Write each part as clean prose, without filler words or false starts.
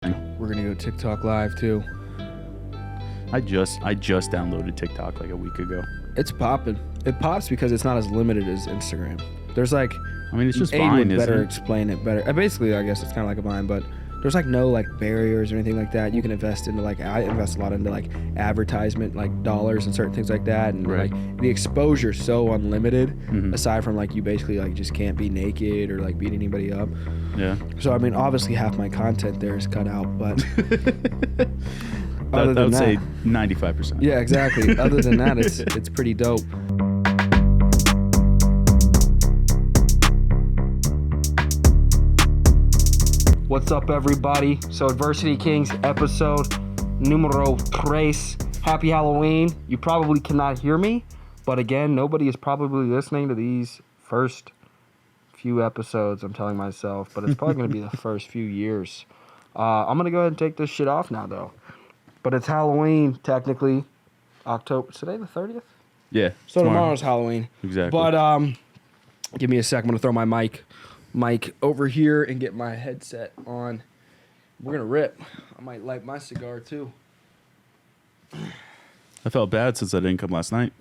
We're gonna go TikTok live too. I just downloaded TikTok like a week ago. It's popping. It pops because it's not as limited as Instagram. There's like, I mean, it's just Aiden Vine, would isn't better it? explain it better. Basically, I guess it's kind of like a Vine, but there's like no like barriers or anything like that. You can invest into like, I invest a lot into like advertisement, like dollars and certain things like that, and Right. like the exposure's so unlimited. Mhm. Aside from like you basically like just can't be naked or like beat anybody up. Yeah. So I mean, obviously half my content there is cut out, but I other than would that, say 95%. yeah, exactly. Other than that, it's pretty dope. What's up, everybody? So Adversity Kings episode numero tres. Happy Halloween. You probably cannot hear me, but again, nobody is probably listening to these first few episodes, I'm telling myself, but it's probably going to be the first few years. I'm going to go ahead and take this shit off now, though. But it's Halloween, technically. October. Today the 30th? Yeah. So tomorrow's Halloween. Exactly. But give me a sec. I'm going to throw my mic over here and get my headset on. We're going to rip. I might light my cigar, too. I felt bad since I didn't come last night.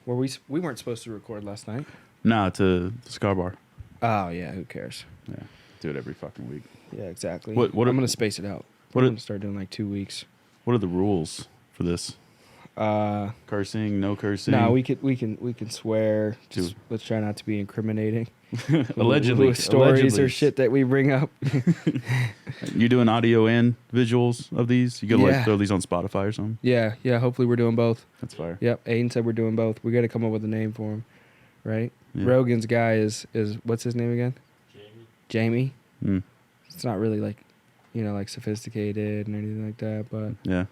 Well, we weren't supposed to record last night. Nah, to the Scar Bar. Oh, yeah. Who cares? Yeah. Do it every fucking week. Yeah, exactly. What I'm going to space it out. what I'm are- going to start doing like 2 weeks. What are the rules for this? Cursing, no cursing? No, we can swear. Just Dude. let's try not to be incriminating. Allegedly. With stories Allegedly. or shit that we bring up. You doing audio and visuals of these? You gonna Yeah. like throw these on Spotify or something? Yeah. Hopefully we're doing both. That's fire. Yep. Aiden said we're doing both. We got to come up with a name for him, right? Yeah. Rogan's guy is what's his name again? Jamie. Mm. It's not really like, like sophisticated and anything like that, but Yeah.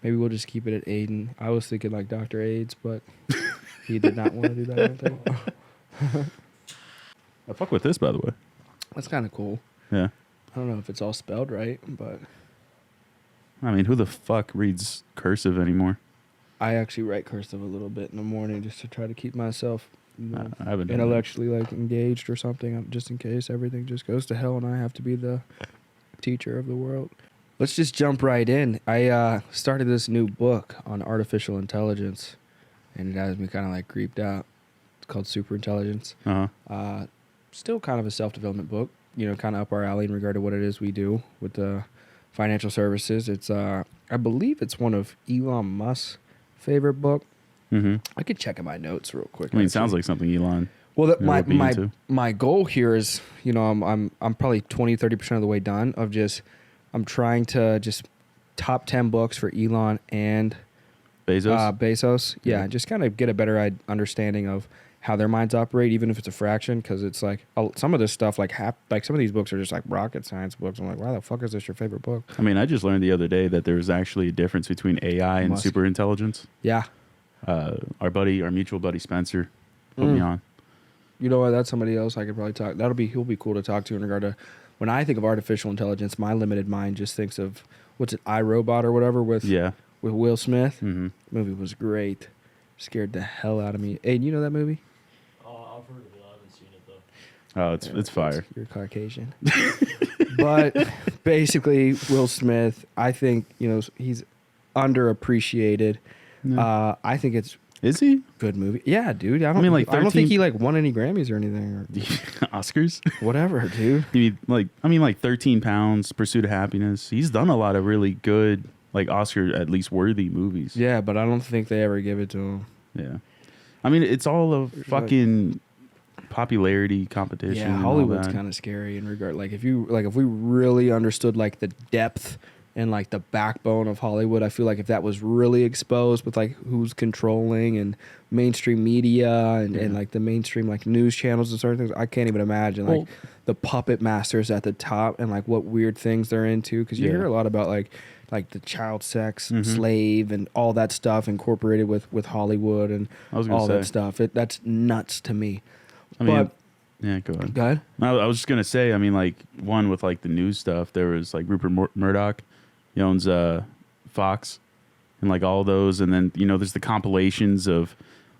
maybe we'll just keep it at Aiden. I was thinking like Dr. AIDS, but he did not want to do that. I don't think. I fuck with this, by the way. That's kind of cool. Yeah. I don't know if it's all spelled right, but I mean, who the fuck reads cursive anymore? I actually write cursive a little bit in the morning just to try to keep myself I haven't done that. intellectually like engaged or something, just in case everything just goes to hell and I have to be the teacher of the world. Let's just jump right in. I started this new book on artificial intelligence, and it has me kind of like creeped out. It's called Super Intelligence. Uh-huh. Still kind of a self-development book, kind of up our alley in regard to what it is we do with the financial services. It's I believe it's one of Elon Musk's favorite book. Mm-hmm. I could check in my notes real quick. I mean, it sounds like something Elon. Well, would be into. my goal here is, I'm probably 20-30% of the way done of just I'm trying to just top 10 books for Elon and Bezos? Bezos. Yeah, Yeah. just kind of get a better understanding of how their minds operate, even if it's a fraction, because it's like some of this stuff, like some of these books are just like rocket science books. I'm like, why the fuck is this your favorite book? I mean, I just learned the other day that there's actually a difference between AI and Musk. super intelligence. Yeah. Our mutual buddy Spencer put me on. You know what? That's somebody else I could probably talk. He'll be cool to talk to in regard to when I think of artificial intelligence. My limited mind just thinks of what's it, iRobot or whatever with Will Smith. Mm-hmm. The movie was great. Scared the hell out of me. Hey, you know that movie? I've heard of it. I haven't seen it though. Oh, it's fire. You're Caucasian. But basically, Will Smith, I think he's underappreciated. Yeah. I think it's Is he? good movie. Yeah, dude. I mean, like I don't 13 think he like won any Grammys or anything or Oscars? whatever, dude. You mean, like 13 Pounds, Pursuit of Happiness. He's done a lot of really good, like Oscar at least worthy movies. Yeah, but I don't think they ever give it to him. Yeah. I mean, it's all a fucking popularity competition. Yeah, and all Hollywood's that. kind of scary in regard. Like if we really understood like the depth and like the backbone of Hollywood, I feel like if that was really exposed with like who's controlling and mainstream media and like the mainstream like news channels and certain things, I can't even imagine like the puppet masters at the top and like what weird things they're into, because you Yeah. hear a lot about like the child sex slave and all that stuff incorporated with Hollywood and I was gonna all say. that stuff. That's nuts to me. I mean, But yeah, go ahead. go ahead. I was just gonna say. I mean, like one with like the news stuff. There was like Rupert Murdoch. He owns Fox, and like all those. And then there's the compilations of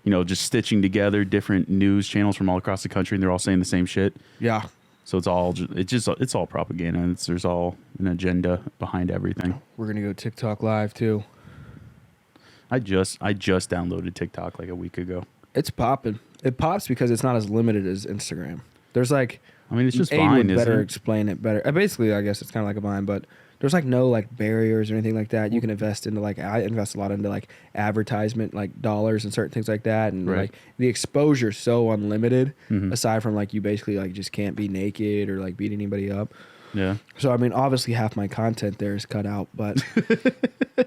just stitching together different news channels from all across the country, and they're all saying the same shit. Yeah. So it's all propaganda. There's all an agenda behind everything. We're gonna go TikTok live too. I just downloaded TikTok like a week ago. It's popping. It pops because it's not as limited as Instagram. There's like, I mean, it's just Aid Vine, would better isn't it? explain it better. Basically, I guess it's kind of like a Vine, but there's like no like barriers or anything like that. You can invest into like, I invest a lot into like advertisement, like dollars and certain things like that, and Right. like the exposure's so unlimited. Mhm. Aside from like you basically like just can't be naked or like beat anybody up. Yeah. So I mean, obviously half my content there is cut out, but I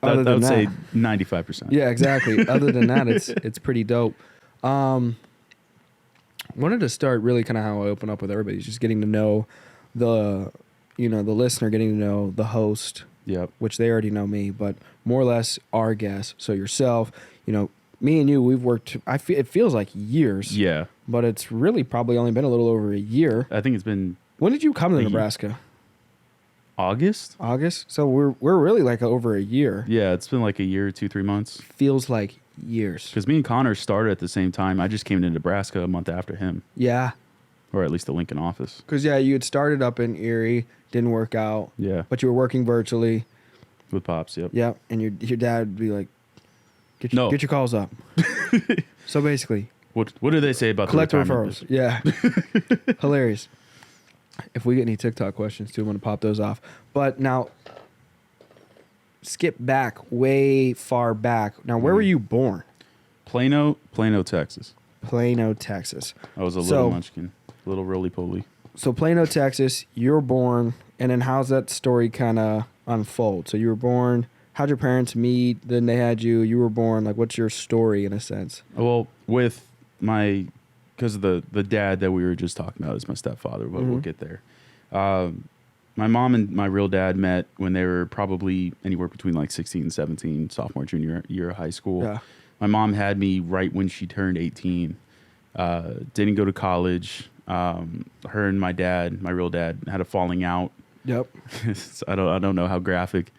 other than would that, say 95%. yeah, exactly. Other than that, it's pretty dope. Wanted to start really kind of how I open up with everybody, just getting to know the listener, getting to know the host, Yep. which they already know me, but more or less our guests. So yourself, me and you, we've worked. It feels like years. Yeah. But it's really probably only been a little over a year. I think it's been When did you come to a year. Nebraska? August. August. So we're really like over a year. Yeah, it's been like a year, 2-3 months. Feels like years. Because me and Connor started at the same time. I just came to Nebraska a month after him, Yeah. or at least the Lincoln office. Because you had started up in Erie, didn't work out. Yeah, But you were working virtually. with Pops. Yep. Yeah, and your dad would be like, get No. your calls up. So basically, What do they say about collect the retirement referrals. Yeah. Hilarious. If we get any TikTok questions too, I'm going to pop those off. But now, skip back, way far back. Now, where were you born? Plano, Texas. Plano, Texas. I was a So- little munchkin, little roly-poly. So Plano, Texas, you're born, and then how's that story kind of unfold? So you were born, how'd your parents meet? Then they had you, you were born. Like, what's your story in a sense? Well, with because of the dad that we were just talking about is my stepfather, but we'll Mhm. get there. My mom and my real dad met when they were probably anywhere between like 16 and 17, sophomore, junior year of high school. Yeah. My mom had me right when she turned 18. Didn't go to college. Her and my real dad, had a falling out. Yep. So I don't know how graphic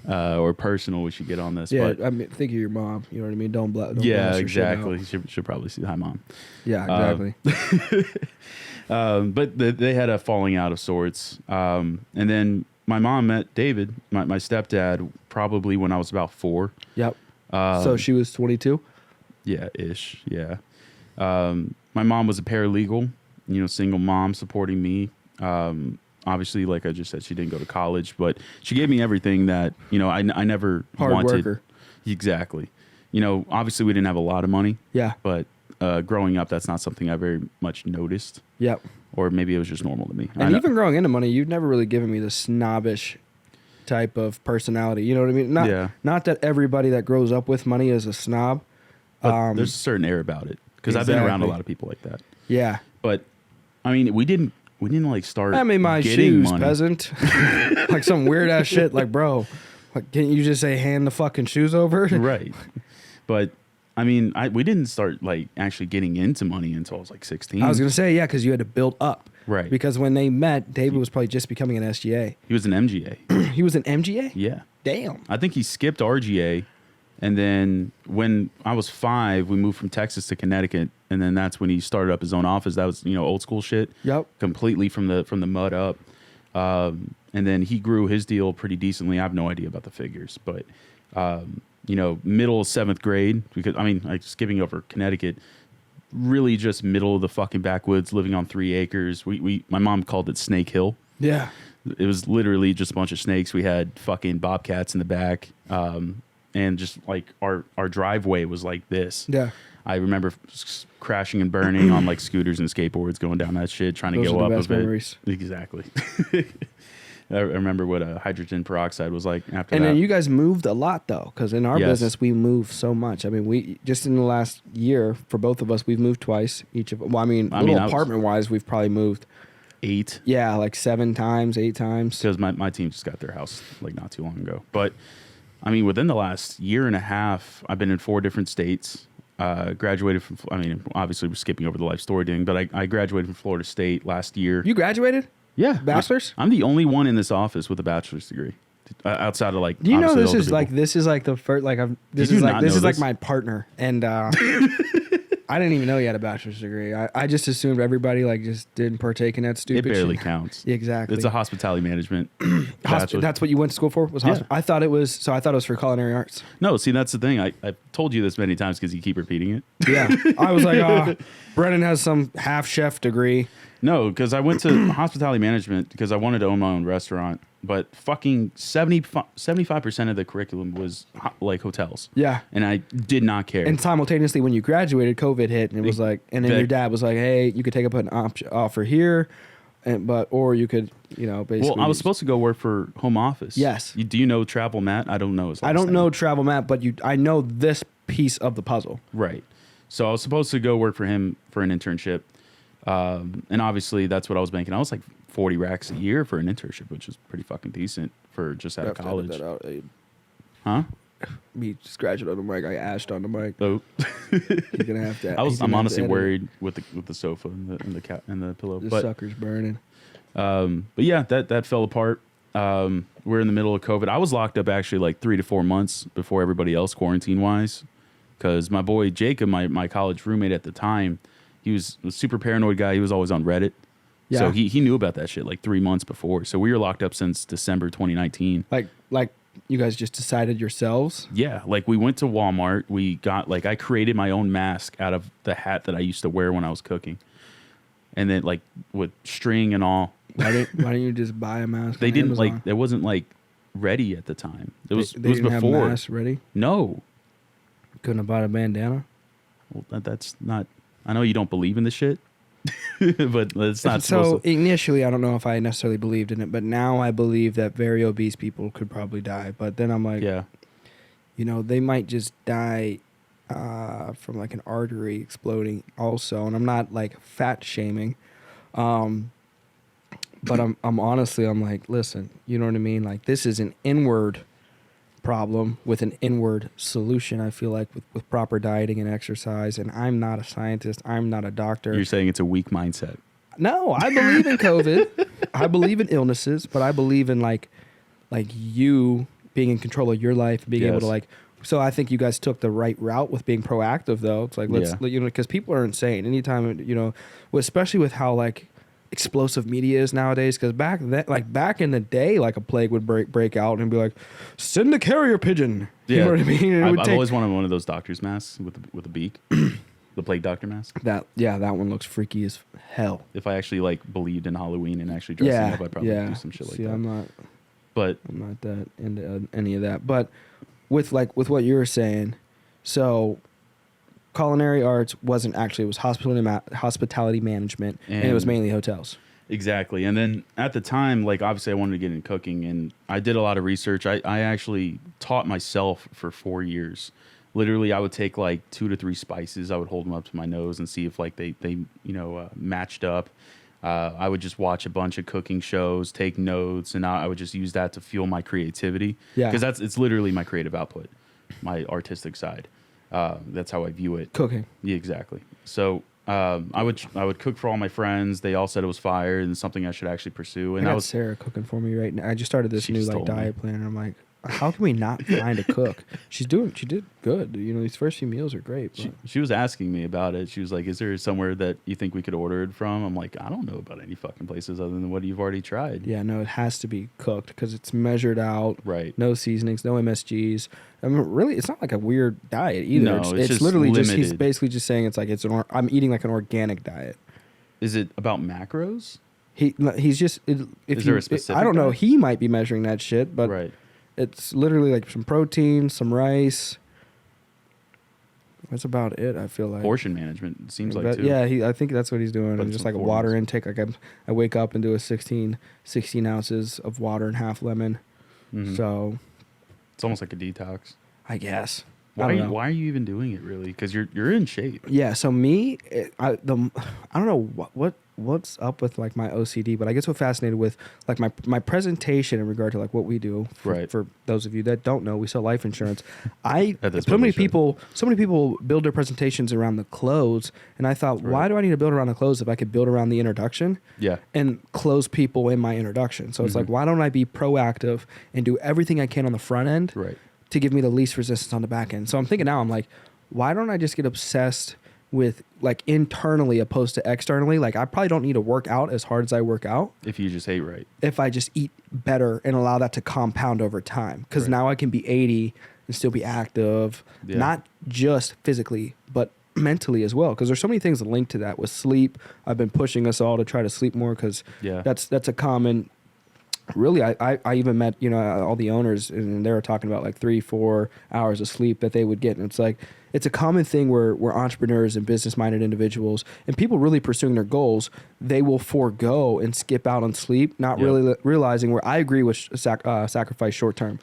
or personal we should get on this. Yeah, but I mean, think of your mom. You know what I mean? Don't yeah, blast her shit exactly. out. Should probably see hi, mom. Yeah, exactly. But they had a falling out of sorts. And then my mom met David, my stepdad, probably when I was about 4. Yep. So she was 22? Yeah, ish. Yeah. My mom was a paralegal, single mom supporting me. Obviously, like I just said, she didn't go to college, but she gave me everything that, I never Hard wanted. worker. Exactly. Obviously we didn't have a lot of money, Yeah. but growing up, that's not something I very much noticed, Yep. or maybe it was just normal to me. And even growing into money, you've never really given me the snobbish type of personality. You know what I mean? Not that everybody that grows up with money is a snob. But there's a certain air about it, because I've been around a Exactly. lot of people like that. Yeah. But I mean, we didn't like start. I mean, my getting shoes, money. peasant. Like some weird ass shit. Like, bro, like, can't you just say hand the fucking shoes over? Right. But I mean, we didn't start like actually getting into money until I was like 16. I was gonna say, yeah, because you had to build up. Right. Because when they met, David was probably just becoming an SGA. He was an MGA. He was an MGA. Yeah. Damn. I think he skipped RGA, and then when I was 5, we moved from Texas to Connecticut, and then that's when he started up his own office. That was old school shit. Yep. Completely from the mud up, and then he grew his deal pretty decently. I have no idea about the figures, but middle of 7th grade, because I mean, like skipping over Connecticut, really just middle of the fucking backwoods, living on 3 acres. My mom called it Snake Hill. Yeah. It was literally just a bunch of snakes. We had fucking bobcats in the back. And just like our driveway was like this. Yeah. I remember crashing and burning on like scooters and skateboards, going down that shit, trying to Those go are up the a best bit. memories. Exactly. I remember what hydrogen peroxide was like after And that. then you guys moved a lot though, because in our Yes. business we move so much. I mean, we just in the last year for both of us, we've moved twice each of. Well, I mean, apartment wise, we've probably moved 8. Yeah, like 7 times, 8 times. Because my team just got their house like not too long ago. But I mean, within the last year and a half, I've been in 4 different states. Graduated from, I mean, obviously we're skipping over the life story thing, but I graduated from Florida State last year. You graduated? Yeah. Bachelor's? I'm the only one in this office with a bachelor's degree. Outside of like, Do you know obviously this older is people. like the first like I've this Did is you like not this know is like this? my partner and I didn't even know you had a bachelor's degree. I just assumed everybody like just didn't partake in that stupid It barely shit. counts. Yeah, exactly. It's a hospitality management bachelor. That's what you went to school for? Was Yeah. I thought it was for culinary arts. No, see, that's the thing. I've told you this many times because you keep repeating it. Yeah. I was like, Brennan has some half chef degree. No, because I went to hospitality management because I wanted to own my own restaurant. But fucking 75% of the curriculum was like hotels. Yeah. And I did not care. And simultaneously, when you graduated, COVID hit, and it was like, and then your dad was like, "Hey, you could take up an offer here, or you could, basically." Well, I was supposed to go work for home office. Yes. Do you know Travel Matt? I don't know his last I don't name. know Travel Matt, but I know this piece of the puzzle. Right. So I was supposed to go work for him for an internship. And obviously that's what I was making. I was like 40 racks a year for an internship, which is pretty fucking decent for just out of college. Huh? Me scratching on the mic. I ashed on the mic. Oh. He's gonna have to. I'm honestly worried with the sofa and the cat and the pillow. The sucker's burning. But yeah, that fell apart. We're in the middle of COVID. I was locked up actually like 3 to 4 months before everybody else quarantine wise, because my boy Jacob, my college roommate at the time, he was a super paranoid guy. He was always on Reddit. Yeah. So he knew about that shit like 3 months before. So we were locked up since December 2019. Like you guys just decided yourselves? Yeah. Like we went to Walmart. We got I created my own mask out of the hat that I used to wear when I was cooking. And then like with string and all. Why didn't you just buy a mask? They didn't Amazon? it wasn't like ready at the time. It was They didn't before. have masks ready? No. Couldn't have bought a bandana? Well, that's not. I know you don't believe in the shit, but it's not So supposed to. initially, I don't know if I necessarily believed in it, but now I believe that very obese people could probably die. But then I'm like, Yeah. They might just die from like an artery exploding also. And I'm not like fat shaming, but I'm honestly, I'm like, listen, you know what I mean? Like this is an inward problem with an inward solution. I feel like with proper dieting and exercise, and I'm not a scientist, I'm not a doctor. You're saying it's a weak mindset. No, I believe in COVID. I believe in illnesses, but I believe in like you being in control of your life, being able to so I think you guys took the right route with being proactive though. It's like because people are insane. Anytime especially with how like explosive media is nowadays, because back in the day, like a plague would break out and be like, send a carrier pigeon. You know what I mean? And I've always wanted one of those doctor's masks with a beak, the plague doctor mask. That one looks freaky as hell. If I actually like believed in Halloween and actually dressing up, I'd probably do some shit like that. I'm not that into any of that. But with what you were saying, so culinary arts wasn't actually, it was hospitality management, and it was mainly hotels. Exactly. And then at the time, like obviously I wanted to get into cooking, and I did a lot of research. I actually taught myself for 4 years. Literally, I would take like 2 to 3 spices. I would hold them up to my nose and see if like they matched up. I would just watch a bunch of cooking shows, take notes, and I would just use that to fuel my creativity. Yeah. Because it's literally my creative output, my artistic side. That's how I view it. Cooking. Yeah, exactly. So I would cook for all my friends. They all said it was fire and something I should actually pursue. And I got Sarah cooking for me right now. I just started this new diet plan, and I'm like, how can we not find a cook? She did good. These first few meals are great. She was asking me about it. She was like, is there somewhere that you think we could order it from? I'm like, I don't know about any fucking places other than what you've already tried. Yeah, no, it has to be cooked because it's measured out. Right. No seasonings, no MSGs. I mean, really, it's not like a weird diet either. No, it's literally limited. He's basically just saying I'm eating like an organic diet. Is it about macros? He's just. Is there a specific I don't know. diet? He might be measuring that shit, but right. It's literally like some protein, some rice. That's about it, I feel like. Portion management, it seems like, too. Yeah, I think that's what he's doing. But And just like a water intake. Like I wake up and do a 16 ounces of water and half lemon. Mm-hmm. So. It's almost like a detox. I guess. Why are you even doing it, really? Because you're in shape. Yeah, so me, I don't know what's up with like my OCD, but I get so fascinated with like my presentation in regard to like what we do. For those of you that don't know, we sell life insurance. So many people build their presentations around the close, and I thought, why do I need to build around the close if I could build around the introduction? Yeah. And close people in my introduction. So it's like, why don't I be proactive and do everything I can on the front end? Right. To give me the least resistance on the back end. So I'm thinking now, I'm like, why don't I just get obsessed with like internally opposed to externally. Like I probably don't need to work out as hard as I work out If you just ate right. if I just eat better and allow that to compound over time. Because Right. now I can be 80 and still be active, Yeah. not just physically, but mentally as well. Because there's so many things linked to that with sleep. I've been pushing us all to try to sleep more because Yeah. that's a common. Really, I even met, you know, all the owners, and they were talking about like 3-4 hours of sleep that they would get. And it's like, it's a common thing where entrepreneurs and business-minded individuals and people really pursuing their goals, they will forego and skip out on sleep, not Yep. really realizing where I agree with sacrifice short-term.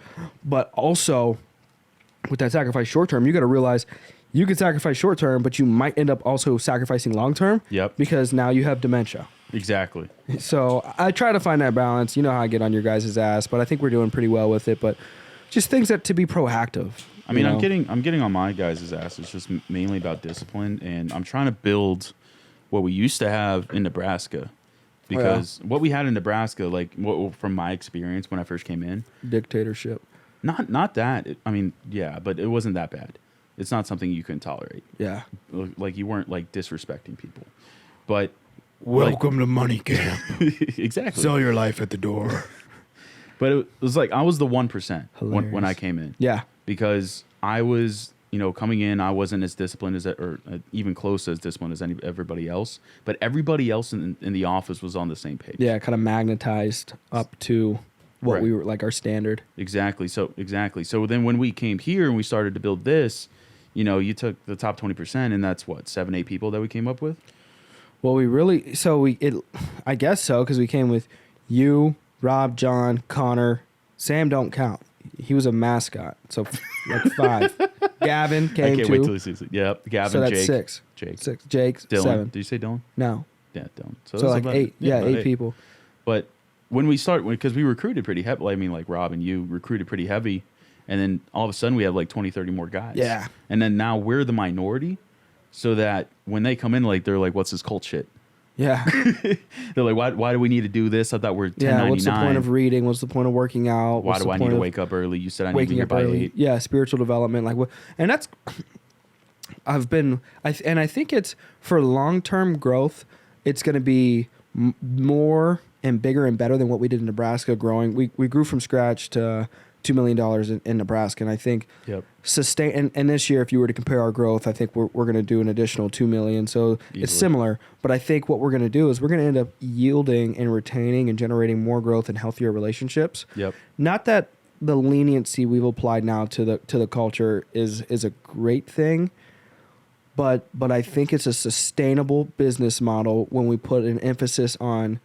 But also, with that sacrifice short-term, you got to realize you can sacrifice short-term, but you might end up also sacrificing long-term. Yep. Because now you have dementia. Exactly. So I try to find that balance. You know how I get on your guys' ass, but I think we're doing pretty well with it. But just things that to be proactive. I mean, you know? I'm getting on my guys' ass. It's just mainly about discipline, and I'm trying to build what we used to have in Nebraska, because what we had in Nebraska, like from my experience when I first came in, Dictatorship. not that. I mean, yeah, but it wasn't that bad. It's not something you couldn't tolerate. Yeah. Like you weren't like disrespecting people, but Welcome to Money Camp. exactly. Sell your life at the door. But it was like I was the 1% when I came in. Yeah. Because I was, you know, coming in, I wasn't as disciplined as, or even close as disciplined as everybody else. But everybody else in the office was on the same page. Yeah, kind of magnetized up to what Right. we were, like our standard. Exactly. So then when we came here and we started to build this, you know, you took the top 20%, and that's what, 7-8 people that we came up with. Well, I guess so, because we came with you, Rob, John, Connor. Sam don't count. He was a mascot, so like 5. Gavin I came can't too. wait till he sees it. Yep. Gavin, So that's Jake. 6. Jake. 6. Jake, Dylan. 7. Did you say Dylan? No. Yeah, Dylan. So that's like about 8. Yeah, about 8 people. But when we start, because we recruited pretty heavily, I mean, like Rob and you recruited pretty heavy, and then all of a sudden we have like 20, 30 more guys. Yeah. And then now we're the minority, so that when they come in, like they're like, what's this cult shit? Yeah. They're like, why do we need to do this? I thought we're 1099. Yeah, what's the point of reading? What's the point of working out? Why What's do the I need point to of wake up early? You said I need to be waking here up by early? 8. Yeah, spiritual development. Like what? And that's, I think it's for long-term growth. It's going to be more and bigger and better than what we did in Nebraska. Growing, we grew from scratch to $2 million in Nebraska, and I think Yep. sustain. And this year, if you were to compare our growth, I think we're going to do an additional $2 million. So it's Easily. similar, but I think what we're going to do is we're going to end up yielding and retaining and generating more growth and healthier relationships. Yep. Not that the leniency we've applied now to the culture is a great thing, but I think it's a sustainable business model when we put an emphasis on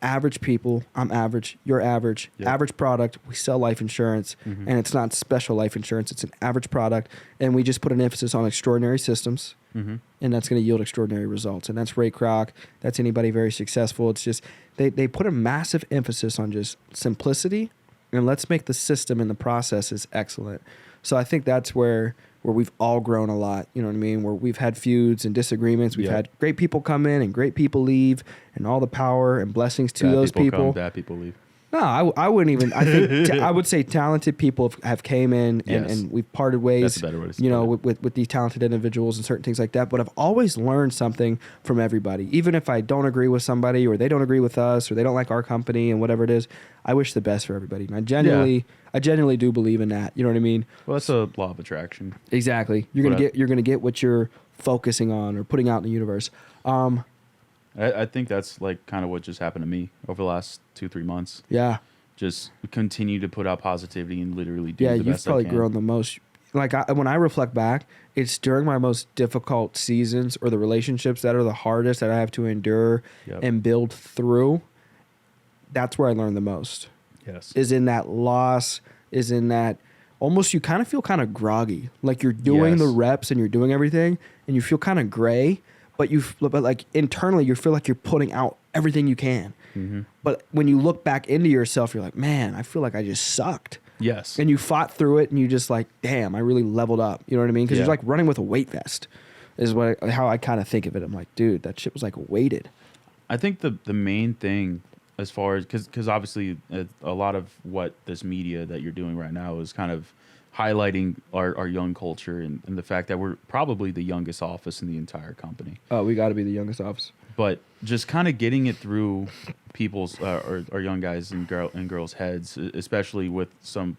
average people. I'm average, you're average, Yep. average product. We sell life insurance, Mhm. and it's not special life insurance. It's an average product, and we just put an emphasis on extraordinary systems, Mm-hmm. and that's going to yield extraordinary results. And that's Ray Kroc. That's anybody very successful. It's just they put a massive emphasis on just simplicity, and let's make the system and the processes excellent. So I think that's where we've all grown a lot. You know what I mean? Where we've had feuds and disagreements. We've Yeah. had great people come in and great people leave, and all the power and blessings to Bad those people people. come, bad people leave. No, I wouldn't even. I think I would say talented people have came in, and, Yes. and we've parted ways. That's a better way to say You know, it. with these talented individuals and certain things like that. But I've always learned something from everybody, even if I don't agree with somebody, or they don't agree with us, or they don't like our company, and whatever it is. I wish the best for everybody. And I genuinely do believe in that. You know what I mean? Well, that's a law of attraction. Exactly. You're gonna get what you're focusing on or putting out in the universe. I think that's like kind of what just happened to me over the last 2-3 months. Yeah. Just continue to put out positivity and literally do Yeah, the you've best probably I can. grown the most. Like when I reflect back, it's during my most difficult seasons or the relationships that are the hardest that I have to endure Yep. and build through. That's where I learn the most. Yes. Is in that loss, is in that almost you kind of feel kind of groggy. Like you're doing the Yes. reps and you're doing everything and you feel kind of gray, but like internally you feel like you're putting out everything you can. Mm-hmm. But when you look back into yourself, you're like, man, I feel like I just sucked. Yes. And you fought through it, and you just like, damn, I really leveled up. You know what I mean? Because Yeah. you're like running with a weight vest, is how I kind of think of it. I'm like, dude, that shit was like weighted. I think the main thing, as far as because obviously a lot of what this media that you're doing right now is kind of highlighting our young culture and the fact that we're probably the youngest office in the entire company. Oh, we got to be the youngest office. But just kind of getting it through people's or young guys and girls' heads, especially with some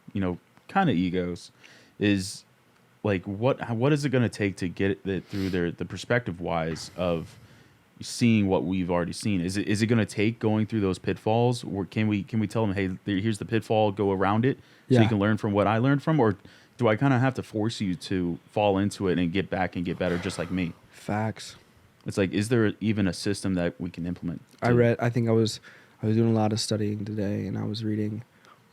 kind of egos, is like what is it going to take to get it through the perspective wise of seeing what we've already seen? Is it going to take going through those pitfalls, or can we tell them, hey, here's the pitfall, go around it, so you can learn from what I learned from, or do I kind of have to force you to fall into it and get back and get better just like me? Facts. It's like, is there even a system that we can implement? I think I was doing a lot of studying today, and I was reading,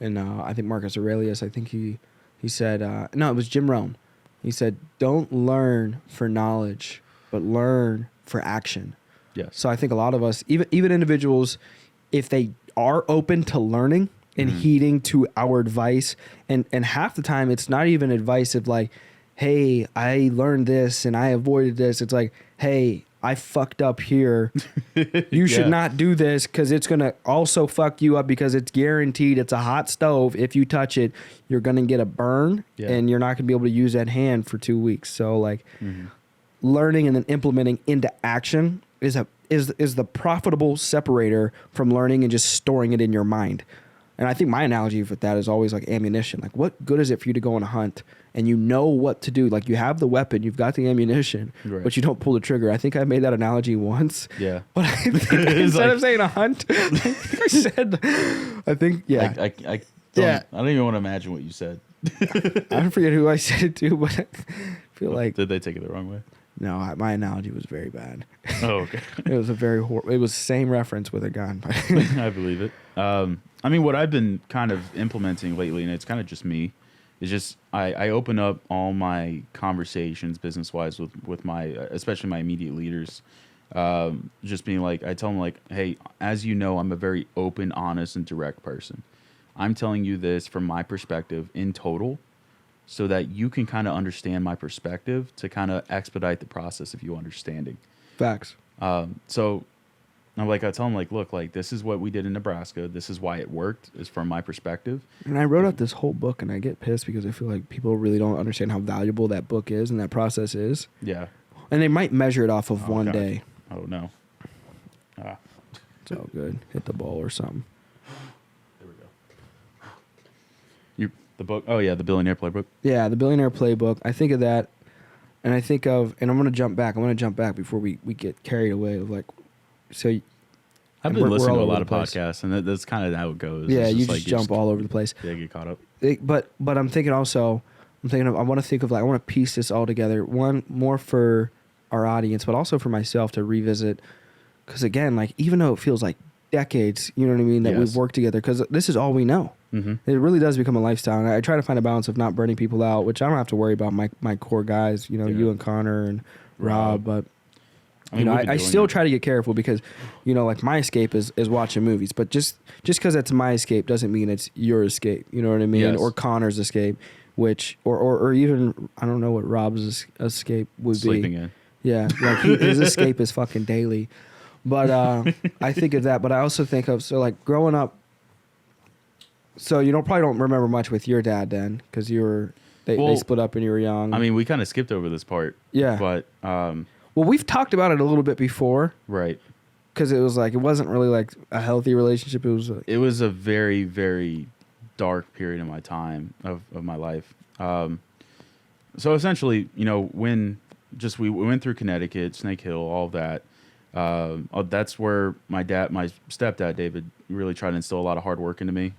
and I think Marcus Aurelius, I think he said, no, it was Jim Rohn. He said, don't learn for knowledge, but learn for action. Yes. So I think a lot of us, even individuals, if they are open to learning and heeding to our advice, and half the time it's not even advice of like, hey, I learned this and I avoided this. It's like, hey, I fucked up here. You should not do this because it's going to also fuck you up, because it's guaranteed. It's a hot stove. If you touch it, you're going to get a burn and you're not going to be able to use that hand for 2 weeks. So like learning and then implementing into action is the profitable separator from learning and just storing it in your mind. And I think my analogy with that is always like ammunition. Like, what good is it for you to go on a hunt and you know what to do? Like, you have the weapon, you've got the ammunition, but you don't pull the trigger. I think I made that analogy once. Yeah. But I think instead of saying a hunt, I think, I don't even want to imagine what you said. I forget who I said it to, but I feel like. Did they take it the wrong way? No, my analogy was very bad. Oh, okay. It was it was the same reference with a gun. I believe it. I mean, what I've been kind of implementing lately, and it's kind of just me, is just I open up all my conversations business-wise with my, especially my immediate leaders, just being like, I tell them like, hey, as you know, I'm a very open, honest, and direct person. I'm telling you this from my perspective in total, so that you can kind of understand my perspective to kind of expedite the process of you understanding. Facts. So I'm like, I tell them like, look, like this is what we did in Nebraska. This is why it worked, is from my perspective. And I wrote out this whole book, and I get pissed because I feel like people really don't understand how valuable that book is and that process is. Yeah. And they might measure it off of one God. day. Oh, no. It's all good. Hit the ball or something. There we go. The book? Oh, yeah, the Billionaire Playbook. Yeah, the Billionaire Playbook. I think of that, and I think of, and I'm going to jump back before we get carried away. Of like, so I've been listening to a lot of podcasts, and that's kind of how it goes. Yeah, it's you just jump all over the place. Yeah, get caught up. But I'm thinking also, I want to piece this all together. One, more for our audience, but also for myself to revisit. Because again, like, even though it feels like decades, you know what I mean, that we've worked together, because this is all we know. It really does become a lifestyle. And I try to find a balance of not burning people out, which I don't have to worry about my core guys, you and Connor and Rob, but I still try to get careful, because, like, my escape is watching movies, but just because it's my escape doesn't mean it's your escape, you know what I mean? Yes. Or Connor's escape, which, or even, I don't know what Rob's escape would be. Sleeping in. Yeah, like his escape is fucking daily. But I think of that, but I also think of, so like growing up, so you probably don't remember much with your dad then, because they split up when you were young. I mean, we kind of skipped over this part. Yeah. But well, we've talked about it a little bit before. Right. Because it was like, it wasn't really like a healthy relationship. It was a very, very dark period in my time of my life. So essentially, when we went through Connecticut, Snake Hill, all of that. That's where my stepdad, David, really tried to instill a lot of hard work into me.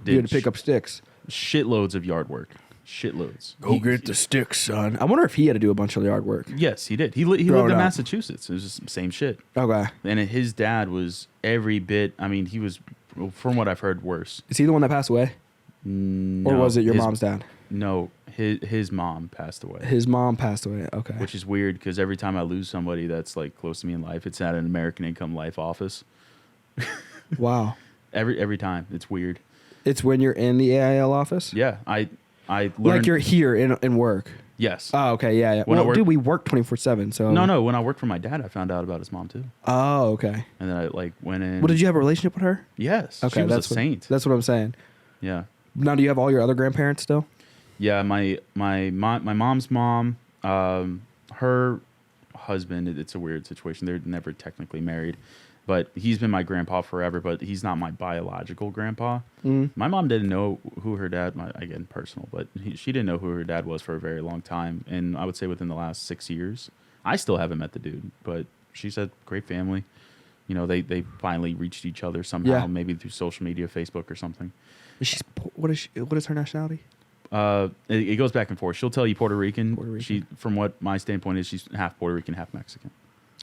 You had to pick up sticks. Shitloads of yard work. Shitloads. Go get the sticks, son. I wonder if he had to do a bunch of yard work. Yes, he did. He lived in Massachusetts. It was just the same shit. Okay. And his dad was every bit, I mean, he was, from what I've heard, worse. Is he the one that passed away? No. Or was it your mom's dad? No, his mom passed away. His mom passed away. Okay. Which is weird, because every time I lose somebody that's like close to me in life, it's at an American Income Life office. Wow. Every time. It's weird. It's when you're in the AIL office? Yeah. I learned, like you're here in work. Yes. Oh, okay. Yeah. Dude, we work 24/7. So no. When I worked for my dad, I found out about his mom too. Oh, okay. And then I went in. Well, did you have a relationship with her? Yes. Okay, she was a saint. That's what I'm saying. Yeah. Now, do you have all your other grandparents still? Yeah, my mom's mom, her husband. It's a weird situation. They're never technically married, but he's been my grandpa forever. But he's not my biological grandpa. My mom didn't know who her dad. Again, personal, but she didn't know who her dad was for a very long time. And I would say within the last 6 years, I still haven't met the dude. But she said, great family. You know, they finally reached each other somehow, maybe through social media, Facebook or something. What is her nationality? It goes back and forth. She'll tell you Puerto Rican. She, from what my standpoint is, she's half Puerto Rican, half Mexican.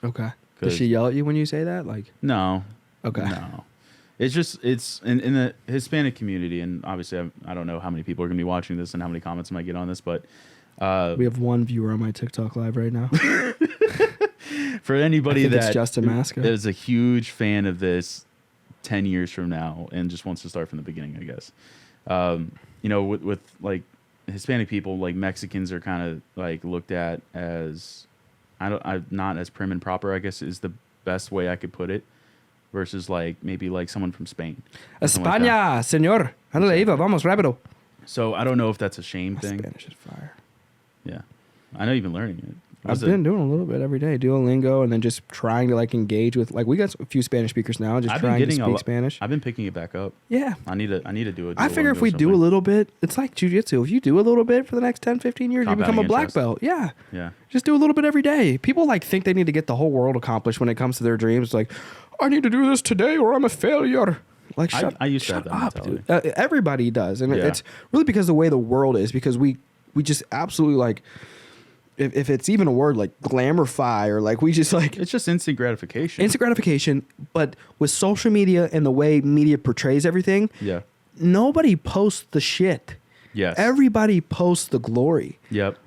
Okay. Does she yell at you when you say that? Like, no. Okay. No. It's in the Hispanic community, and obviously I don't know how many people are going to be watching this and how many comments I might get on this, but we have one viewer on my TikTok live right now. For anybody that Justin Masca is a huge fan of this 10 years from now and just wants to start from the beginning, I guess. You know, with like Hispanic people, like Mexicans are kind of like looked at as I'm not as prim and proper, I guess is the best way I could put it, versus like maybe like someone from Spain. España, like señor. Iba, vamos rápido. So I don't know if that's a shame thing. Spanish is fire. Yeah. I know you've been learning it. I've been doing a little bit every day, Duolingo, and then just trying to like engage with like we got a few Spanish speakers now, just trying to speak Spanish. I've been picking it back up. Yeah. I need to do it. I figure if we do a little bit, it's like jiu-jitsu. If you do a little bit for the next 10, 15 years, you become a black belt. Yeah. Yeah. Just do a little bit every day. People like think they need to get the whole world accomplished when it comes to their dreams. Like, I need to do this today or I'm a failure. Like, I used to have that mentality. Dude. Everybody does. And it's really because the way the world is, because we just absolutely like, if it's even a word like glamourify or like we just like it's just instant gratification. But with social media and the way media portrays everything, nobody posts the shit. Yes, everybody posts the glory. Yep.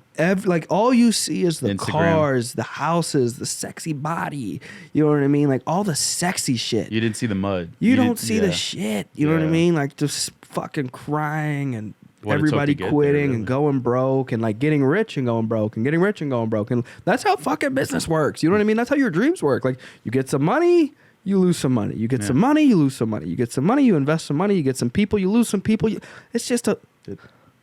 Like all you see is the Instagram. cars, the houses, the sexy body. You know what I mean? Like all the sexy shit. You didn't see the mud. You don't see the shit. You know what I mean? Like just fucking crying and everybody quitting and going broke and like getting rich and going broke and getting rich and going broke. And that's how fucking business works. You know what I mean? That's how your dreams work. Like you get some money, you lose some money. You get some money, you lose some money. You get some money, you invest some money. You get some people, you lose some people. It's just a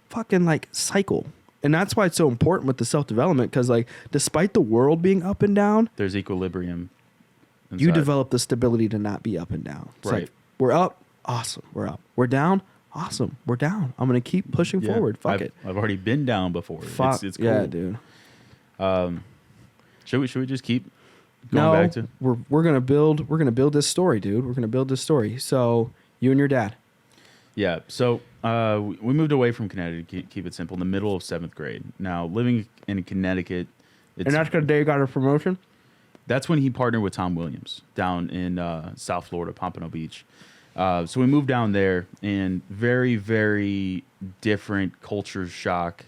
fucking like cycle. And that's why it's so important with the self-development, because like despite the world being up and down, there's equilibrium inside. You develop the stability to not be up and down. It's like, we're up, awesome, we're up. We're down, awesome, we're down. I'm going to keep pushing forward. Fuck it. I've already been down before. Fuck, it's cool. Yeah, dude. Should we just keep going back to? We're going to build this story, dude. We're going to build this story. So, you and your dad. Yeah. So, we moved away from Connecticut, keep it simple, in the middle of 7th grade. Now, living in Connecticut. And that's the day you got a promotion? That's when he partnered with Tom Williams down in South Florida, Pompano Beach. So we moved down there, and very, very different culture shock,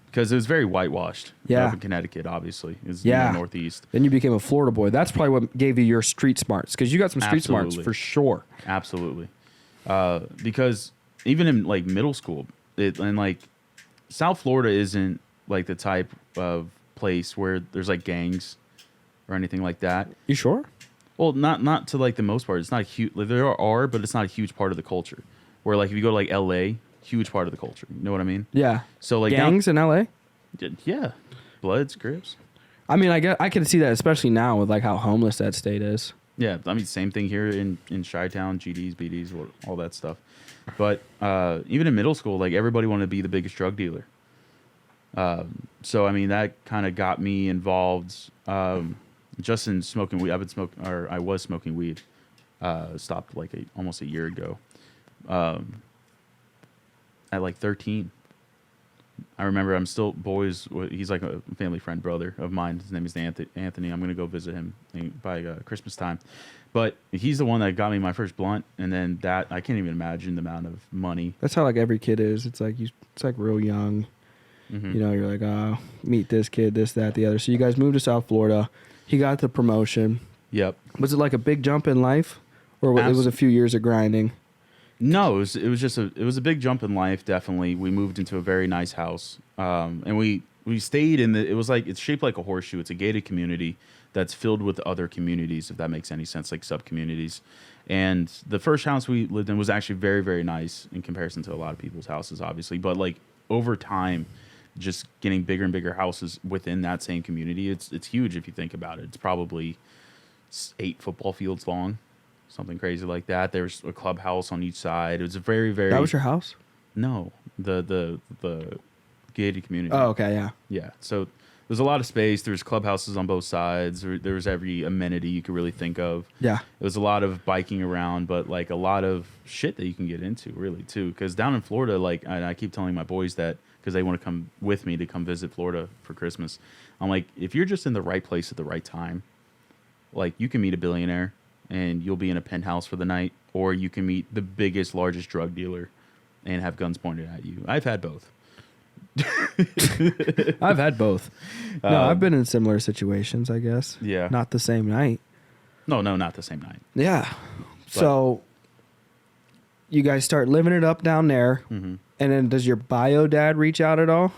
because it was very whitewashed. Up in Connecticut, obviously. It was in the Northeast. Then you became a Florida boy. That's probably what gave you your street smarts, because you got some street smarts for sure. Absolutely. Because even in like middle school, and like South Florida isn't like the type of place where there's like gangs or anything like that. You sure? Well, not to like the most part. It's not huge. Like, there are, but it's not a huge part of the culture. Where like if you go to like L.A., huge part of the culture. You know what I mean? Yeah. So like gangs in L.A. Yeah, Bloods, Crips. I mean, I can see that, especially now with like how homeless that state is. Yeah, I mean, same thing here in Chi-Town, GDs, BDs, all that stuff. But even in middle school, like everybody wanted to be the biggest drug dealer. So I mean, that kind of got me involved. Just in smoking weed. I was smoking weed. Stopped like almost a year ago. At like 13. I remember I'm still boys. He's like a family friend brother of mine. His name is Anthony. I'm going to go visit him by Christmas time. But he's the one that got me my first blunt. And then that, I can't even imagine the amount of money. That's how like every kid is. It's like real young. Mm-hmm. You know, you're like, oh, meet this kid, this, that, the other. So you guys moved to South Florida. He got the promotion. Yep. Was it like a big jump in life? Or it was a few years of grinding? No, it was just a big jump in life. Definitely, we moved into a very nice house, and we stayed in it's shaped like a horseshoe. It's a gated community that's filled with other communities, if that makes any sense, like sub communities. And the first house we lived in was actually very, very nice in comparison to a lot of people's houses, obviously. But like over time, just getting bigger and bigger houses within that same community. It's huge if you think about it. It's probably 8 football fields long, something crazy like that. There's a clubhouse on each side. It was a very, very. That was your house? No, the gated community. Oh, okay, yeah. Yeah. So there's a lot of space. There's clubhouses on both sides. There was every amenity you could really think of. Yeah. It was a lot of biking around, but like a lot of shit that you can get into, really, too. Because down in Florida, like, and I keep telling my boys that because they want to come with me to come visit Florida for Christmas. I'm like, if you're just in the right place at the right time, like, you can meet a billionaire and you'll be in a penthouse for the night, or you can meet the biggest, largest drug dealer and have guns pointed at you. I've had both. I've had both. No, I've been in similar situations, I guess. Yeah. Not the same night. No, not the same night. Yeah. So you guys start living it up down there. Mm-hmm. And then does your bio dad reach out at all?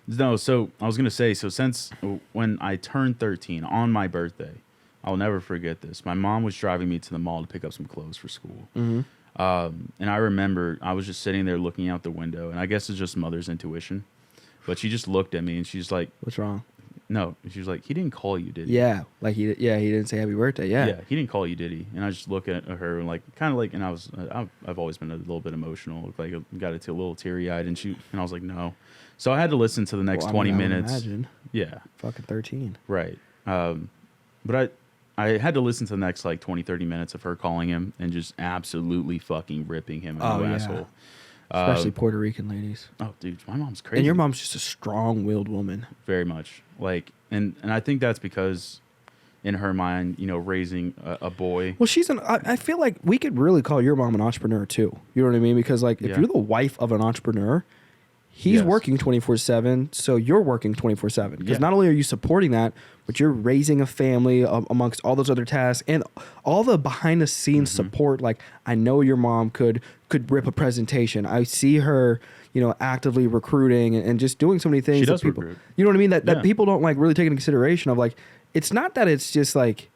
No, so I was going to say, so since when I turned 13 on my birthday, I'll never forget this. My mom was driving me to the mall to pick up some clothes for school. Mm-hmm. And I remember I was just sitting there looking out the window, and I guess it's just mother's intuition. But she just looked at me, and she's like, "What's wrong?" No, she was like, "He didn't call you, did he?" Yeah, like he didn't say happy birthday. Yeah, he didn't call you, did he? And I just look at her and like, kind of like, and I've always been a little bit emotional, like I got it to a little teary eyed, and I was like, no. So I had to listen to the next 20 minutes. Imagine. Yeah, fucking 13. Right. But I had to listen to the next like 20, 30 minutes of her calling him and just absolutely fucking ripping him a new asshole. Especially Puerto Rican ladies. Oh, dude, my mom's crazy. And your mom's just a strong-willed woman. Very much. Like, and I think that's because in her mind, raising a boy. Well, I feel like we could really call your mom an entrepreneur too. You know what I mean? Because like, if you're the wife of an entrepreneur, he's working 24/7, so you're working 24/7. Because not only are you supporting that, but you're raising a family amongst all those other tasks and all the behind-the-scenes support. Like, I know your mom could rip a presentation. I see her, actively recruiting and just doing so many things. She does that people, recruit. you know what I mean? That people don't like really take into consideration of like, it's not that it's just like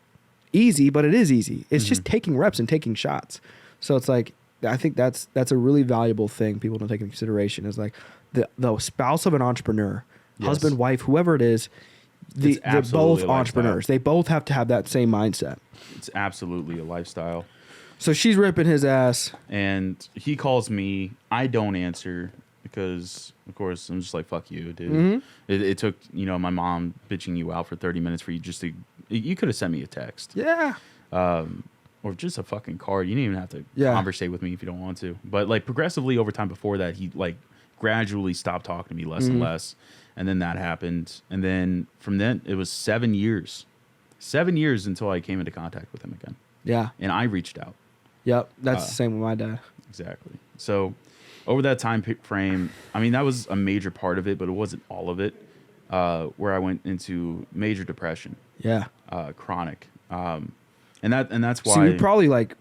easy, but it is easy. It's just taking reps and taking shots. So it's like, I think that's a really valuable thing people don't take into consideration is like the spouse of an entrepreneur, husband, wife, whoever it is, they're both entrepreneurs. They both have to have that same mindset. It's absolutely a lifestyle. So she's ripping his ass. And he calls me. I don't answer because, of course, I'm just like, fuck you, dude. Mm-hmm. It took, my mom bitching you out for 30 minutes for you just to... You could have sent me a text. Yeah. Or just a fucking card. You didn't even have to conversate with me if you don't want to. But, like, progressively over time before that, he, like, gradually stopped talking to me less and less. And then that happened. And then from then, it was 7 years. 7 years until I came into contact with him again. Yeah. And I reached out. Yep. That's the same with my dad. Exactly. So over that time frame, I mean, that was a major part of it, but it wasn't all of it, where I went into major depression. Yeah. Chronic. And that's why. See,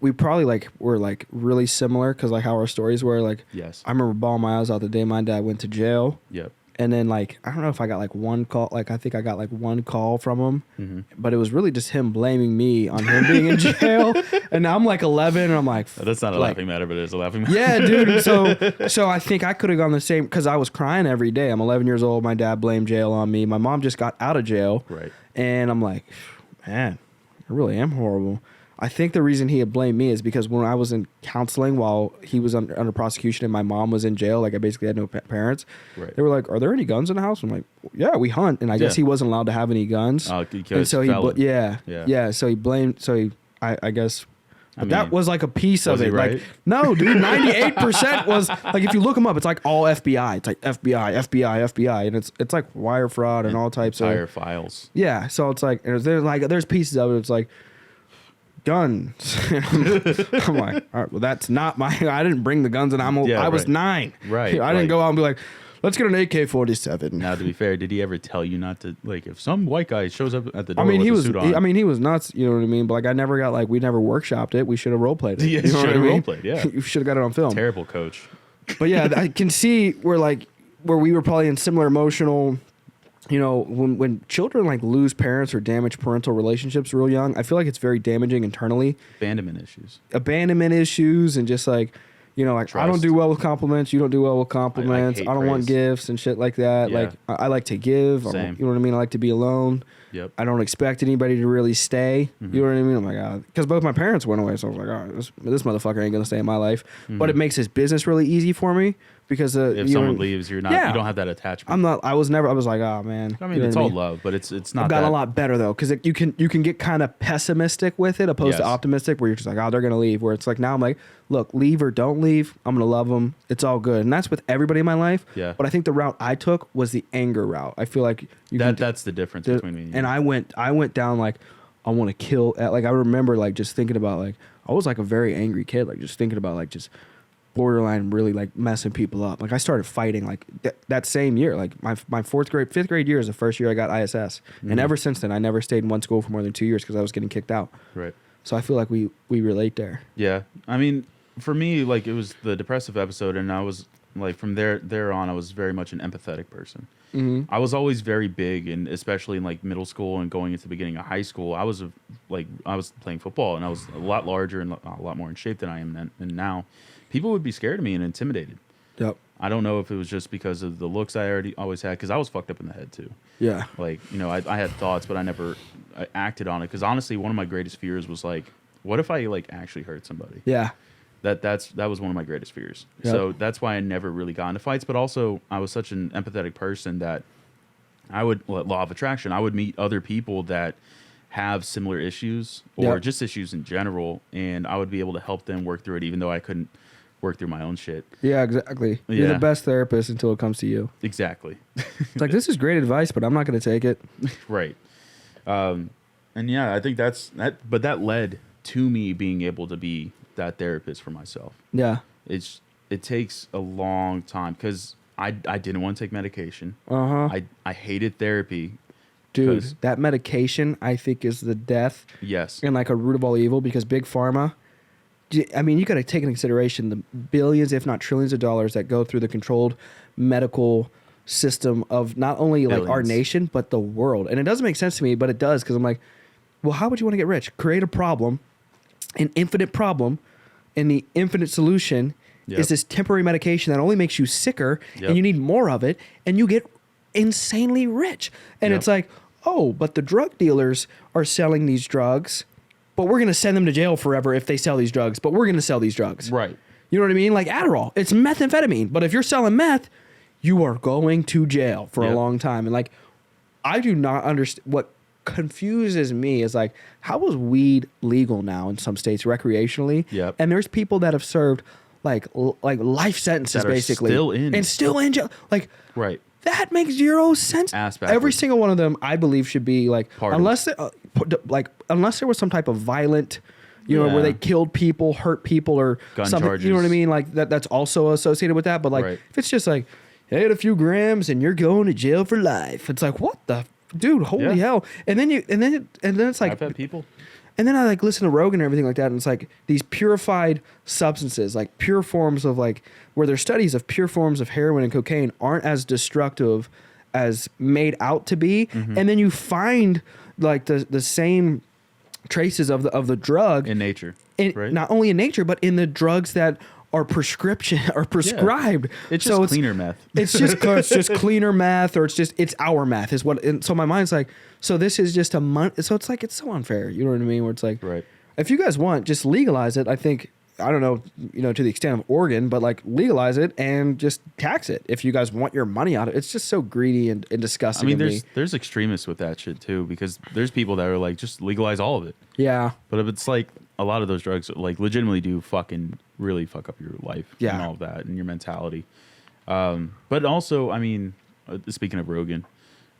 we probably were like really similar because like how our stories were like. Yes. I remember bawling my eyes out the day my dad went to jail. Yep. And then like I don't know if I got like one call. Like I think I got like one call from him, but it was really just him blaming me on him being in jail. And now I'm like 11, and I'm like, that's not a laughing matter, but it is a laughing matter. Yeah, dude. So I think I could have gone the same because I was crying every day. I'm 11 years old. My dad blamed jail on me. My mom just got out of jail. Right. And I'm like, man, I really am horrible. I think the reason he had blamed me is because when I was in counseling while he was under prosecution and my mom was in jail, like I basically had no parents. Right. They were like, "Are there any guns in the house?" I'm like, "Yeah, we hunt." And I guess he wasn't allowed to have any guns. And so so he blamed. So I guess. But that was like a piece of it. Right? Like, no, dude, 98% was like if you look them up, it's like all FBI. It's like FBI, and it's like wire fraud and all types entire of files. Yeah, so it's like there's pieces of it. It's like guns. I'm like, all right, well, that's not my. I didn't bring the guns, and I was 9. Right. I didn't go out and be like, let's get an AK-47. Now, to be fair, did he ever tell you not to, like, if some white guy shows up at the door he with a suit on? He was nuts, you know what I mean? But, like, I never got, like, we never workshopped it. We should have role-played it. Yeah, you know should have role-played, yeah. You should have got it on film. Terrible coach. But, yeah, I can see where we were probably in similar emotional, when children, like, lose parents or damage parental relationships real young, I feel like it's very damaging internally. Abandonment issues And just, like, You know, like I don't Trust. do well with compliments. You don't do well with compliments. I hate don't want praise. gifts and shit like that. Yeah. Like I like to give. Same. You know what I mean? I like to be alone. Yep. I don't expect anybody to really stay. Mm-hmm. You know what I mean? I'm like, oh, because both my parents went away, so I was like, all right, this motherfucker ain't gonna stay in my life. But it makes his business really easy for me because If you someone know, leaves, you're not. Yeah. You don't have that attachment. I'm not. I was like, oh man. I mean, You know it's what all mean? love, but it's not. I've gotten that, a lot better though, because you can get kind of pessimistic with it, opposed to Yes. optimistic, where you're just like, oh, they're gonna leave. Where it's like now I'm like, look, leave or don't leave, I'm gonna love them. It's all good, and that's with everybody in my life. Yeah. But I think the route I took was the anger route. I feel like that's the difference between me and I went down like, I want to kill. Like I remember like just thinking about like I was like a very angry kid, like just thinking about like just borderline really like messing people up. Like I started fighting like that same year. Like my fifth grade year is the first year I got ISS, and ever since then I never stayed in one school for more than 2 years because I was getting kicked out. Right. So I feel like we relate there. Yeah. I mean, for me, like it was the depressive episode, and I was like from there on, I was very much an empathetic person. Mm-hmm. I was always very big, and especially in like middle school and going into the beginning of high school, I was playing football, and I was a lot larger and a lot more in shape than I am then and now. People would be scared of me and intimidated. Yep. I don't know if it was just because of the looks I always had, because I was fucked up in the head too. Yeah. Like, you know, I had thoughts, but I never acted on it. Because honestly, one of my greatest fears was like, what if I like actually hurt somebody? Yeah. That was one of my greatest fears. Yep. So that's why I never really got into fights. But also, I was such an empathetic person that I would, law of attraction, I would meet other people that have similar issues or Yep. just issues in general, and I would be able to help them work through it, even though I couldn't work through my own shit. Yeah, exactly. You're Yeah. the best therapist until it comes to you. Exactly. It's like, this is great advice, but I'm not going to take it. Right. And yeah, I think but that led to me being able to be that therapist for myself. Yeah. It takes a long time because I didn't want to take medication. Uh-huh. I hated therapy. Dude, 'cause- that medication, I think, is the death Yes. and like a root of all evil, because Big Pharma, I mean, you got to take into consideration the billions, if not trillions of dollars that go through the controlled medical system of not only like our Billions. nation, but the world. And it doesn't make sense to me, but it does, because I'm like, well, how would you want to get rich? Create a problem, an infinite problem, and the infinite solution Yep. is this temporary medication that only makes you sicker, Yep. and you need more of it, and you get insanely rich. And Yep. it's like, oh, but the drug dealers are selling these drugs, but we're going to send them to jail forever if they sell these drugs, but we're going to sell these drugs. Right. You know what I mean? Like Adderall, it's methamphetamine, but if you're selling meth, you are going to jail for a Yep. long time. And like, I do not understand. What confuses me is like, how is weed legal now in some states recreationally? Yep. And there's people that have served like life sentences That are basically still in. and still in jail. Like, Right. that makes zero sense. Ass Every backwards. single one of them, I believe, should be like, Pardoned. unless there was some type of violent, you know, where Yeah. they killed people, hurt people, or Gun something. You know what I charges. mean? Like that's also associated with that. But like, Right. if it's just like, hey, had a few grams and you're going to jail for life, it's like, what the dude? Holy Yeah. hell! And then it's like, I've had people. and then I like listen to Rogan and everything like that, and it's like these purified substances, like pure forms of like, where their studies of pure forms of heroin and cocaine aren't as destructive as made out to be, Mm-hmm. and then you find like the same traces of the drug In nature. in, right? not only in nature but in the drugs that are prescribed. It's So just cleaner meth. it's just cleaner math, or it's our math is what. And so my mind's like, so this is just a month. So it's like, it's so unfair. You know what I mean? Where it's like, Right. if you guys want, just legalize it. I think, I don't know, you know, to the extent of Oregon, but like legalize it and just tax it. If you guys want your money out of it, it's just so greedy and I disgusting. mean, to me. there's extremists with that shit too, because there's people that are like, just legalize all of it. Yeah. But if it's like a lot of those drugs, like legitimately do fucking really fuck up your life Yeah. and all of that and your mentality. But also, I mean, speaking of Rogan,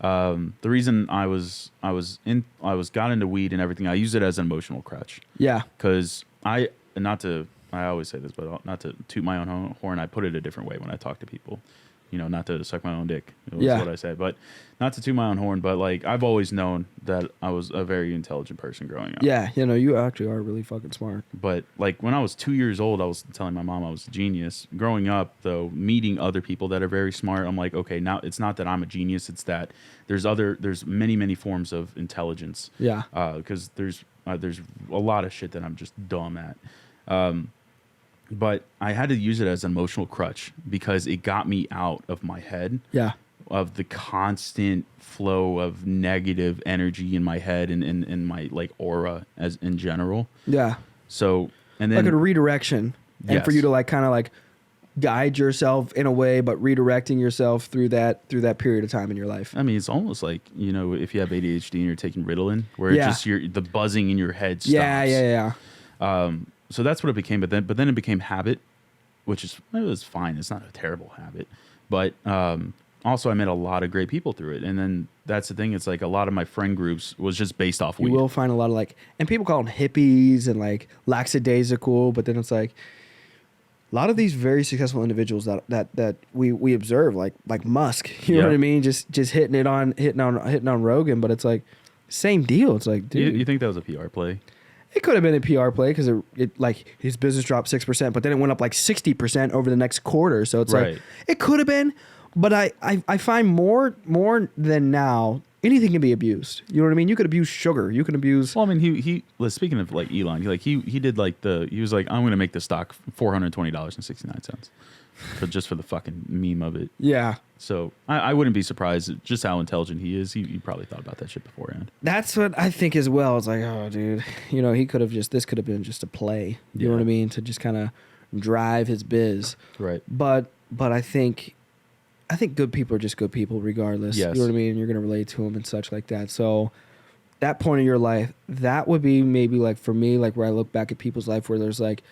the reason I got into weed and everything, I use it as an emotional crutch. Yeah. Because I always say this, but not to toot my own horn, I put it a different way when I talk to people. You know, not to suck my own dick. Is Yeah. what I say, but not to toot my own horn. But like, I've always known that I was a very intelligent person growing up. Yeah. You know, you actually are really fucking smart. But like when I was 2 years old, I was telling my mom I was a genius. Growing up, though, meeting other people that are very smart, I'm like, okay, now it's not that I'm a genius. It's that there's many forms of intelligence. Yeah. Because there's a lot of shit that I'm just dumb at. but I had to use it as an emotional crutch because it got me out of my head. Yeah. Of the constant flow of negative energy in my head and my like aura as in general. Yeah. So, and then like a redirection, and for Yes. you to like kind of like guide yourself in a way, but redirecting yourself through that period of time in your life. I mean, it's almost like, you know, if you have ADHD and you're taking Ritalin, where Yeah. it's just the buzzing in your head stops. Yeah. So that's what it became. But then it became habit, which is, it was fine. It's not a terrible habit, but also I met a lot of great people through it. And then that's the thing. It's like a lot of my friend groups was just based off You weed. will find a lot of like, and people call them hippies and like lackadaisical, but then it's like a lot of these very successful individuals that we observe, like Musk, you know what I mean? Just hitting on Rogan, but it's like same deal. It's like, dude, You think that was a PR play? it could have been a PR play because it like his business dropped 6%, but then it went up like 60% over the next quarter. So it's Right. like it could have been, but I find more than now anything can be abused. You know what I mean? You could abuse sugar. You can abuse. Well, I mean, he speaking of like Elon, he did like he was like, I'm going to make the stock $420.69 just for the fucking meme of it. Yeah. So I wouldn't be surprised at just how intelligent he is. He probably thought about that shit beforehand. That's what I think as well. It's like, oh, dude, you know, this could have been just a play. You know what I mean? To just kind of drive his biz. Right. But I think good people are just good people regardless. Yes. You know what I mean? You're going to relate to them and such like that. So that point of your life, that would be maybe like for me, like where I look back at people's life where there's like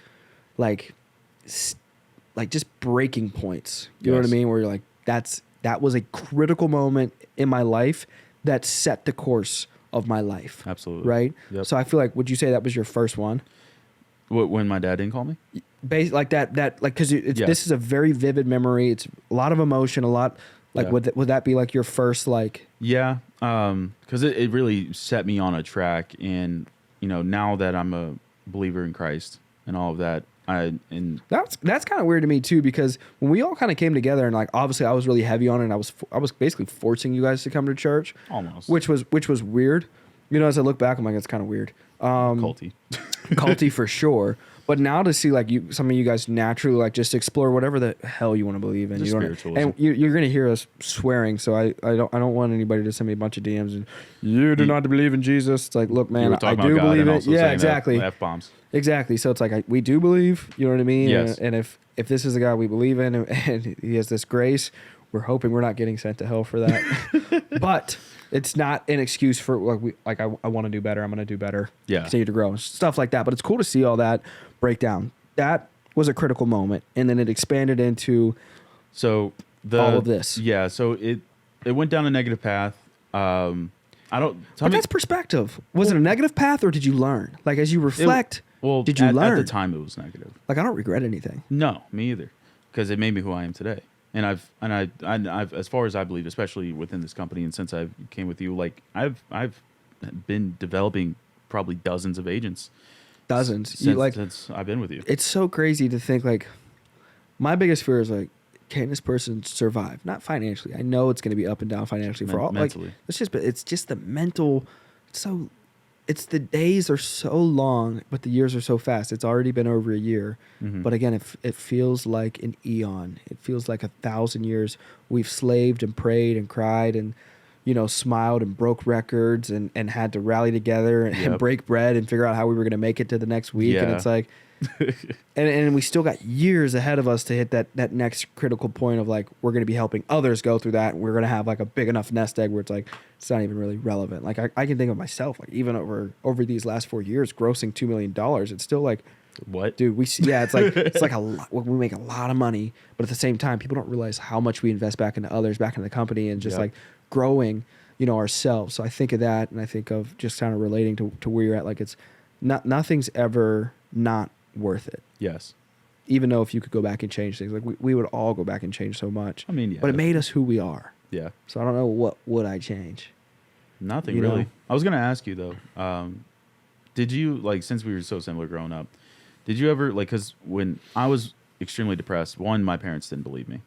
just breaking points. You know what I Yes. mean? Where you're like, that was a critical moment in my life that set the course of my life. Absolutely. Right? Yep. So I feel like, would you say that was your first one? When my dad didn't call me? Like that, like, because Yeah. this is a very vivid memory. It's a lot of emotion, a lot. Like, Yeah. would that be like your first, like? Yeah, because it really set me on a track, and you know, now that I'm a believer in Christ and all of that, That's kind of weird to me too, because when we all kind of came together and like obviously I was really heavy on it, and I was basically forcing you guys to come to church, almost which was weird. You know, as I look back, I'm like, it's kind of weird. Culty for sure. But now to see like some of you guys naturally like just explore whatever the hell you want to believe in. Just You don't, spiritualism. and you're gonna hear us swearing, so I don't want anybody to send me a bunch of DMs and you do not believe in Jesus. It's like, look, you man, were I talking do about God believe and it. also Yeah, saying exactly. F-bombs. Exactly. So it's like we do believe. You know what I mean? Yes. And if this is a God we believe in and he has this grace, we're hoping we're not getting sent to hell for that. But it's not an excuse for I want to do better. I'm going to do better. Yeah. Continue to grow. Stuff like that. But it's cool to see all that break down. That was a critical moment, and then it expanded into all of this. Yeah. So it went down a negative path. That's perspective. Was it a negative path, or did you learn? Like as you reflect, did you learn? At the time, it was negative. Like I don't regret anything. No, me either, because it made me who I am today. And I've as far as I believe, especially within this company, and since I came with you, like I've been developing probably dozens of agents. Dozens. Since I've been with you. It's so crazy to think like my biggest fear is like, can this person survive? Not financially. I know it's going to be up and down financially for all. Mentally. Like it's just the mental. It's the days are so long, but the years are so fast. It's already been over a year, but again, it feels like an eon. It feels like 1,000 years. We've slaved and prayed and cried and smiled and broke records and had to rally together and break bread and figure out how we were going to make it to the next week. Yeah. And it's like, and we still got years ahead of us to hit that next critical point of like, we're going to be helping others go through that. And we're going to have like a big enough nest egg where it's like, it's not even really relevant. Like I can think of myself, like even over these last 4 years, grossing $2 million. It's still like, what, dude, it's like a lot. We make a lot of money, but at the same time, people don't realize how much we invest back into others, back into the company, and just like growing, ourselves. So I think of that, and I think of just kind of relating to where you're at. Like it's nothing's ever not worth it. Yes. Even though if you could go back and change things, like we would all go back and change so much. I mean, yeah. But it made us who we are. Yeah. So I don't know what would I change. Nothing really. I was gonna ask you though. Did you like, since we were so similar growing up, did you ever like? Because when I was extremely depressed, one, my parents didn't believe me.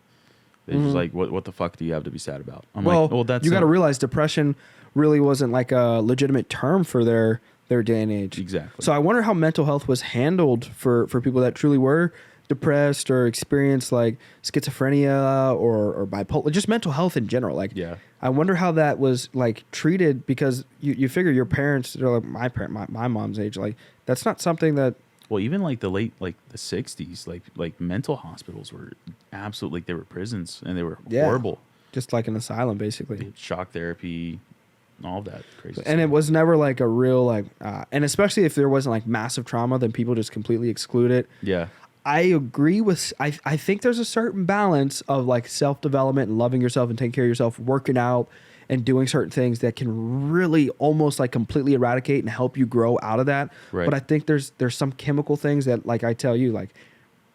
They was like, "What the fuck do you have to be sad about?" I'm like, "Well, that's you got to realize depression really wasn't like a legitimate term for their day and age." Exactly. So I wonder how mental health was handled for people that truly were depressed or experienced like schizophrenia or bipolar, just mental health in general. Like, Yeah. I wonder how that was like treated, because you figure your parents, they're like my mom's age, like that's not something that. Well, even like the 60s, like mental hospitals were absolutely, like they were prisons and they were horrible. Just like an asylum, basically. Shock therapy, all of that crazy And stuff. it was never like a real like, and especially if there wasn't like massive trauma, then people just completely exclude it. Yeah. I agree with, I think there's a certain balance of like self-development and loving yourself and taking care of yourself, working out and doing certain things that can really almost like completely eradicate and help you grow out of that. Right. But I think there's some chemical things that, like I tell you, like,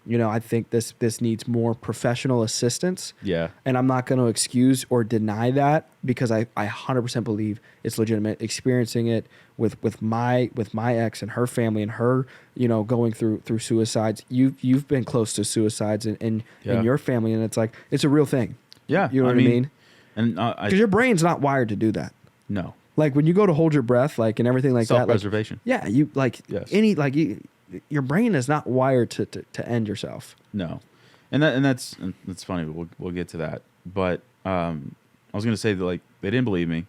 you know, I think this needs more professional assistance. Yeah. And I'm not going to excuse or deny that, because I 100% believe it's legitimate. Experiencing it with my ex and her family and her, you know, going through suicides. You've been close to suicides in your family, and it's like, it's a real thing. Yeah. You know what I mean? And Because your brain's not wired to do that. no. Like when you go to hold your breath, like, and everything like that. Like, Self-preservation. yeah, you like Yes. your brain is not wired to end yourself. No, that's funny. But we'll get to that. But I was gonna say that, like, they didn't believe me,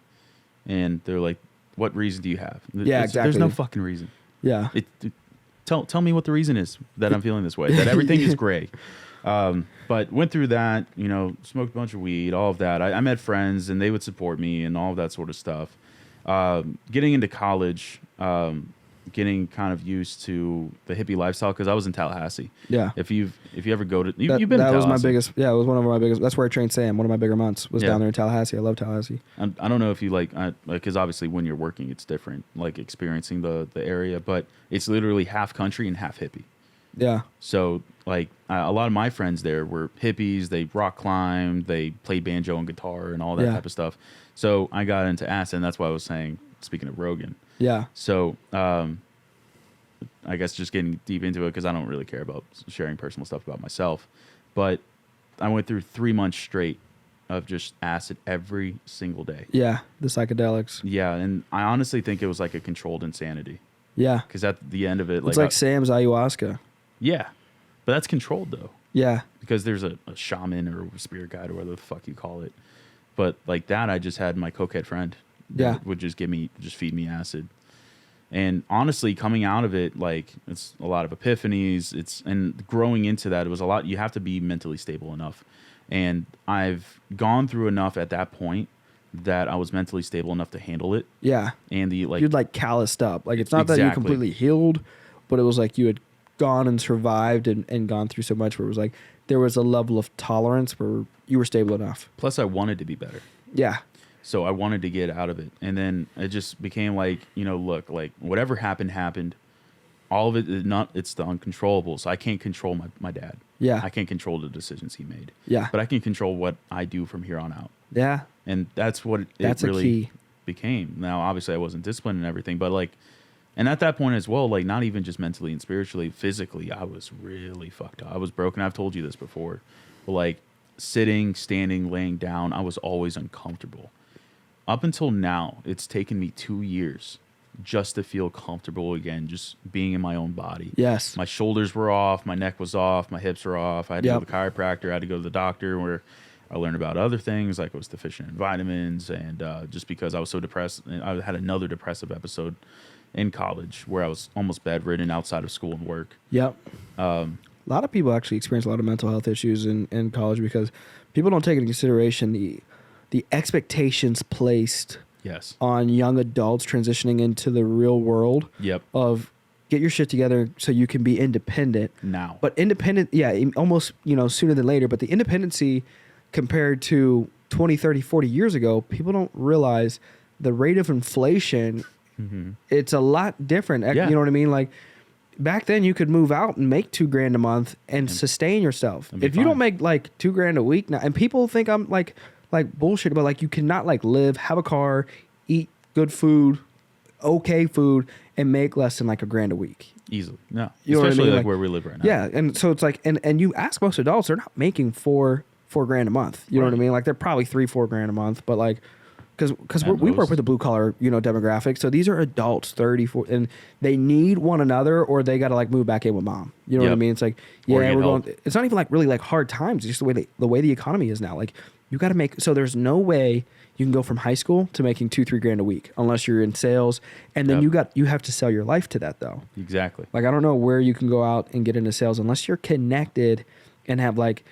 and they're like, "What reason do you have?" Yeah, exactly. There's no fucking reason. Yeah. Tell me what the reason is that I'm feeling this way. That everything is gray. But went through that. You know, smoked a bunch of weed, all of that. I met friends, and they would support me, and all of that sort of stuff. Getting into college. Getting kind of used to the hippie lifestyle, because I was in Tallahassee. Yeah. If you ever go to you've That been to was my Tallahassee. biggest. Yeah, it was one of my biggest. That's where I trained Sam. One of my bigger months was Yeah. down there in Tallahassee. I love Tallahassee. I don't know if you like, because obviously when you're working, it's different, like experiencing the area, but it's literally half country and half hippie. Yeah. So like a lot of my friends there were hippies. They rock climbed, they played banjo and guitar and all that Yeah. type of stuff. So I got into acid, and that's why I was saying, speaking of Rogan. Yeah. So I guess just getting deep into it, because I don't really care about sharing personal stuff about myself. But I went through 3 months straight of just acid every single day. Yeah. The psychedelics. Yeah, and I honestly think it was like a controlled insanity, Yeah. because at the end of it, It's like Sam's ayahuasca. yeah, but that's controlled though, Yeah. because there's a shaman or a spirit guide or whatever the fuck you call it. But like that, I just had my cokehead friend that Yeah. would just feed me acid. And honestly, coming out of it, like, it's a lot of epiphanies. And growing into that, it was a lot. You have to be mentally stable enough. And I've gone through enough at that point that I was mentally stable enough to handle it. Yeah. And You'd like calloused up. Like, it's not that you Exactly. completely healed, but it was like you had gone and survived and gone through so much where it was like there was a level of tolerance where you were stable enough. plus I wanted to be better. Yeah. So I wanted to get out of it. And then it just became like, look, like whatever happened. All of it is it's the uncontrollables. I can't control my dad. Yeah. I can't control the decisions he made. Yeah. But I can control what I do from here on out. Yeah. And that's what That's it a really key. became. Now, obviously, I wasn't disciplined and everything, but like, and at that point as well, like, not even just mentally and spiritually, physically, I was really fucked up. I was broken. I've told you this before. But like, sitting, standing, laying down, I was always uncomfortable. Up until now, it's taken me 2 years just to feel comfortable again, just being in my own body. Yes. My shoulders were off, my neck was off, my hips were off. I had to go to the chiropractor, I had to go to the doctor, where I learned about other things, like I was deficient in vitamins, and just because I was so depressed. And I had another depressive episode in college where I was almost bedridden outside of school and work. Yep. A lot of people actually experience a lot of mental health issues in college because people don't take into consideration the expectations placed Yes. on young adults transitioning into the real world Yep. of get your shit together so you can be independent. Now. But independent, yeah, almost, sooner than later. But the independency compared to 20, 30, 40 years ago, people don't realize the rate of inflation. Mm-hmm. It's a lot different. Yeah. You know what I mean? Like back then you could move out and make $2,000 a month and sustain yourself. and be If you don't fine. make like $2,000 a week now, and people think I'm like bullshit, but like you cannot like live, have a car, eat good food, okay food, and make less than like $1,000 a week. Easily. No. You know what I Especially mean? like where we live right now. Yeah, and so it's like, and you ask most adults, they're not making $4,000 a month. You know what I Right. mean? Like they're probably $3-4 grand a month, but like because at we work most. with a blue collar, demographic. So these are adults, 30, 40, and they need one another, or they got to like move back in with mom. You know what I Yep. mean? It's like, Or yeah, get we're help. going. It's not even like really like hard times. It's just the way the economy is now. Like you got to make. So there's no way you can go from high school to making 2-3 grand a week unless you're in sales, and then Yep. you have to sell your life to that though. Exactly. Like I don't know where you can go out and get into sales unless you're connected and have like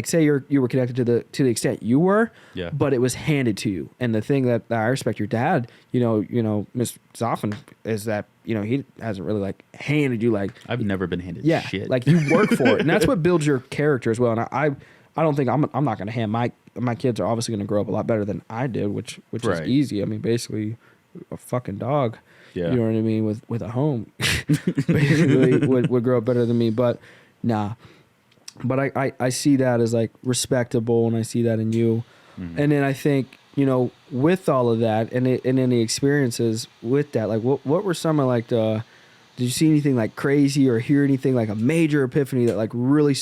say you were connected to the extent you were, Yeah. but it was handed to you. And the thing that I respect your dad, Miss Zoffin, is that he hasn't really like handed you like I've never been handed shit. like you work for it, and that's what builds your character as well. And I don't think I'm not going to hand my kids are obviously going to grow up a lot better than I did, which Right. is easy. I mean, basically a fucking dog. Yeah. You know what I mean? With a home, basically would grow up better than me. But nah. But I see that as like respectable, and I see that in you. Mhm. And then I think, with all of that and in the experiences with that, like what were some of like did you see anything like crazy or hear anything like a major epiphany that like really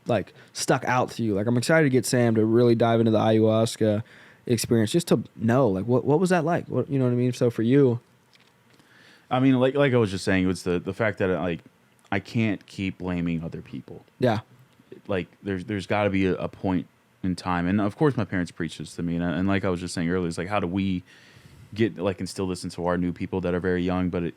like stuck out to you? Like I'm excited to get Sam to really dive into the ayahuasca experience just to know like what was that like? What, you know what I mean? So for you. I mean, like I was just saying, it was the fact that I can't keep blaming other people. Yeah. Like there's got to be a point in time, and of course my parents preach this to me, and like I was just saying earlier, it's like how do we get like instill this into our new people that are very young, but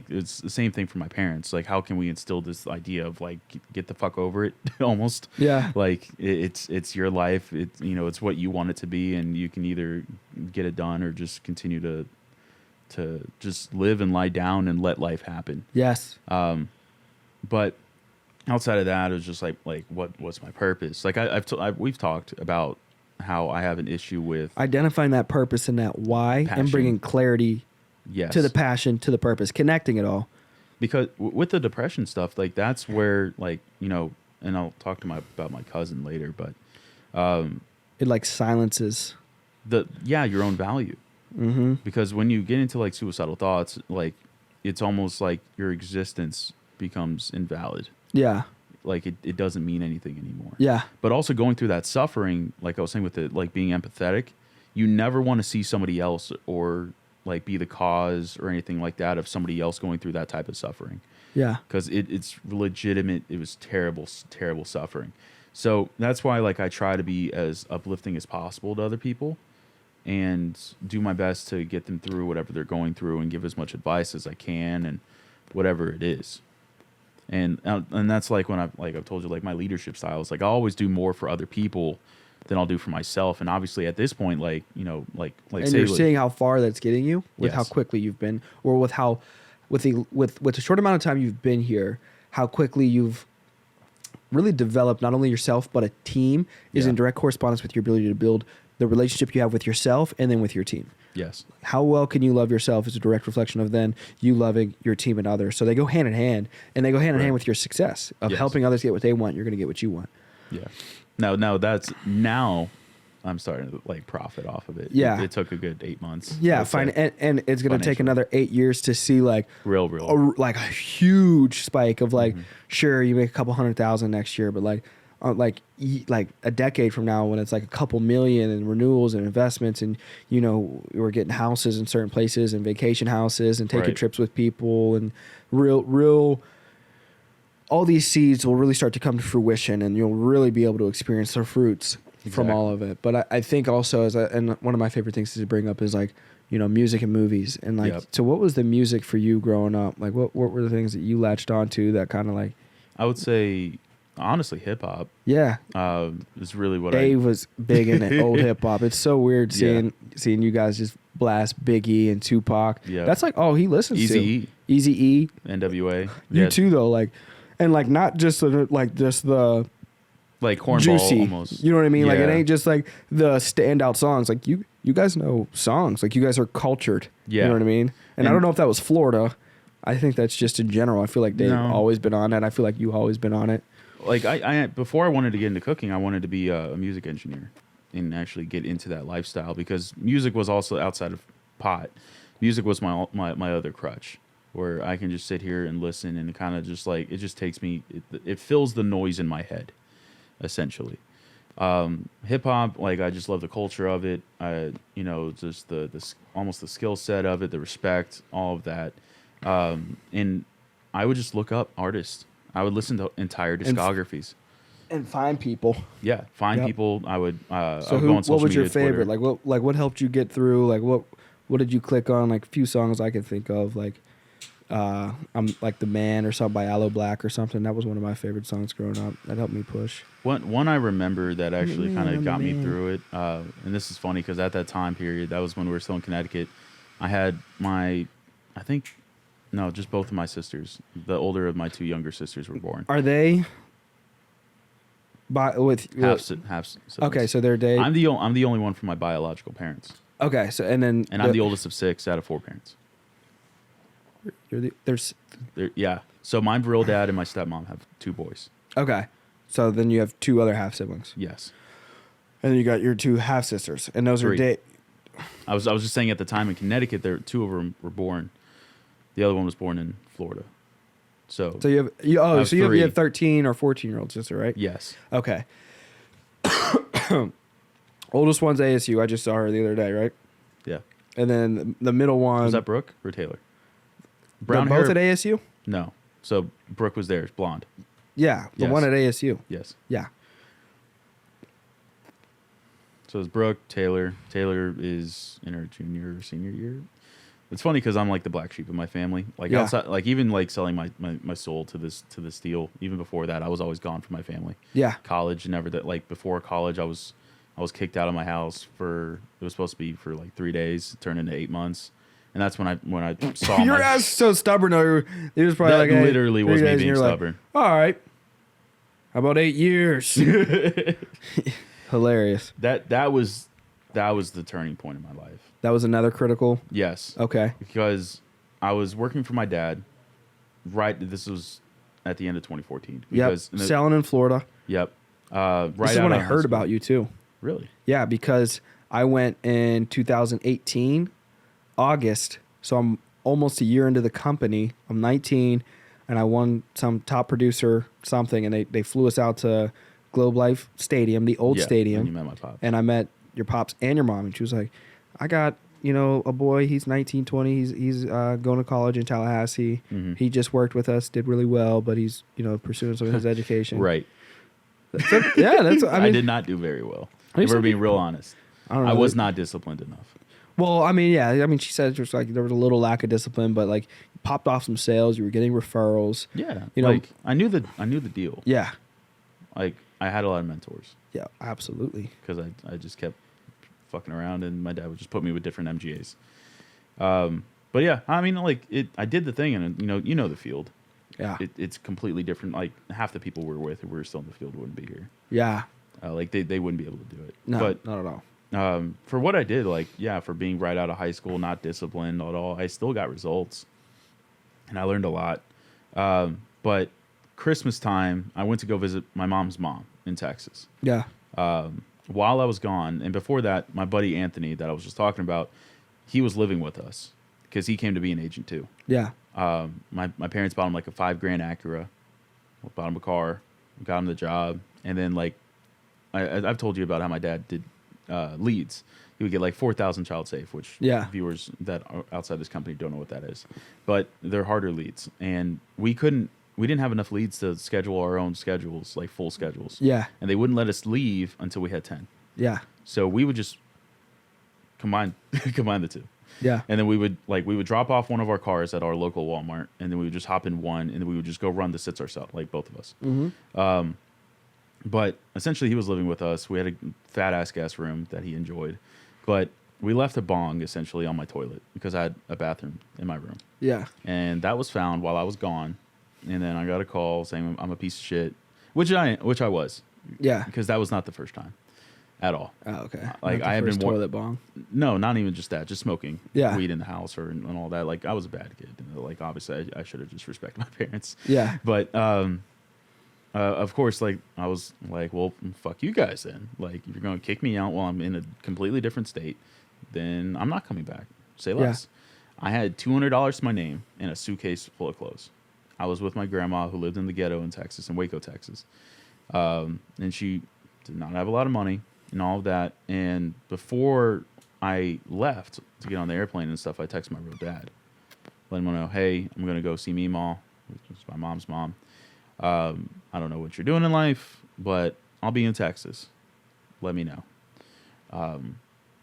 it's the same thing for my parents. Like how can we instill this idea of like get the fuck over it almost? Yeah. Like it's your life, it's what you want it to be, and you can either get it done or just continue to just live and lie down and let life happen. Yes. But outside of that, it was just like what's my purpose? Like we've talked about how I have an issue with Identifying that purpose and that why Passion. and bringing clarity yes to the passion, to the purpose, connecting it all. because with the depression stuff, like that's where like and I'll talk to about my cousin later, but It like silences. your own value. Mm-hmm. Because when you get into like suicidal thoughts, like it's almost like your existence becomes invalid. Yeah. Like it doesn't mean anything anymore. Yeah. But also going through that suffering, like I was saying with it, like being empathetic, you never want to see somebody else or like be the cause or anything like that of somebody else going through that type of suffering. Yeah. Because it's legitimate. It was terrible, terrible suffering. So that's why like I try to be as uplifting as possible to other people and do my best to get them through whatever they're going through and give as much advice as I can and whatever it is. And that's like when I've told you, like my leadership style is like I always do more for other people than I'll do for myself. And obviously at this point, like And you're seeing how far that's getting you with how Yes. quickly you've been, or with how, with the short amount of time you've been here, how quickly you've really developed not only yourself but a team is Yeah. in direct correspondence with your ability to build the relationship you have with yourself and then with your team. yes. How well can you love yourself is a direct reflection of then you loving your team and others. So they go hand in hand, and they go hand in Right. hand with your success of Yes. helping others get what they want. You're going to get what you want. Yeah. Now I'm starting to like profit off of it. Yeah. It took a good 8 months. Yeah, I'd fine. say. And it's going to take Financially. another 8 years to see like Real. like a huge spike of like, Mm-hmm. sure, you make a couple 100,000 next year, but like a decade from now when it's like a couple million in renewals and investments, and we're getting houses in certain places and vacation houses and taking Right. trips with people, and real all these seeds will really start to come to fruition, and you'll really be able to experience the fruits from Exactly. all of it. But I think also and one of my favorite things to bring up is like, music and movies, and like, Yep. so what was the music for you growing up? Like what were the things that you latched onto that kind of like, I would say honestly hip hop yeah, is really what Dave was big into old hip hop. It's so weird Yeah. seeing you guys just blast Biggie and Tupac. Yeah. That's like all he listens to. Eazy-E. Eazy-E. NWA. You Yeah, too though, like, and like not just the like cornball juicy. almost. You know what I mean? Like it Yeah. ain't just like the standout songs. Like you guys know songs. Like you guys are cultured. You Yeah. know what I mean? And I And- don't know if that was Florida. I think that's just in general. I feel like Dave No. always been on it. I feel like you always been on it. Like I before I wanted to get into cooking, I wanted to be a music engineer and actually get into that lifestyle, because music was also outside of pot. Music was my other crutch, where I can just sit here and listen and kind of just like it just takes me. It fills the noise in my head, essentially. Hip hop, like I just love the culture of it. Just almost the skill set of it, the respect, all of that. And I would just look up artists. I would listen to entire discographies. And find people. Yeah, find Yep. people. I would. So I would go on social what was your media, Twitter. favorite? What helped you get through? What did you click on? Like a few songs I could think of, I'm like The Man or something by Aloe Black or something. That was one of my favorite songs growing up. That helped me push. One I remember that actually kind of got me Man. through it. And this is funny because at that time period, that was when we were still in Connecticut. I had just both of my sisters. The older of my two younger sisters were born. Are they? Half siblings. Okay, so they're I'm the only one from my biological parents, Okay, so and I'm the oldest of 6 out of 4 parents. There's Yeah. So my real dad and my stepmom have 2 boys. okay. So then you have 2 other half siblings, Yes. and then you got your 2 half sisters, and those 3. are I was just saying at the time in Connecticut, 2 of them were born. The other one was born in Florida. So So you have you 3. have 13 or 14-year-old sister, right? Yes. Okay. Oldest one's ASU. I just saw her the other day, right? Yeah. And then the middle one. Was that Brooke or Taylor? they're Brown both hair. at ASU? No. So Brooke was there, blonde. Yeah, the Yes. one at ASU. Yes. Yeah. So it's Brooke, Taylor. Taylor is in her junior or senior year. It's funny because I'm like the black sheep of my family. Like Yeah. outside, like even like selling my soul to this deal. Even before that, I was always gone from my family. Yeah. College, never that. Like before college, I was kicked out of my house it was supposed to be for like 3 days, it turned into 8 months, and that's when I saw Your ass so stubborn though. He was probably that like, hey, literally 3 was me days, and being you're like, stubborn. all right. How about 8 years? Hilarious. That was the turning point in my life. That was another critical. Yes. Okay. Because I was working for my dad. Right. This was at the end of 2014. Yep. Because Selling in Florida. Yep. Right. This is when I heard about you too. Really? Yeah, because I went in 2018, August. So I'm almost a year into the company. I'm 19, and I won some top producer something, and they flew us out to Globe Life Stadium, the old stadium. And you met my pops. And I met your pops and your mom, and she was like, I got, a boy, he's 19, 20, he's going to college in Tallahassee. Mm-hmm. He just worked with us, did really well, but he's, pursuing some of his education. Right. Yeah, that's, I did not do very well. If we're being real honest. I don't know. I was not disciplined enough. Well, I mean, yeah. I mean, she said it was like there was a little lack of discipline, but like you popped off some sales, you were getting referrals. Yeah. Like I knew the deal. Yeah. Like I had a lot of mentors. Yeah, absolutely. Because I just kept fucking around, and my dad would just put me with different MGAs. But yeah, I mean, like I did the thing, and you know the field. Yeah. It's completely different. Like half the people we're with who were still in the field wouldn't be here. Yeah. Like they wouldn't be able to do it. No, But not at all. for what I did, for being right out of high school, not disciplined at all, I still got results, and I learned a lot. But Christmas time, I went to go visit my mom's mom in Texas. Yeah. While I was gone, and before that, my buddy Anthony that I was just talking about, he was living with us because he came to be an agent too. Yeah. My parents bought him like a $5,000 Acura, bought him a car, got him the job, and then I've told you about how my dad did leads. He would get like 4,000 child safe, which viewers that are outside this company don't know what that is, but they're harder leads, and we didn't have enough leads to schedule our own schedules, like full schedules. Yeah. And they wouldn't let us leave until we had 10. Yeah. So we would just combine the two. Yeah. And then we would drop off one of our cars at our local Walmart, and then we would just hop in one, and then we would just go run the sits ourselves, like both of us. Mm-hmm. But essentially, he was living with us. We had a fat ass guest room that he enjoyed, but we left a bong essentially on my toilet because I had a bathroom in my room. Yeah. And that was found while I was gone, and then I got a call saying I'm a piece of shit, which I was. Yeah. Because that was not the first time, at all. Oh, okay. Like Not the I had first been toilet bong. No, not even just that. Just smoking Yeah. weed in the house and all that. Like I was a bad kid. Like obviously I should have just respected my parents. Yeah. But of course, like I was like, well, fuck you guys then. Like if you're gonna kick me out while I'm in a completely different state, then I'm not coming back. Say less. I had $200 to my name and a suitcase full of clothes. I was with my grandma who lived in the ghetto in Texas, in Waco, Texas. And she did not have a lot of money and all of that. And before I left to get on the airplane and stuff, I texted my real dad, let him know, hey, I'm going to go see Meemaw, which is my mom's mom. I don't know what you're doing in life, but I'll be in Texas. Let me know.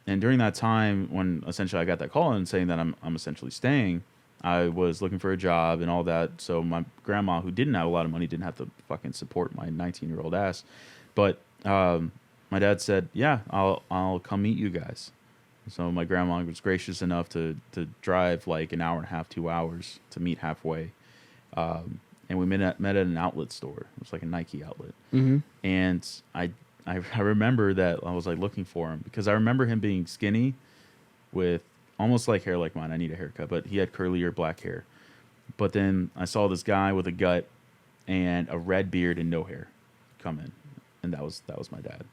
And during that time, when essentially I got that call and saying that I'm essentially staying, I was looking for a job and all that. So my grandma, who didn't have a lot of money, didn't have to fucking support my 19-year-old ass. But my dad said, yeah, I'll come meet you guys. So my grandma was gracious enough to drive like an hour and a half, 2 hours to meet halfway. And we met at an outlet store. It was like a Nike outlet. Mm-hmm. And I remember that I was like looking for him because I remember him being skinny with almost like hair like mine. I need a haircut, but he had curlier black hair. But then I saw this guy with a gut and a red beard and no hair come in, and that was my dad.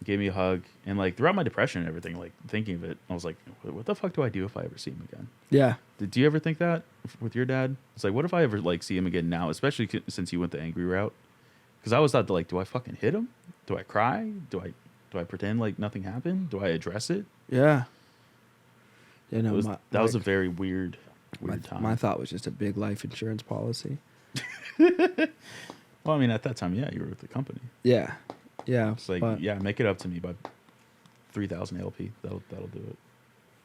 Gave me a hug, and like throughout my depression and everything, like thinking of it, I was like, what the fuck do I do if I ever see him again? Yeah. Do you ever think that with your dad? It's like, what if I ever like see him again now, especially since you went the angry route? Because I always thought, like, do I fucking hit him? Do I cry? Do I pretend like nothing happened? Do I address it? Yeah. You know, that was a very weird time. My thought was just a big life insurance policy. Well, I mean, at that time, yeah, you were with the company. Yeah. Yeah. It's like, yeah, make it up to me by 3,000 LP. That'll do it.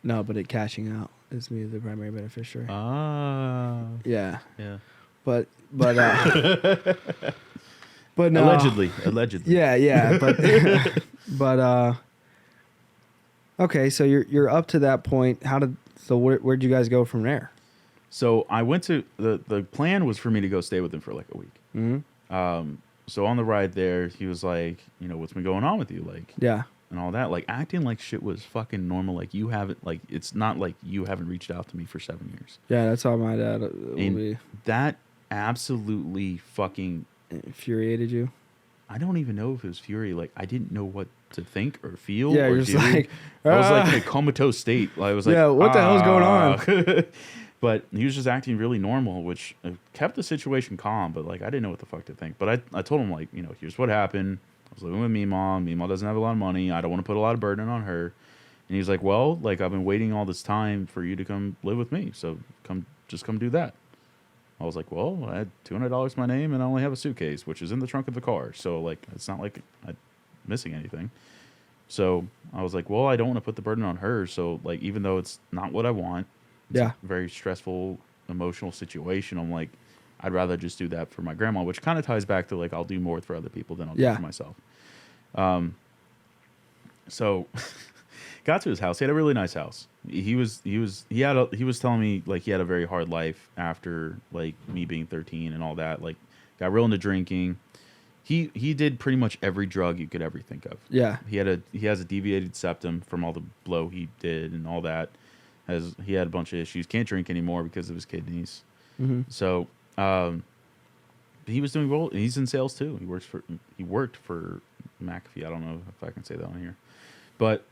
No, but it cashing out is me the primary beneficiary. Ah. Yeah. Yeah. But but no. Allegedly. Yeah, but okay, so you're up to that point. Where'd you guys go from there? So I went to the plan was for me to go stay with him for like a week. Mm-hmm. So on the ride there, he was like, you know, what's been going on with you, like, yeah, and all that, like acting like shit was fucking normal. Like you haven't, like it's not like you haven't reached out to me for 7 years. Yeah, that's how my dad will be. That absolutely fucking infuriated you. I don't even know if it was fury. Like I didn't know what to think or feel. Yeah, or you're just like, I was like in a comatose state. I was like, yeah, what the hell's going on? But he was just acting really normal, which kept the situation calm. But like, I didn't know what the fuck to think. But I told him, like, you know, here's what happened. I was living with Meemaw. Meemaw doesn't have a lot of money. I don't want to put a lot of burden on her. And he's like, well, like I've been waiting all this time for you to come live with me. So come do that. I was like, well, I had $200 my name and I only have a suitcase, which is in the trunk of the car. So like, it's not like I'm missing anything. So I was like, well, I don't want to put the burden on her. So like, even though it's not what I want, it's a very stressful, emotional situation. I'm like, I'd rather just do that for my grandma, which kind of ties back to like, I'll do more for other people than I'll do for myself. So got to his house. He had a really nice house. He was telling me like he had a very hard life after like me being 13 and all that. Like got real into drinking. He did pretty much every drug you could ever think of. Yeah. He has a deviated septum from all the blow he did and all that. He had a bunch of issues. Can't drink anymore because of his kidneys. Mm-hmm. So he was doing well. He's in sales too. He worked for McAfee. I don't know if I can say that on here. But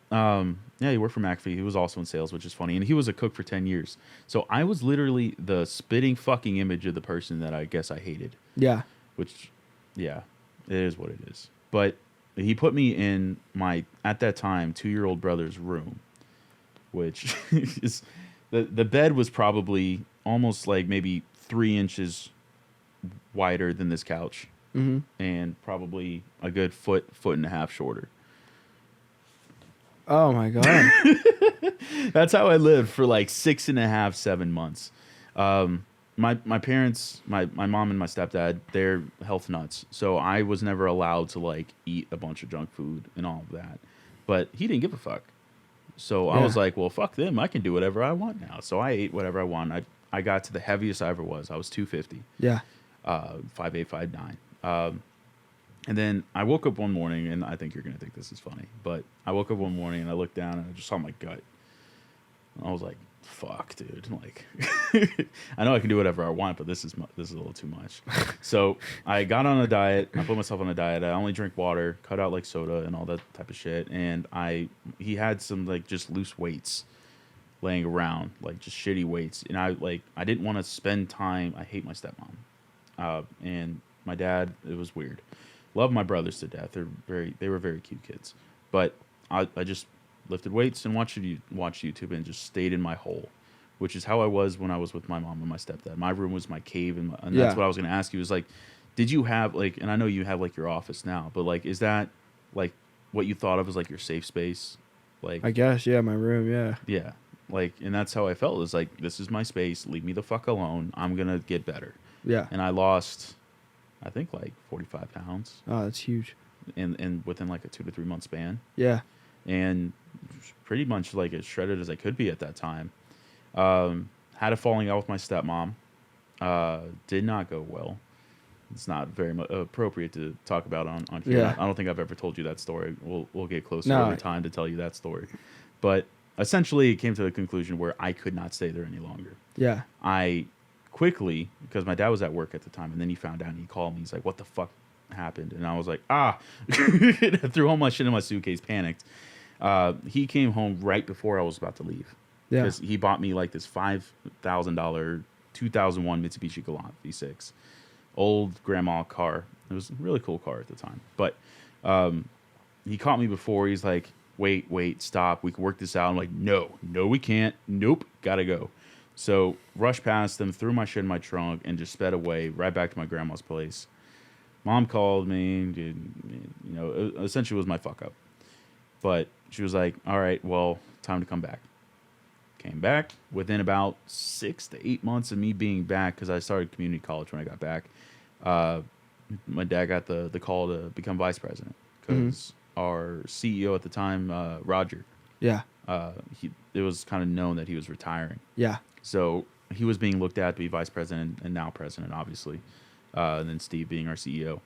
he worked for McAfee. He was also in sales, which is funny. And he was a cook for 10 years. So I was literally the spitting fucking image of the person that I guess I hated. Yeah. Which, yeah, it is what it is. But he put me in my, at that time, 2-year-old brother's room, which is, the bed was probably almost like maybe 3 inches wider than this couch. Mm-hmm. And probably a good foot and a half shorter. Oh my God. That's how I lived for like 6.5, 7 months. My parents, my mom and my stepdad, they're health nuts. So I was never allowed to like eat a bunch of junk food and all of that. But he didn't give a fuck. So I was like, well, fuck them. I can do whatever I want now. So I ate whatever I want. I got to the heaviest I ever was. I was 250. Yeah. 5'8", 5'9". And then I woke up one morning, and I think you're going to think this is funny, but I woke up one morning, and I looked down, and I just saw my gut. And I was like, fuck, dude. Like, I know I can do whatever I want, but this is a little too much. So I got on a diet. I put myself on a diet. I only drink water, cut out, like, soda and all that type of shit. And he had some, like, just loose weights laying around, like, just shitty weights. And I didn't want to spend time. I hate my stepmom. And my dad, it was weird. Love my brothers to death. They were very cute kids. But I just lifted weights and watched YouTube and just stayed in my hole, which is how I was when I was with my mom and my stepdad. My room was my cave, and that's what I was going to ask you. Is like, did you have like, and I know you have like your office now, but like, is that like what you thought of as like your safe space? Like, I guess, yeah, my room, yeah. Yeah. Like, and that's how I felt. It was like, this is my space. Leave me the fuck alone. I'm going to get better. Yeah. And I lost, I think, like 45 pounds. Oh, that's huge. And within like a 2 to 3 month span. Yeah. And pretty much like as shredded as I could be at that time. Had a falling out with my stepmom. Did not go well. It's not very appropriate to talk about on here. Yeah. I don't think I've ever told you that story. We'll get closer No. over time to tell you that story. But essentially, it came to the conclusion where I could not stay there any longer. Yeah. I quickly, because my dad was at work at the time, and then he found out and he called me. He's like, "What the fuck happened?" And I was like, I threw all my shit in my suitcase, panicked. He came home right before I was about to leave. Yeah. Because he bought me like this $5,000 2001 Mitsubishi Galant V6. Old grandma car. It was a really cool car at the time. But he caught me before. He's like, wait, stop. We can work this out. I'm like, no, we can't. Nope, gotta go. So rushed past them, threw my shit in my trunk, and just sped away right back to my grandma's place. Mom called me. Essentially it was my fuck up. But she was like, all right, well, time to come back. Came back within about 6 to 8 months of me being back, because I started community college when I got back. My dad got the call to become vice president, because our CEO at the time, Roger, Yeah. it was kind of known that he was retiring. Yeah. So he was being looked at to be vice president and now president, obviously. And then Steve being our CEO.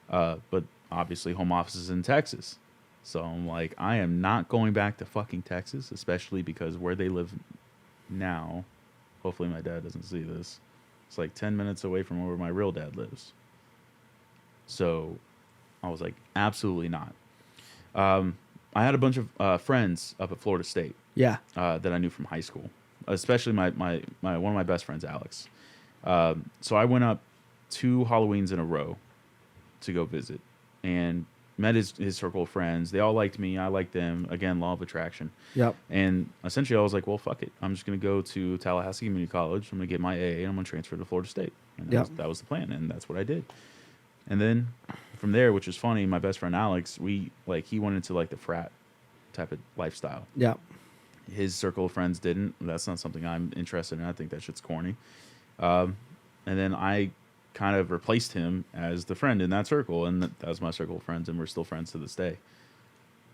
But obviously home office is in Texas. So I'm like, I am not going back to fucking Texas, especially because where they live now, hopefully my dad doesn't see this, it's like 10 minutes away from where my real dad lives. So I was like, absolutely not. I had a bunch of friends up at Florida State. Yeah. That I knew from high school, especially my one of my best friends, Alex. So I went up 2 Halloweens in a row to go visit, and met his circle of friends. They all liked me. I liked them. Again, law of attraction. Yep. And essentially I was like, well, fuck it. I'm just going to go to Tallahassee Community College. I'm going to get my AA, and I'm going to transfer to Florida State. And that was the plan, and that's what I did. And then from there, which is funny, my best friend Alex, he went into like the frat type of lifestyle. Yeah. His circle of friends didn't. That's not something I'm interested in. I think that shit's corny. And then I kind of replaced him as the friend in that circle, and that was my circle of friends, and we're still friends to this day.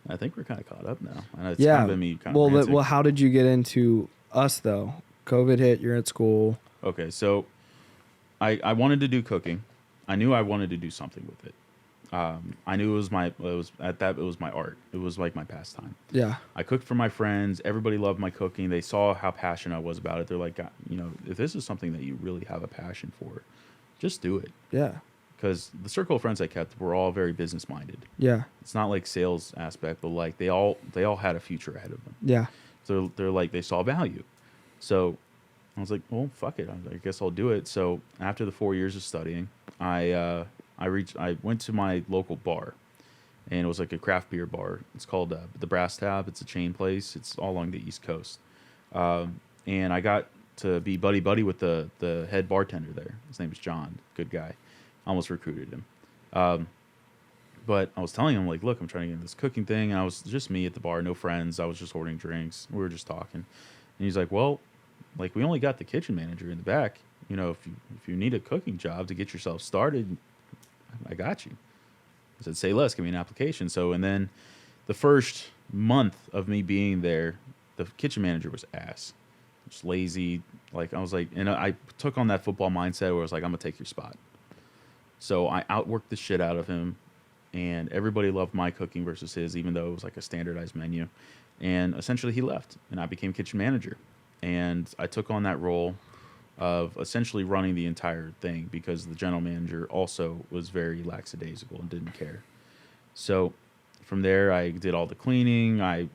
I think we're kind of caught up now. And it's kind of been me kind of ranting. Well, how did you get into us though? COVID hit. You're at school. Okay, so I wanted to do cooking. I knew I wanted to do something with it. I knew it was my art. It was like my pastime. Yeah. I cooked for my friends. Everybody loved my cooking. They saw how passionate I was about it. They're like, if this is something that you really have a passion for, just do it. Yeah. Because the circle of friends I kept were all very business minded. Yeah. It's not like sales aspect, but like they all had a future ahead of them. Yeah. So they're like, they saw value. So I was like, well, fuck it. I guess I'll do it. So after the 4 years of studying, I went to my local bar, and it was like a craft beer bar. It's called the Brass Tab. It's a chain place. It's all along the East Coast. And I got to be buddy with the head bartender there. His name is John. Good guy. Almost recruited him. But I was telling him, like, look, I'm trying to get into this cooking thing. And I was just me at the bar, no friends. I was just ordering drinks. We were just talking. And he's like, well, like, we only got the kitchen manager in the back. If you need a cooking job to get yourself started, I got you. I said, say less, give me an application. So, and then the first month of me being there, the kitchen manager was ass. Just lazy. Like, I was like, and I took on that football mindset where I was like, I'm going to take your spot. So I outworked the shit out of him, and everybody loved my cooking versus his, even though it was like a standardized menu. And essentially he left, and I became kitchen manager. And I took on that role of essentially running the entire thing, because the general manager also was very lackadaisical and didn't care. So from there, I did all the cleaning. I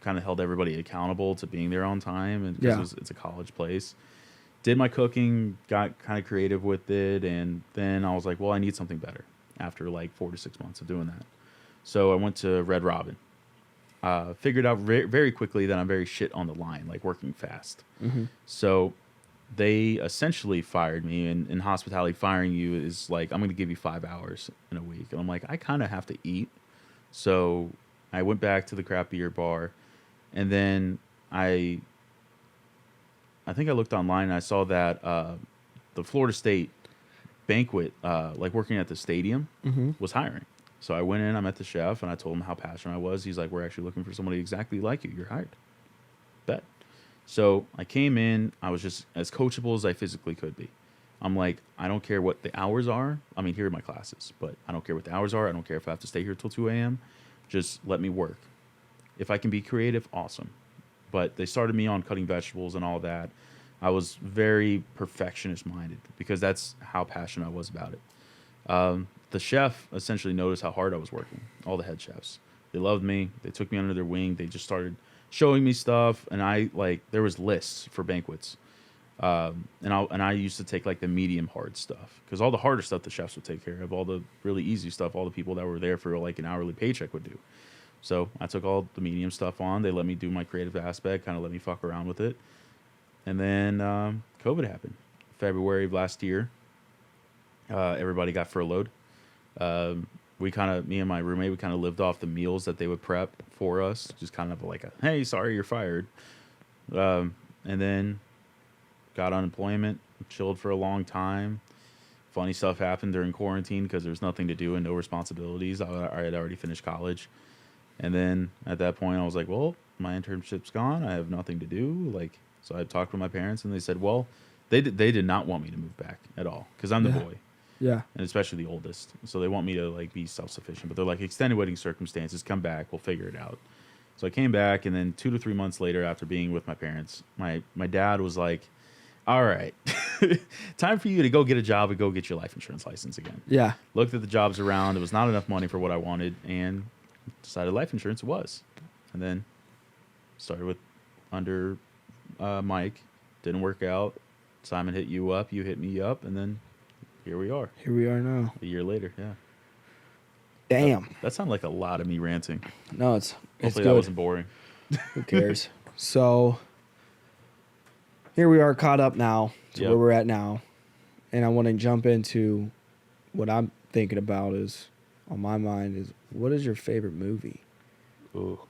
kind of held everybody accountable to being there on time, and because it's a college place. Did my cooking, got kind of creative with it, and then I was like, well, I need something better. after like 4 to 6 months of doing that. So I went to Red Robin. Figured out very quickly that I'm very shit on the line, like working fast. Mm-hmm. So they essentially fired me, and in hospitality, firing you is like, I'm going to give you 5 hours in a week. And I'm like, I kind of have to eat. So I went back to the craft beer bar, and then I think I looked online and I saw that the Florida State banquet, like working at the stadium, was hiring. So I went in, I met the chef, and I told him how passionate I was. He's like, we're actually looking for somebody exactly like you. You're hired. Bet. So I came in. I was just as coachable as I physically could be. I'm like, I don't care what the hours are. I mean, here are my classes, but I don't care what the hours are. I don't care if I have to stay here till 2 a.m. Just let me work. If I can be creative, awesome. But they started me on cutting vegetables and all that. I was very perfectionist-minded because that's how passionate I was about it. The chef essentially noticed how hard I was working, all the head chefs. They loved me. They took me under their wing. They just started showing me stuff, and there was lists for banquets. And I used to take like the medium hard stuff because all the harder stuff the chefs would take care of. All the really easy stuff, all the people that were there for like an hourly paycheck would do. So I took all the medium stuff on. They let me do my creative aspect, kind of let me fuck around with it. And then COVID happened. February of last year, everybody got furloughed. Me and my roommate, we kind of lived off the meals that they would prep for us. Just kind of like hey, sorry, you're fired. And then got unemployment, chilled for a long time. Funny stuff happened during quarantine because there was nothing to do and no responsibilities. I had already finished college. And then at that point I was like, well, my internship's gone. I have nothing to do. So I talked with my parents and they said, well, they did not want me to move back at all because I'm the boy. Yeah. And especially the oldest. So they want me to be self-sufficient. But they're like, extenuating circumstances, come back, we'll figure it out. So I came back, and then 2 to 3 months later, after being with my parents, my dad was like, all right, time for you to go get a job and go get your life insurance license again. Yeah. Looked at the jobs around. It was not enough money for what I wanted, and decided life insurance was. And then started with under Mike. Didn't work out. Simon hit you up. You hit me up. And then here we are. Here we are now. A year later, yeah. Damn. That sounded like a lot of me ranting. No, it's Hopefully good. that wasn't boring. Who cares? So here we are caught up now to where we're at now. And I want to jump into what I'm thinking about is, on my mind, is what is your favorite movie? Ooh.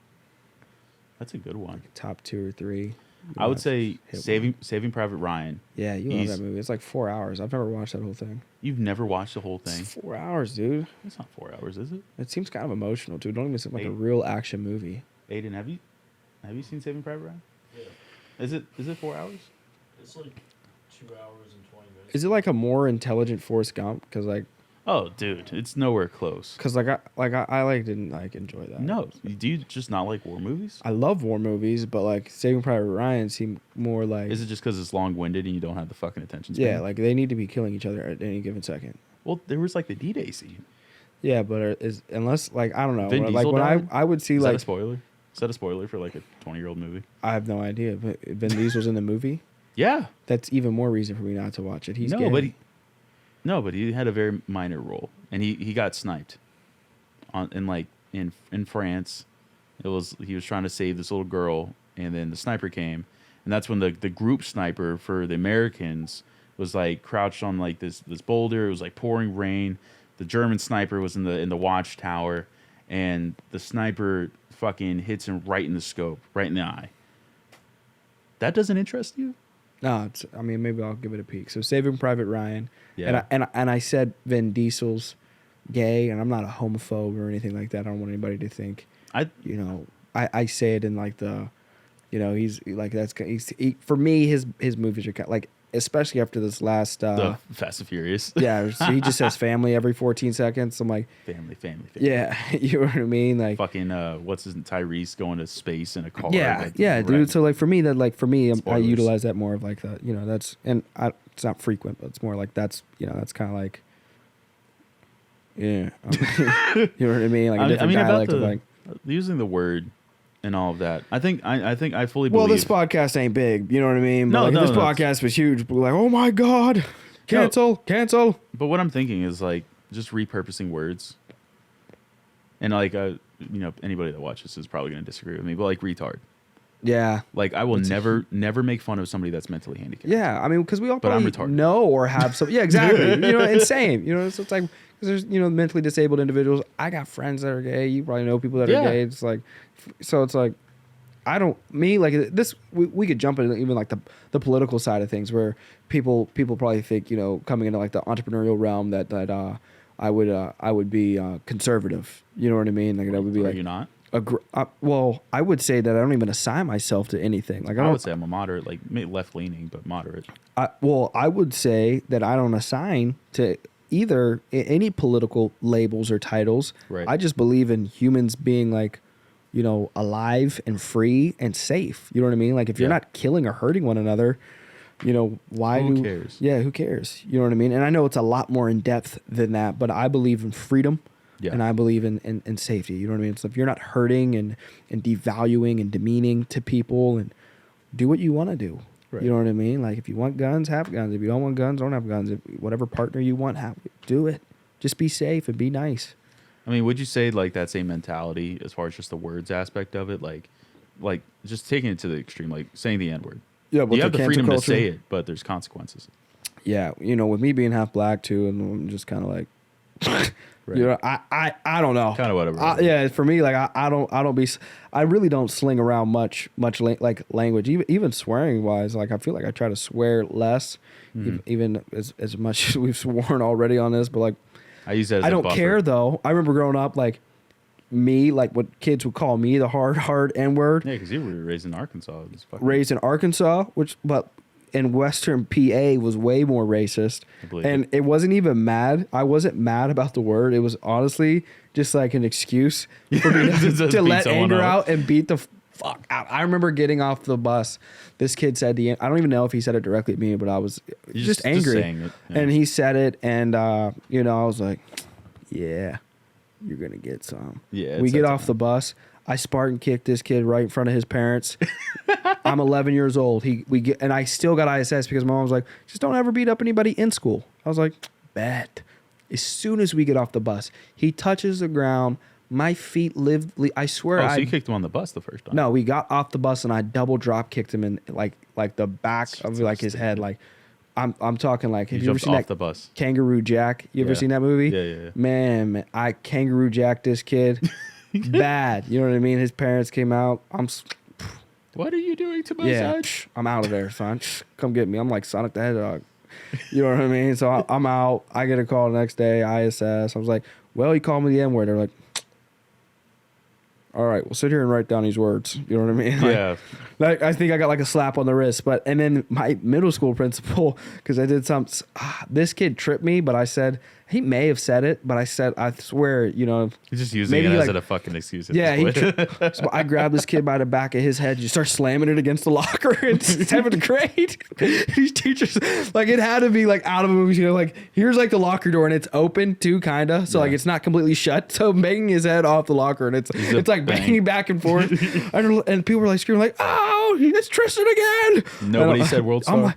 That's a good one. Top 2 or 3. I would say Saving Private Ryan. Yeah, you love that movie. It's like 4 hours. I've never watched that whole thing. You've never watched the whole thing? It's 4 hours, dude. It's not 4 hours, is it? It seems kind of emotional, too. It don't even seem like a real action movie. Aiden, have you seen Saving Private Ryan? Yeah. Is it 4 hours? It's like 2 hours and 20 minutes. Is it like a more intelligent Forrest Gump? Because oh, dude, it's nowhere close. Because I didn't enjoy that. No, do you just not like war movies? I love war movies, but Saving Private Ryan seemed more like. Is it just because it's long-winded and you don't have the fucking attention span? Yeah, they need to be killing each other at any given second. Well, there was the D-Day scene. Yeah, but unless I don't know. Vin Diesel when died? I would see Is that a spoiler? Is that a spoiler for a 20-year-old movie? I have no idea. But Vin Diesel's in the movie. Yeah, that's even more reason for me not to watch it. He's no, gay. but he had a very minor role, and he got sniped in France. He was trying to save this little girl, and then the sniper came, and that's when the group sniper for the Americans was crouched on this boulder. It was pouring rain. The German sniper was in the watchtower, and the sniper fucking hits him right in the scope, right in the eye. That doesn't interest you? No, maybe I'll give it a peek. So Saving Private Ryan. Yeah. And I said Vin Diesel's gay, and I'm not a homophobe or anything like that. I don't want anybody to think. I say it in for me his movies are kind of especially after this last the Fast and Furious. Yeah, so he just says family every 14 seconds. I'm like family. Yeah, you know what I mean? Fucking what's his Tyrese going to space in a car. Yeah, dude. So for me I utilize that more of that. That's it's not frequent, but it's more that's that's kind of yeah. You know what I mean? A different dialect of using the word. And all of that, I think I fully believe. Well, this podcast ain't big, you know what I mean? But this podcast was huge. But oh my god, cancel. But what I'm thinking is just repurposing words. And like, anybody that watches is probably going to disagree with me, but like retard. Yeah. Like I will never make fun of somebody that's mentally handicapped. Yeah, I mean, because we all But I'm probably retarded. know or have some. Yeah, exactly. Insane. So it's like, because there's mentally disabled individuals. I got friends that are gay. You probably know people that are gay. It's like, so it's like, we could jump into even like the political side of things where people probably think, coming into like the entrepreneurial realm that I would be conservative. You know what I mean? Like that would be Are like you not? Well, I would say that I don't even assign myself to anything. Like I would say I'm a moderate, like left leaning, but moderate. I would say that I don't assign to either any political labels or titles. Right. I just believe in humans being like, alive and free and safe. You know what I mean? Like if you're not killing or hurting one another, why? Who cares? Yeah, who cares? You know what I mean? And I know it's a lot more in depth than that, but I believe in freedom. Yeah. And I believe in safety. You know what I mean? So if you're not hurting and devaluing and demeaning to people, and do what you want to do. Right. You know what I mean? Like if you want guns, have guns. If you don't want guns, don't have guns. If whatever partner you want, do it. Just be safe and be nice. I mean, would you say like that same mentality as far as just the words aspect of it, like just taking it to the extreme, like saying the N-word? Yeah, you have the freedom to say it, but there's consequences. Yeah, with me being half black too, and I'm just kind of like, Right. I don't know. Kind of whatever. Yeah, for me, like I really don't sling around much like language, even swearing wise. Like I feel like I try to swear less, even as much as we've sworn already on this. But like, I use that as I a don't buffer. care though. I remember growing up, like what kids would call me the hard N word. Yeah, because you were raised in Arkansas. Raised in Arkansas, but in Western PA was way more racist. And it wasn't even mad. I wasn't mad about the word. It was honestly just like an excuse for me to let anger out and beat the fuck out. I remember getting off the bus. This kid said I don't even know if he said it directly at me, but I was just angry. Saying it, yeah. And he said it, and I was like, yeah, you're going to get some. Yeah, we get off the bus. I Spartan kicked this kid right in front of his parents. I'm 11 years old. And I still got ISS because my mom was like, just don't ever beat up anybody in school. I was like, bet. As soon as we get off the bus, he touches the ground. My feet I swear. So you kicked him on the bus the first time? No, we got off the bus and I double drop kicked him in like the back of like his head. Like I'm talking like, have you ever seen off that the bus. Kangaroo Jack? You ever seen that movie? Yeah. Man, I Kangaroo Jack this kid. Bad. You know what I mean? His parents came out. What are you doing to my son? I'm out of there, son. Come get me. I'm like Sonic the Hedgehog. You know what I mean? So I'm out. I get a call the next day, ISS. I was like, well, he called me the N-word. They're like, all right, we'll sit here and write down these words. You know what I mean? Yeah. Like, I think I got like a slap on the wrist. And then my middle school principal, because I did this kid tripped me, but I said, he may have said it, but I swear, He's just using maybe it as like, a fucking excuse. So I grabbed this kid by the back of his head, just start slamming it against the locker in 7th grade. These teachers, like it had to be like out of a movie, like here's like the locker door and it's open too, kind of. So like it's not completely shut. So I'm banging his head off the locker and it's like banging back and forth. And people were like screaming like, oh, it's Tristan again. Nobody said world star. I'm like,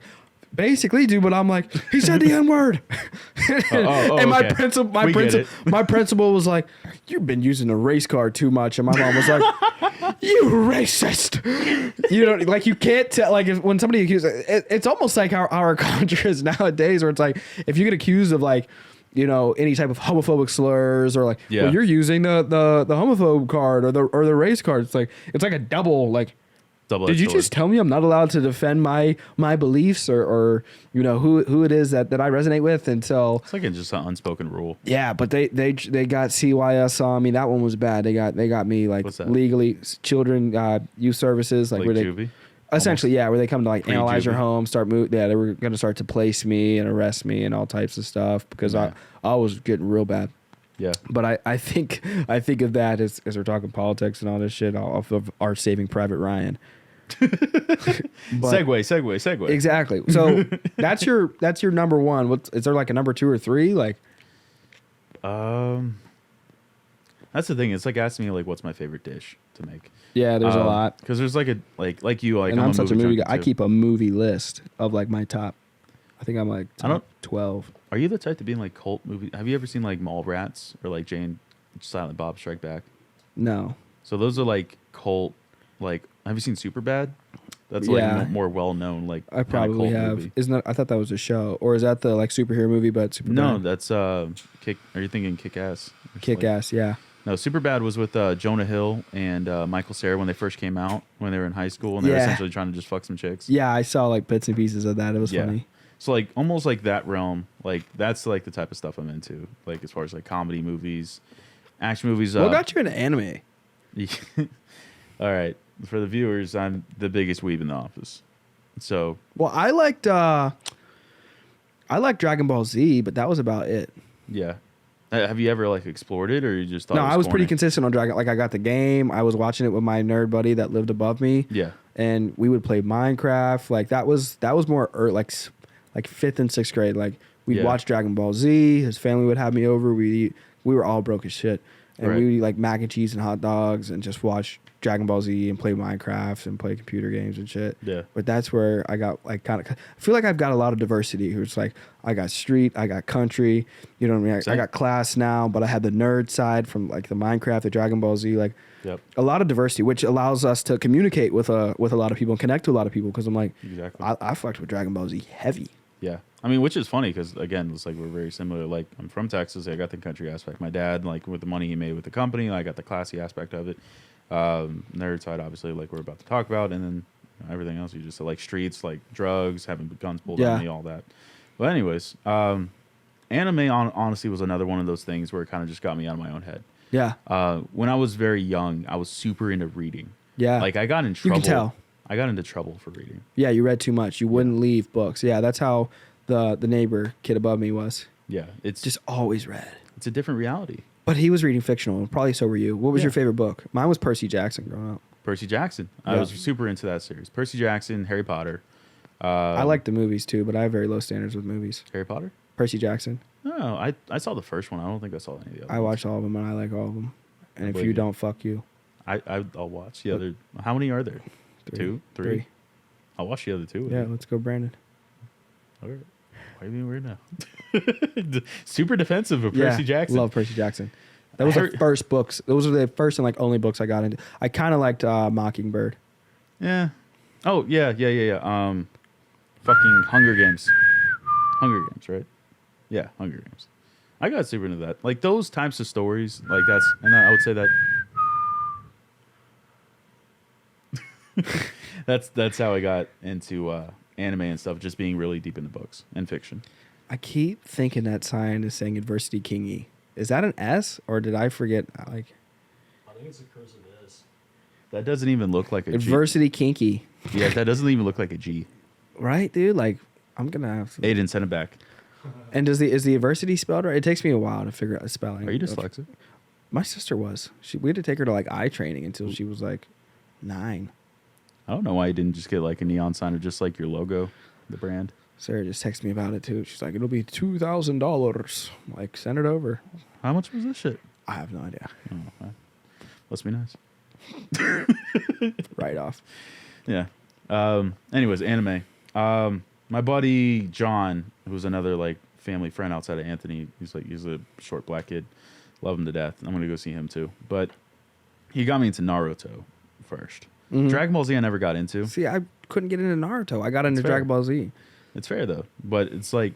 basically, dude, but I'm like, he said the N-word. And my principal was like, you've been using the race card too much. And my mom was like, you racist. Like you can't tell, like when somebody accuses, it's almost like how our culture is nowadays, where it's like, if you get accused of like, any type of homophobic slurs or like, well, you're using the homophobe card or the race card. It's like a double, like, did you just tell me I'm not allowed to defend my beliefs or who it is that I resonate with? And so it's like just an unspoken rule. Yeah, but they got CYS on me. That one was bad. They got me like legally children youth services like where they juvie? Essentially where they come to like analyze your juvie. home, they were going to start to place me and arrest me and all types of stuff because I was getting real bad. Yeah, but I think of that as we're talking politics and all this shit off of our Saving Private Ryan. Segue. Exactly. So that's your number one. Is there like a number 2 or 3? Like, that's the thing. It's like asking me like, what's my favorite dish to make? Yeah, there's a lot. Because there's like you. Like, and I'm such a movie guy. I too. keep a movie list of like my top. I think I'm like I don't- top 12. Are you the type to be in like cult movies? Have you ever seen like Mallrats or like Jane Silent Bob Strike Back? No. So those are like cult. Like, have you seen Superbad? That's like Yeah. more well known. Like I probably cult have. Movie. Isn't that? I thought that was a show, or is that the like superhero movie but super No, bad? that's Kick. Are you thinking Kick Ass? Kick Ass? Yeah. No, Superbad was with Jonah Hill and Michael Cera when they first came out when they were in high school and they were Yeah. essentially trying to just fuck some chicks. Yeah, I saw like bits and pieces of that. It was Yeah. funny. So like almost like that realm, like that's like the type of stuff I'm into. Like as far as like comedy movies, action movies. What got you into anime? All right, for the viewers, I'm the biggest weeb in the office. So Well, I liked Dragon Ball Z, but that was about it. yeah, have you ever like explored it or you just thought? No, it was I was pretty corny? consistent on Dragon. Like I got the game. I was watching it with my nerd buddy that lived above me. Yeah, And we would play Minecraft. Like that was more like 5th and 6th grade. Like we'd Yeah. watch Dragon Ball Z. His family would have me over. We were all broke as shit, and Right. we would eat like mac and cheese and hot dogs and just watch Dragon Ball Z and play Minecraft and play computer games and shit. Yeah. But that's where I got like kind of. I feel like I've got a lot of diversity. It's like I got street, I got country. You know what I mean? I Same. got class now, but I had the nerd side from like the Minecraft, the Dragon Ball Z, like. Yep. A lot of diversity, which allows us to communicate with a lot of people and connect to a lot of people. Because I'm like, Exactly. I fucked with Dragon Ball Z heavy. Yeah. I mean, which is funny because, again, it's like we're very similar. Like, I'm from Texas. I got the country aspect. My dad, like, with the money he made with the company, I got the classy aspect of it. Nerd side, obviously, like we're about to talk about. And then everything else, you just said, like, streets, like, drugs, having guns pulled Yeah. on me, all that. But, anyways, anime, honestly, was another one of those things where it kind of just got me out of my own head. Yeah, When I was very young, I was super into reading. yeah. Like, I got in You trouble. can tell. I got into trouble for reading. Yeah, you read too much. You wouldn't leave books. Yeah, that's how the neighbor kid above me was. Yeah. It's Just always read. it's a different reality. But he was reading fictional. Probably so were you. What was Yeah. your favorite book? Mine was Percy Jackson growing up. Percy Jackson. I Yeah. was super into that series. Percy Jackson, Harry Potter. I like the movies too, but I have very low standards with movies. Harry Potter? Percy Jackson. No, I saw the first one. I don't think I saw any of the other I ones. watched all of them and I like all of them. And if believe you you. don't, fuck you. I'll watch the other. How many are there? Two? Three? I'll watch the other two. with Yeah, you. let's go, Brandon. All right. Why are you being weird now? Super defensive of Yeah, Percy Jackson. love Percy Jackson. That was Harry- the first books. Those were the first and like only books I got into. I kind of liked Mockingbird. Yeah. Oh, yeah. Fucking Hunger Games. Hunger Games, right? Yeah, Hunger Games. I got super into that. Like those types of stories, like and I would say that that's how I got into anime and stuff, just being really deep into books and fiction. I keep thinking that sign is saying Adversity Kingy. Is that an S or did I forget? Like I think it's a cursive S. That doesn't even look like a G. Adversity Kinky, Yeah, that doesn't even look like a G. right, dude? Like I'm gonna have to. Aiden, send it back. And is the adversity spelled right? It takes me a while to figure out the spelling. Are you dyslexic? My sister was. We had to take her to like eye training until she was like 9. I don't know why you didn't just get like a neon sign or just like your logo, the brand. Sarah just texted me about it too. She's like, it'll be $2,000. Like, send it over. How much was this shit? I have no idea. Oh, well, must be nice. Right off. Yeah. Anyways, anime. My buddy John, who's another like family friend outside of Anthony, he's a short black kid. Love him to death. I'm gonna go see him too. But he got me into Naruto first. Mhm. Dragon Ball Z I never got into. See, I couldn't get into Naruto. I got into fair. Dragon Ball Z. It's fair though. But it's like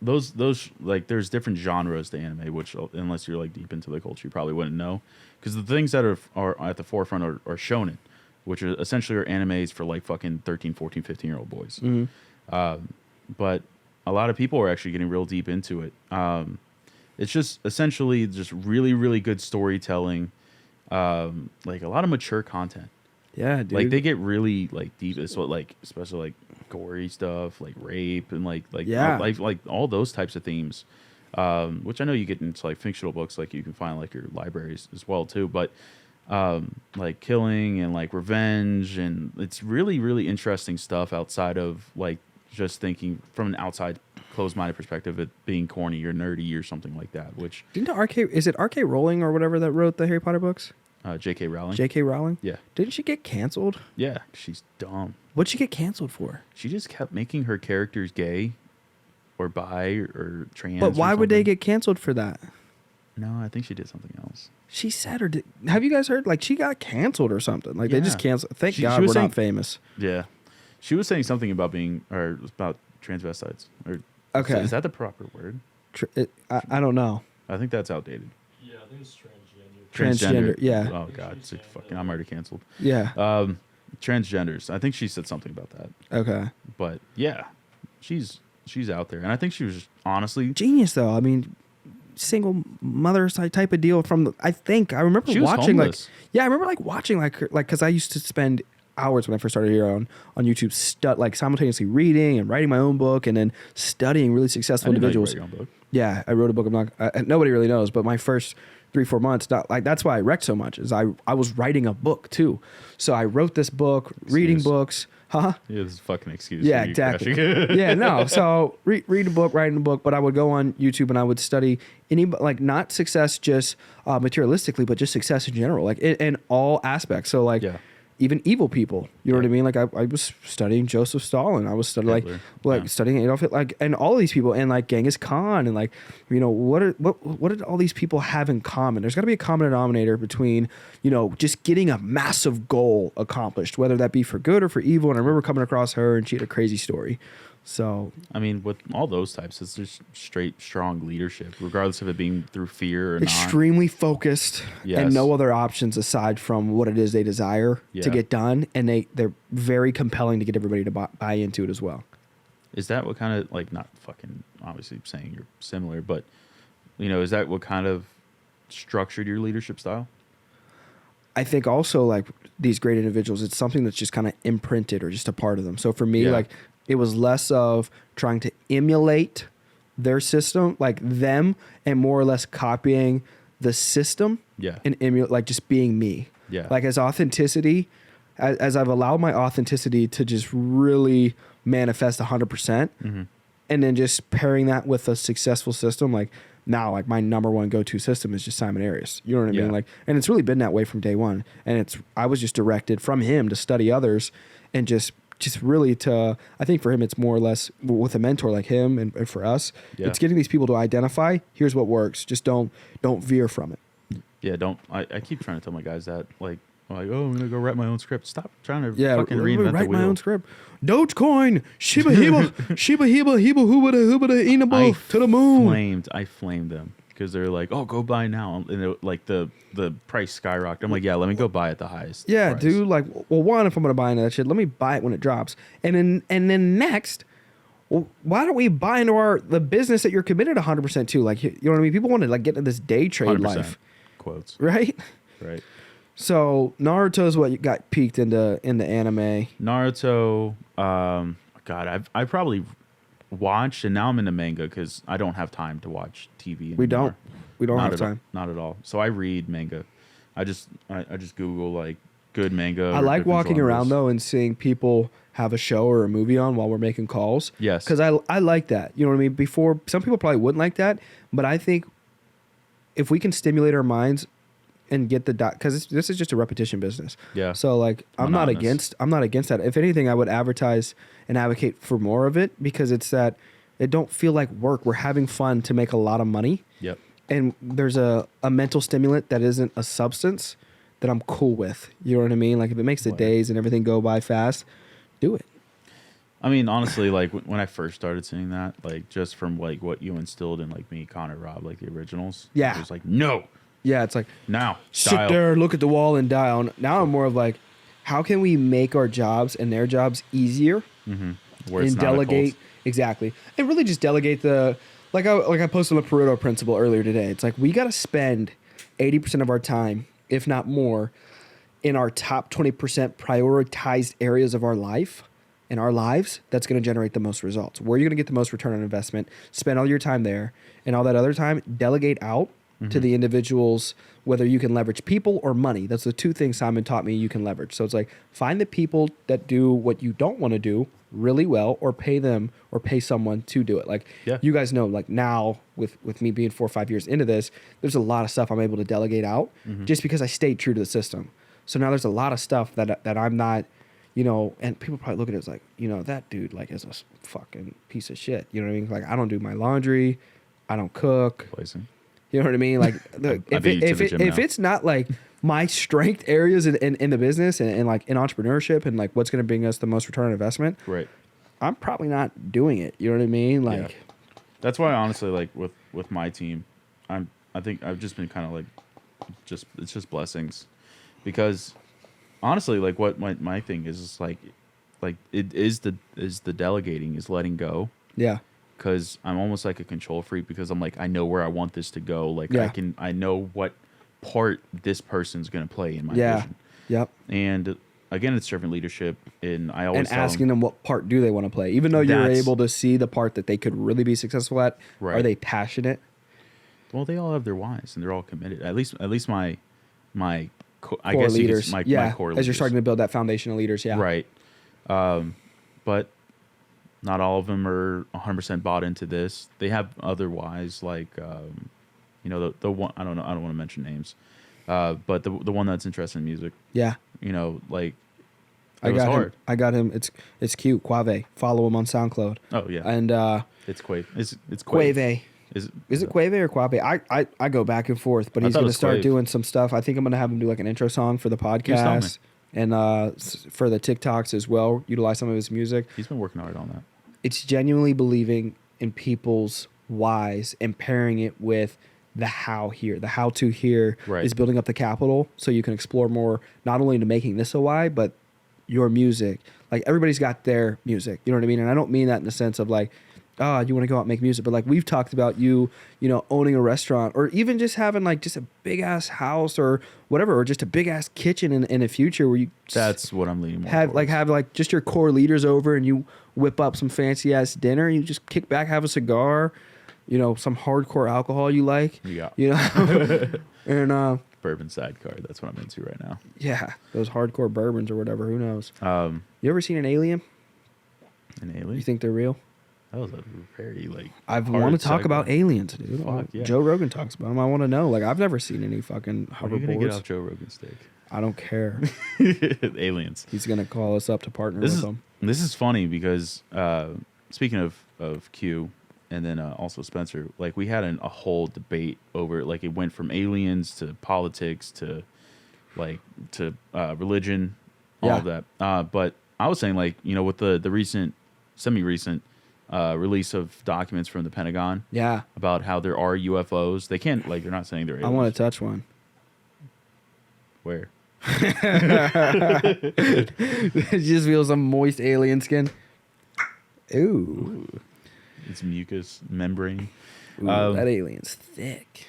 those like there's different genres to anime, which unless you're like deep into the culture, you probably wouldn't know. Because the things that are at the forefront are shonen, which are essentially are animes for like fucking 13, 14, 15-year-old boys. Mhm. But a lot of people are actually getting real deep into it. It's just essentially just really, really good storytelling, like a lot of mature content. Yeah, dude. Like they get really like deep. It's what like especially like gory stuff, like rape and like Yeah. like all those types of themes. Which I know you get into like fictional books, like you can find like your libraries as well too. But like killing and like revenge, and it's really, really interesting stuff outside of like just thinking from an outside closed-minded perspective, it being corny or nerdy or something like that. Which Didn't is it R.K. Rowling or whatever that wrote the Harry Potter books? J.K. Rowling. J.K. Rowling? Yeah, Didn't she get canceled? yeah, she's dumb. What'd she get canceled for? She just kept making her characters gay or bi or trans. But why or would they something. get canceled for that? No, I think she did something else. She said, or did, have you guys heard? Like, she got canceled or something. Like, they just Yeah. canceled. Thank She God was we're saying- not famous. Yeah, she was saying something about about transvestites. Or Okay. is that the proper word? I don't know. I think that's outdated. Yeah, I think it's transgender. Transgender, yeah. Oh God, it's fucking. I'm already canceled. Yeah. Transgenders. I think she said something about that. Okay. But yeah, she's out there, and I think she was just, honestly. Genius, though. I mean, single mother type of deal from I remember She was watching homeless. I remember watching because I used to spend hours when I first started here on YouTube simultaneously reading and writing my own book and then studying really successful I didn't know you individuals. wrote your own book. Yeah, I wrote a book. Nobody really knows, but my first 3-4 months, that's why I wrecked so much. Is I was writing a book too, so I wrote this book, reading Excuse. books, huh? Yeah, this is a fucking excuse. Yeah, for you exactly. crashing. Yeah, no. So read a book, writing a book, but I would go on YouTube and I would study not success just materialistically, but just success in general, like in all aspects. So Yeah. even evil people, you know what I mean? Like I was studying Joseph Stalin. I was studying Hitler. Yeah. studying Adolf Hitler, and all these people, and Genghis Khan, and what did all these people have in common? There's got to be a common denominator between just getting a massive goal accomplished, whether that be for good or for evil. And I remember coming across her, and she had a crazy story. So I mean, with all those types, it's just straight, strong leadership, regardless of it being through fear or not. extremely focused Yes. and no other options aside from what it is they desire Yeah. to get done, and they're very compelling to get everybody to buy into it as well. Is that what kind of not fucking obviously saying you're similar, but is that what kind of structured your leadership style? I think also these great individuals, it's something that's just kind of imprinted or just a part of them. So for me, Yeah. it was less of trying to emulate their system, like them, and more or less copying the system. Yeah. And emulate, just being me. Yeah. As authenticity, as I've allowed my authenticity to just really manifest 100%, Mm-hmm. and then just pairing that with a successful system, now my number one go-to system is just Simon Arias. You know what I Yeah. mean? And it's really been that way from day one. And I was just directed from him to study others and just really I think for him it's more or less with a mentor like him, and for us, Yeah. it's getting these people to identify, here's what works. Just don't veer from it. Yeah, I keep trying to tell my guys that oh, I'm gonna go write my own script. Stop trying to Yeah, fucking let me reinvent write the wheel. my own script. Dogecoin, Shiba Hiba, Shiba Hiba, Hiba Hubada Inable to the moon. I flamed them because they're like, oh, go buy now, and the price skyrocketed. I'm like, yeah, let me go buy at the highest. Yeah, price. dude. One, if I'm gonna buy into that shit, let me buy it when it drops, and then next, well, why don't we buy into the business that you're committed 100% to? You know what I mean? People want to get into this day trade 100%. life, Quotes. right? Right. So Naruto's what you got peaked into anime. Naruto. God, I probably watched, and now I'm into manga because I don't have time to watch TV anymore. We don't Not have at all- time. Not at all. So I read manga. I just Google good manga. I or like different walking around genres. though and seeing people have a show or a movie on while we're making calls. Yes. Because I like that. You know what I mean? Before, some people probably wouldn't like that, but I think if we can stimulate our minds and get because this is just a repetition business. Yeah. So I'm not Monotonous. against that. If anything, I would advertise and advocate for more of it, because it's that it don't feel like work. We're having fun to make a lot of money. Yep. And there's a mental stimulant that isn't a substance that I'm cool with. You know what I mean? If it makes the Right. days and everything go by fast, do it. I mean, honestly, when I first started seeing that, just from what you instilled in me, Connor, Rob, the originals. Yeah. It was no, Yeah, it's now, sit style. there, look at the wall, and dial. Now I'm more of how can we make our jobs and their jobs easier? Where it's And not a delegate cult. exactly, and really just delegate the I posted on the Pareto principle earlier today. It's we got to spend 80% of our time, if not more, in our top 20% prioritized areas of our life, in our lives. That's going to generate the most results. Where you're going to get the most return on investment. Spend all your time there, and all that other time delegate out to the individuals, whether you can leverage people or money. That's the two things Simon taught me you can leverage. So it's find the people that do what you don't want to do really well, or pay them or pay someone to do it. Yeah. You guys know, now with me being 4 or 5 years into this, there's a lot of stuff I'm able to delegate out just because I stayed true to the system. So now there's a lot of stuff that I'm not, you know, and people probably look at it as like, you know, that dude like is a fucking piece of shit. You know what I mean? Like I don't do my laundry, I don't cook. Poison. You know what I mean? Like look, if it's not like my strength areas in the business and like in entrepreneurship and like what's going to bring us the most return on investment, Right. I'm probably not doing it. You know what I mean? Like, Yeah. That's why honestly, like with my team, I think I've just been kind of like, it's just blessings, because honestly, like what my thing is like it is the delegating, is letting go. yeah, Because I'm almost like a control freak, because I'm like, I know where I want this to go. Like Yeah. I know what part this person's gonna play in my yeah, vision. yep. And again, it's servant leadership, and I always And tell asking them what part do they want to play, even though you're That's- able to see the part that they could really be successful at. Right. Are they passionate? well, they all have their whys, and they're all committed. At least my I Core guess you leaders, could, my yeah. core As leaders. you're starting to build that foundation of leaders, yeah, Right. But not all of them are 100% bought into this. They have other whys, like, you know, the one, I don't know, I don't want to mention names, but the one that's interested in music, yeah. you know, like, I it was got hard. him. I got him. It's cute. Quave. Follow him on SoundCloud. Oh, yeah. And It's Quave. It's Quave. Quave. Is it Quave or Quave? I go back and forth, but I he's thought it going to was start Quave. doing some stuff. I think I'm going to have him do like an intro song for the was telling me. podcast and for the TikToks as well. Utilize some of his music. He's been working hard on that. It's genuinely believing in people's whys and pairing it with the how here. The how to here Right. is building up the capital so you can explore more, not only into making this a why, but your music. Like everybody's got their music, you know what I mean? And I don't mean that in the sense of like, you want to go out and make music, but like we've talked about you know, owning a restaurant or even just having like just a big ass house or whatever, or just a big ass kitchen in the future where you That's what I'm leaning more have towards. like just your core leaders over and you whip up some fancy ass dinner and you just kick back, have a cigar, you know, some hardcore alcohol you like, Yeah. you know, and Bourbon sidecar. That's what I'm into right now. yeah, those hardcore bourbons or whatever, who knows? An You ever seen an alien? alien. You think they're real? That was a very like. I hard want to talk segue. about aliens, dude. Fuck, yeah. Joe Rogan talks about them. I want to know. Like, I've never seen any fucking When are you gonna get off hoverboards. Joe Rogan's dick? I don't care. Aliens. He's gonna call us up to partner with him. This is funny because speaking of Q and then also Spencer, like we had a whole debate over, like it went from aliens to politics to religion, all of that. But I was saying, like, you know, with the recent, semi-recent release of documents from the Pentagon Yeah, about how there are UFOs, they can't, like, they're not saying they're aliens. I want to touch one. Where? It just feels some moist alien skin. Ooh, It's mucus membrane. Ooh, that alien's thick.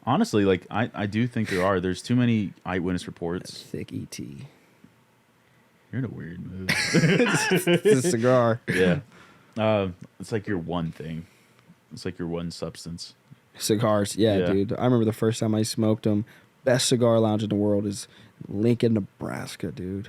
Honestly, like I do think there are. There's too many eyewitness reports. Thick ET. You're in a weird mood. It's a cigar. Yeah. It's like your one thing. It's like your one substance. Cigars, yeah, Yeah. dude. I remember the first time I smoked them. Best cigar lounge in the world is Lincoln, Nebraska, dude.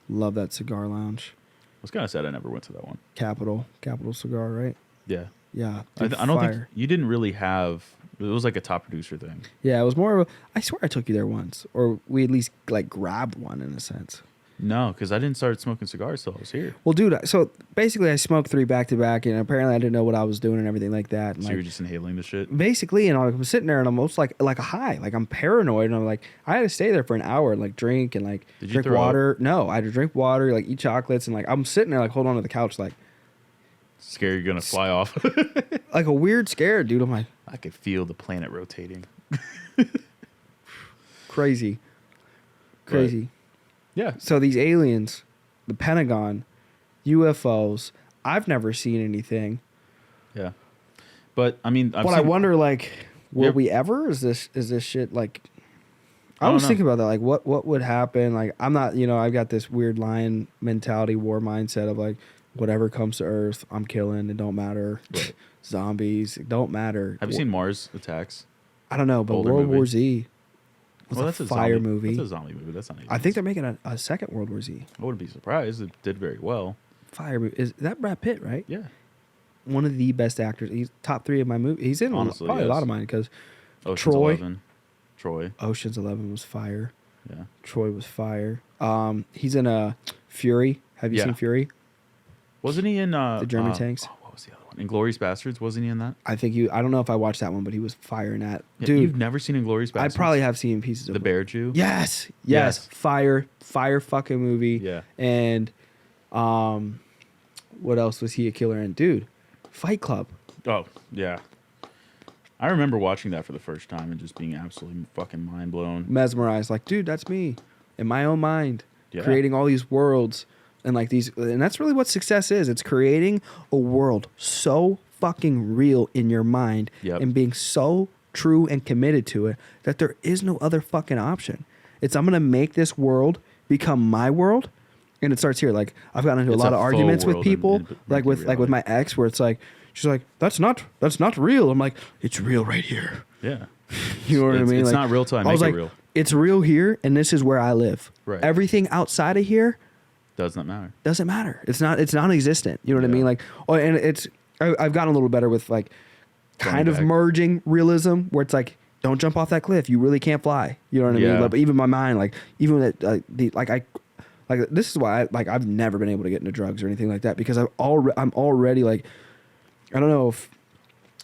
Love that cigar lounge. I was kind of sad I never went to that one. Capital Cigar, right? Yeah. Yeah, I dude, don't think fire. you didn't really have. It was like a top producer thing. Yeah, it was more of a. I swear I took you there once, or we at least like grabbed one in a sense. No, because I didn't start smoking cigars till I was here. Well, dude, so basically I smoked 3 back to back, and apparently I didn't know what I was doing and everything like that. And So like, you were just inhaling the shit. basically, and I'm sitting there and I'm almost like a high, like I'm paranoid, and I'm like, I had to stay there for an hour and like drink and like Did you drink throw up? water. No, I had to drink water, like eat chocolates, and like I'm sitting there like hold on to the couch, like Scare you're gonna fly off. like a weird scare, dude. I'm like I could feel the planet rotating. crazy. Yeah. So these aliens, the Pentagon, UFOs, I've never seen anything. Yeah. But I mean, But I wonder, like, will Yep. we ever? Is this shit like? I I don't was know. thinking about that. Like, what would happen? Like, I'm not, I've got this weird lion mentality, war mindset of like, whatever comes to Earth, I'm killing. It don't matter. Right. Zombies, it don't matter. Have you seen Mars Attacks? I don't know, but older World War movie? Z was a fire zombie, movie. That's a zombie movie. That's not. I think they're making a second World War Z I wouldn't be surprised. It did very well. fire movie. Is that Brad Pitt, right? Yeah. One of the best actors. He's top 3 of my movie. He's in Honestly, probably a yes. lot of mine because Ocean's Troy. 11. Troy. Ocean's 11 was fire. Yeah. Troy was fire. He's in a Fury. Have you Yeah. seen Fury? Wasn't he in The German tanks? What was the other one? Inglourious Bastards. Wasn't he in that? I think I don't know if I watched that one, but he was firing that. Yeah, Dude, you've never seen Inglourious I Bastards? probably have seen pieces of The it. Bear Jew. Yes. Yes. Fire fucking movie. Yeah. And what else was he a killer in? Dude, Fight Club. Oh yeah. I remember watching that for the first time and just being absolutely fucking mind blown. Mesmerized. Like, dude, that's me in my own mind. Yeah. Creating all these worlds and like these, and that's really what success is. It's creating a world so fucking real in your mind Yep. and being so true and committed to it that there is no other fucking option. It's I'm gonna make this world become my world, and it starts here. Like I've gotten into It's a lot a of faux arguments with world people, in like with reality. my ex, where it's like she's like that's not real. I'm like it's real right here. Yeah. You know what I It's- mean? it's Like, not real till I was make it like, real. It's real here, and this is where I live. Right. Everything outside of here Does not matter. doesn't matter. It's non-existent. You know what I Yeah. mean? Like, oh, and I've gotten a little better with like kind Going of back. merging realism, where it's like, don't jump off that cliff. You really can't fly. You know what I mean? Yeah. But even my mind, like, even that, this is why I've never been able to get into drugs or anything like that because I'm already like, I don't know if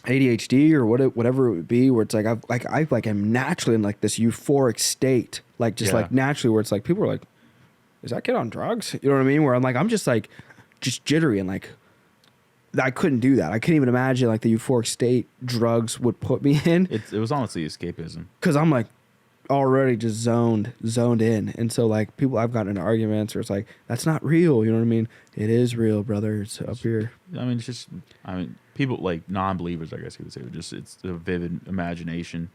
ADHD or whatever it would be, where it's like I am naturally in like this euphoric state, like just Yeah. like naturally, where it's like people are like, is that kid on drugs? You know what I mean? Where I'm like, I'm just like, just jittery and like, I couldn't do that. I couldn't even imagine like the euphoric state drugs would put me in It was honestly escapism. because I'm like already just zoned in. And so like people, I've gotten into arguments where it's like, that's not real. You know what I mean? It is real, brother. It's up here. I mean, it's just, people like non-believers, I guess you would say, it's a vivid imagination.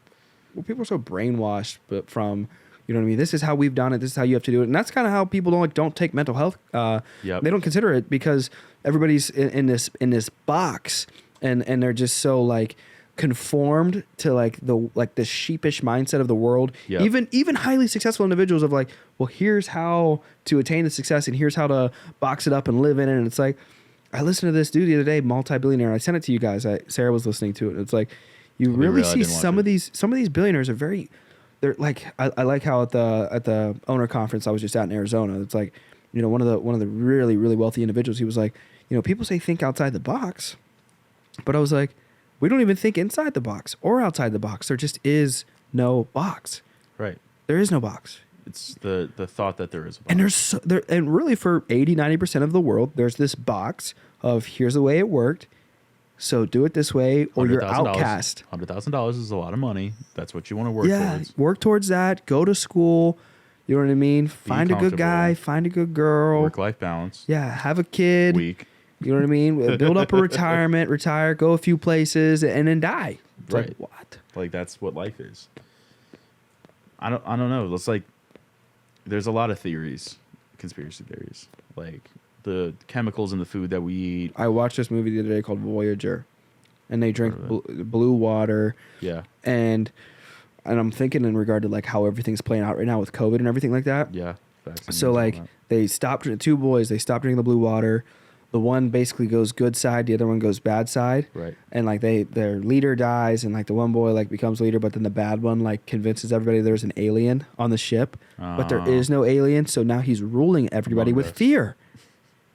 Well, people are so brainwashed, but from, you know what I mean? This is how we've done it. This is how you have to do it. And that's kind of how people don't take mental health. Yep. They don't consider it because everybody's in this box and they're just so like conformed to like the sheepish mindset of the world. Yep. Even highly successful individuals of like, well, here's how to attain the success and here's how to box it up and live in it. And it's like, I listened to this dude the other day, multi-billionaire. I sent it to you guys. Sarah was listening to it. And it's like, you I'll be really real, I see didn't watch some it. of these billionaires are very, they're like, I like how at the owner conference I was just at in Arizona, it's like, you know, one of the really, really wealthy individuals, he was like, you know, people say think outside the box, but I was like, we don't even think inside the box or outside the box. There just is no box. Right. There is no box. It's the thought that there is a box. And and really for 80-90% of the world, there's this box of here's the way it worked. So do it this way or you're $100,000 outcast. $100,000 is a lot of money. That's what you want to work towards. Work towards that. Go to school. You know what I mean? Find a good guy. comfortable. Find a good girl. Work-life balance. Yeah, have a kid. Week. You know what I mean? Build up a retirement, retire, go a few places, and then die. It's Right. Like, what? Like that's what life is. I don't know. It's like there's a lot of theories, conspiracy theories. Like the chemicals in the food that we eat. I watched this movie the other day called Voyager, and they drink Heard of blue water, Yeah. and I'm thinking in regard to like how everything's playing out right now with COVID and everything like that. Yeah. Vaccines, So all like that. they stopped two boys. They stopped drinking the blue water. The one basically goes good side. The other one goes bad side. Right. And like their leader dies, and like the one boy like becomes leader, but then the bad one like convinces everybody there's an alien on the ship, but there is no alien. So now he's ruling everybody Among with us. fear.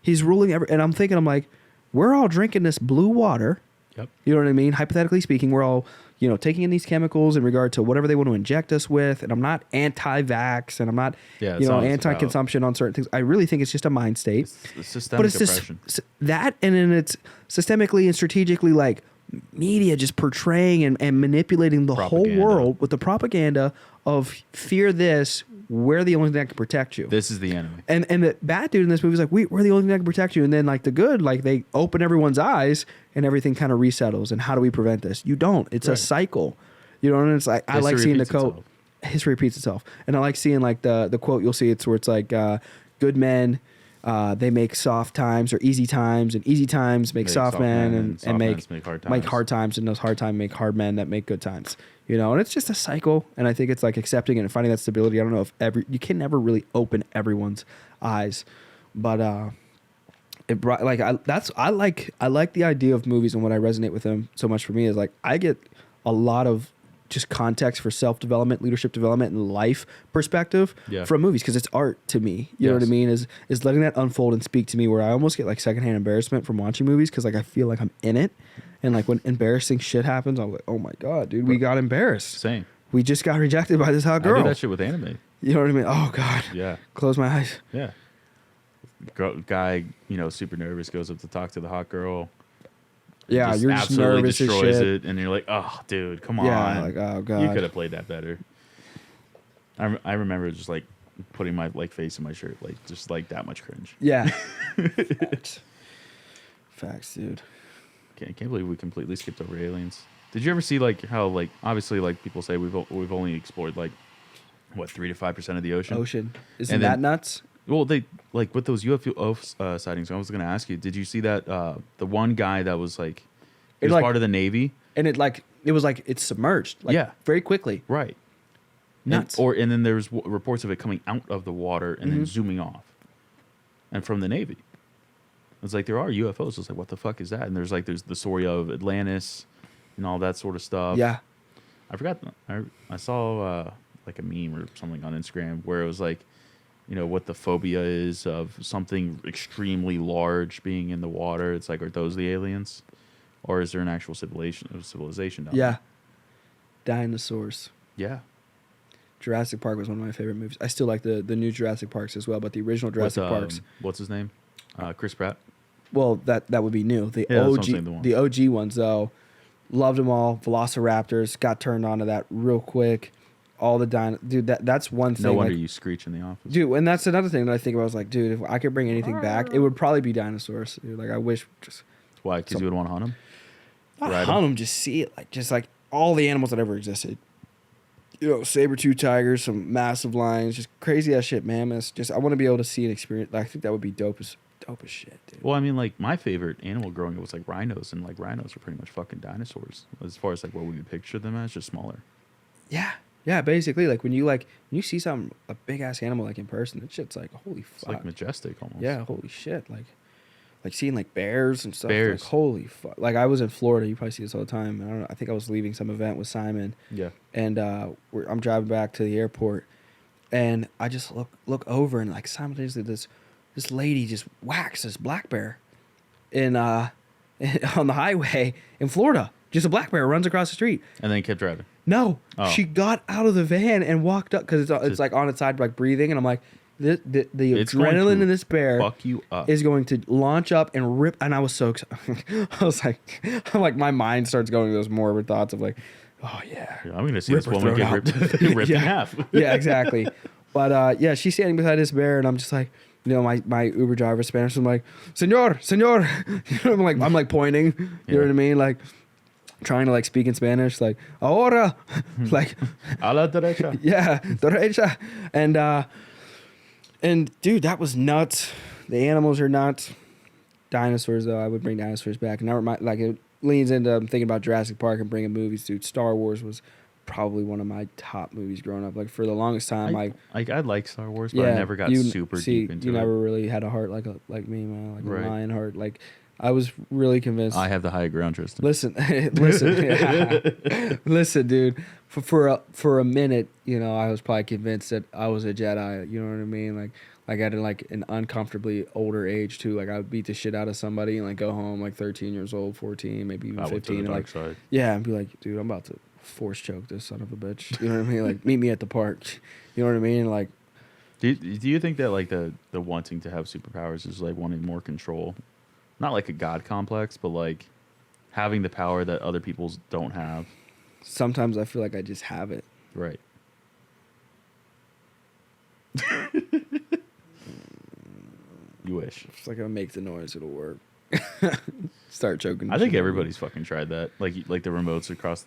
He's ruling and I'm thinking, I'm like, we're all drinking this blue water. Yep. You know what I mean? Hypothetically speaking, we're all, you know, taking in these chemicals in regard to whatever they want to inject us with. And I'm not anti-vax, and I'm not, Yeah, you it's know, not what it's about. anti-consumption on certain things. I really think it's just a mind state. It's systemic But it's just oppression. that, and then it's systemically and strategically like media just portraying and manipulating the whole Propaganda. world with the propaganda of fear this, we're the only thing that can protect you. This is the enemy. And the bad dude in this movie is like, we're the only thing that can protect you. And then like the good, like they open everyone's eyes and everything kind of resettles. And how do we prevent this? You don't. It's a Right. cycle. You know, and it's like, I History like seeing the repeats quote. itself. History repeats itself. And I like seeing like the quote you'll see. It's where it's like, good men, they make soft times or easy times, and easy times make soft men, and soft make men make hard times. make hard times, and those hard times make hard men that make good times. You know, and it's just a cycle. And I think it's like accepting it and finding that stability. I don't know if you can never really open everyone's eyes, but it brought like I like the idea of movies, and what I resonate with them so much for me is like I get a lot of just context for self-development, leadership development, and life perspective Yeah. from movies, because it's art to me. You know what I Yes. mean? Is letting that unfold and speak to me, where I almost get like secondhand embarrassment from watching movies, because like I feel like I'm in it, and like when embarrassing shit happens, I'm like, oh my god, dude, we got embarrassed. Same. We just got rejected by this hot I girl. do that shit with anime. You know what I mean? Oh god. Yeah. Close my eyes. Yeah. Guy, super nervous, goes up to talk to the hot girl. Yeah, you're just absolutely nervous as destroys shit. it, and you're like, oh, dude, come on. Yeah, like, oh god. You could have played that better. I remember just like putting my like face in my shirt, like just like that much cringe. Yeah. Facts, dude. I can't believe we completely skipped over aliens. Did you ever see like how like obviously like people say we've only explored like what 3 to 5% of the ocean? Isn't And that then- nuts? Well, they like with those UFO sightings. I was going to ask you, did you see that the one guy that was like he It, was like- part of the Navy? And it was like it's submerged. Like, Yeah. very quickly. Right. Nuts. And then there's reports of it coming out of the water and Mm-hmm. then zooming off, and from the Navy. It's like there are UFOs. It's like what the fuck is that? And there's the story of Atlantis, and all that sort of stuff. Yeah. I forgot. I saw like a meme or something on Instagram where it was like, what the phobia is of something extremely large being in the water. It's like, are those the aliens, or is there an actual civilization down Yeah. Dinosaurs. there? Yeah. Jurassic Park was one of my favorite movies. I still like the new Jurassic Parks as well, but the original Jurassic With, Parks. What's his name? Chris Pratt. Well, that would be new. The Yeah, that's what I'm OG, saying, the one. the OG ones though, loved them all. Velociraptors, got turned on to that real quick. All the dude. That's one thing. No wonder like, you screech in the office. dude, and that's another thing that I think about. I was like, dude, if I could bring anything back, it would probably be dinosaurs. Dude, like I wish just Why? Because you would want to hunt him? not Ride 'em? hunt them, just see it, like all the animals that ever existed. Saber-tooth tigers, some massive lions, just crazy ass shit, mammoths. Just I want to be able to see and experience. I think that would be dope as shit, dude. Well, I mean, like, my favorite animal growing up was, like, rhinos, and, like, rhinos are pretty much fucking dinosaurs. As far as, like, what we would picture them as, just smaller. Yeah, basically, like when you see a big ass animal like in person, that shit's like holy It's, fuck. like, majestic almost. Yeah, holy shit, like seeing like bears and stuff. Bears. Like, holy fuck. Like I was in Florida, you probably see this all the time. I don't know. I think I was leaving some event with Simon, Yeah. and I'm driving back to the airport, and I just look over, and like simultaneously this lady just whacks this black bear in on the highway in Florida. Just a black bear runs across the street. And then kept driving. No, Oh. she got out of the van and walked up because it's like on its side, like breathing, and I'm like, the It's going adrenaline to in this bear Fuck you up. is going to launch up and rip. And I was so excited. I was like, my mind starts going to those morbid thoughts of like, oh yeah, I'm going to see Rip this her woman throat get out. ripped Yeah. in half. yeah, exactly. But yeah, she's standing beside this bear, and I'm just like, my Uber driver Spanish. I'm like, senor. I'm like pointing. You know what I mean? Like trying to like speak in Spanish, like ahora, like A la derecha. yeah, derecha. And dude, that was nuts. The animals are nuts. Dinosaurs though, I would bring dinosaurs back. And it leans into thinking about Jurassic Park and bringing movies. Dude, Star Wars was probably one of my top movies growing up. Like for the longest time, I like Star Wars, but I never got super deep into you it. never really had a heart like me, man, like Right. a lion heart. Like I was really convinced. I have the high ground, Tristan. Listen, listen, dude. For a minute, I was probably convinced that I was a Jedi. You know what I mean? Like at an uncomfortably older age too. Like I would beat the shit out of somebody and like go home like 13 years old, 14, maybe even I went to 15, the and dark like side. yeah, and be like, dude, I'm about to force choke this son of a bitch. You know what I mean? Like meet me at the park. You know what I mean? Like Do you think that like the wanting to have superpowers is like wanting more control? Not like a god complex, but like having the power that other people don't have. sometimes I feel like I just have it. Right. You wish. It's like I make the noise, it'll work. Start choking. I think everybody's fucking tried that. Like the remotes across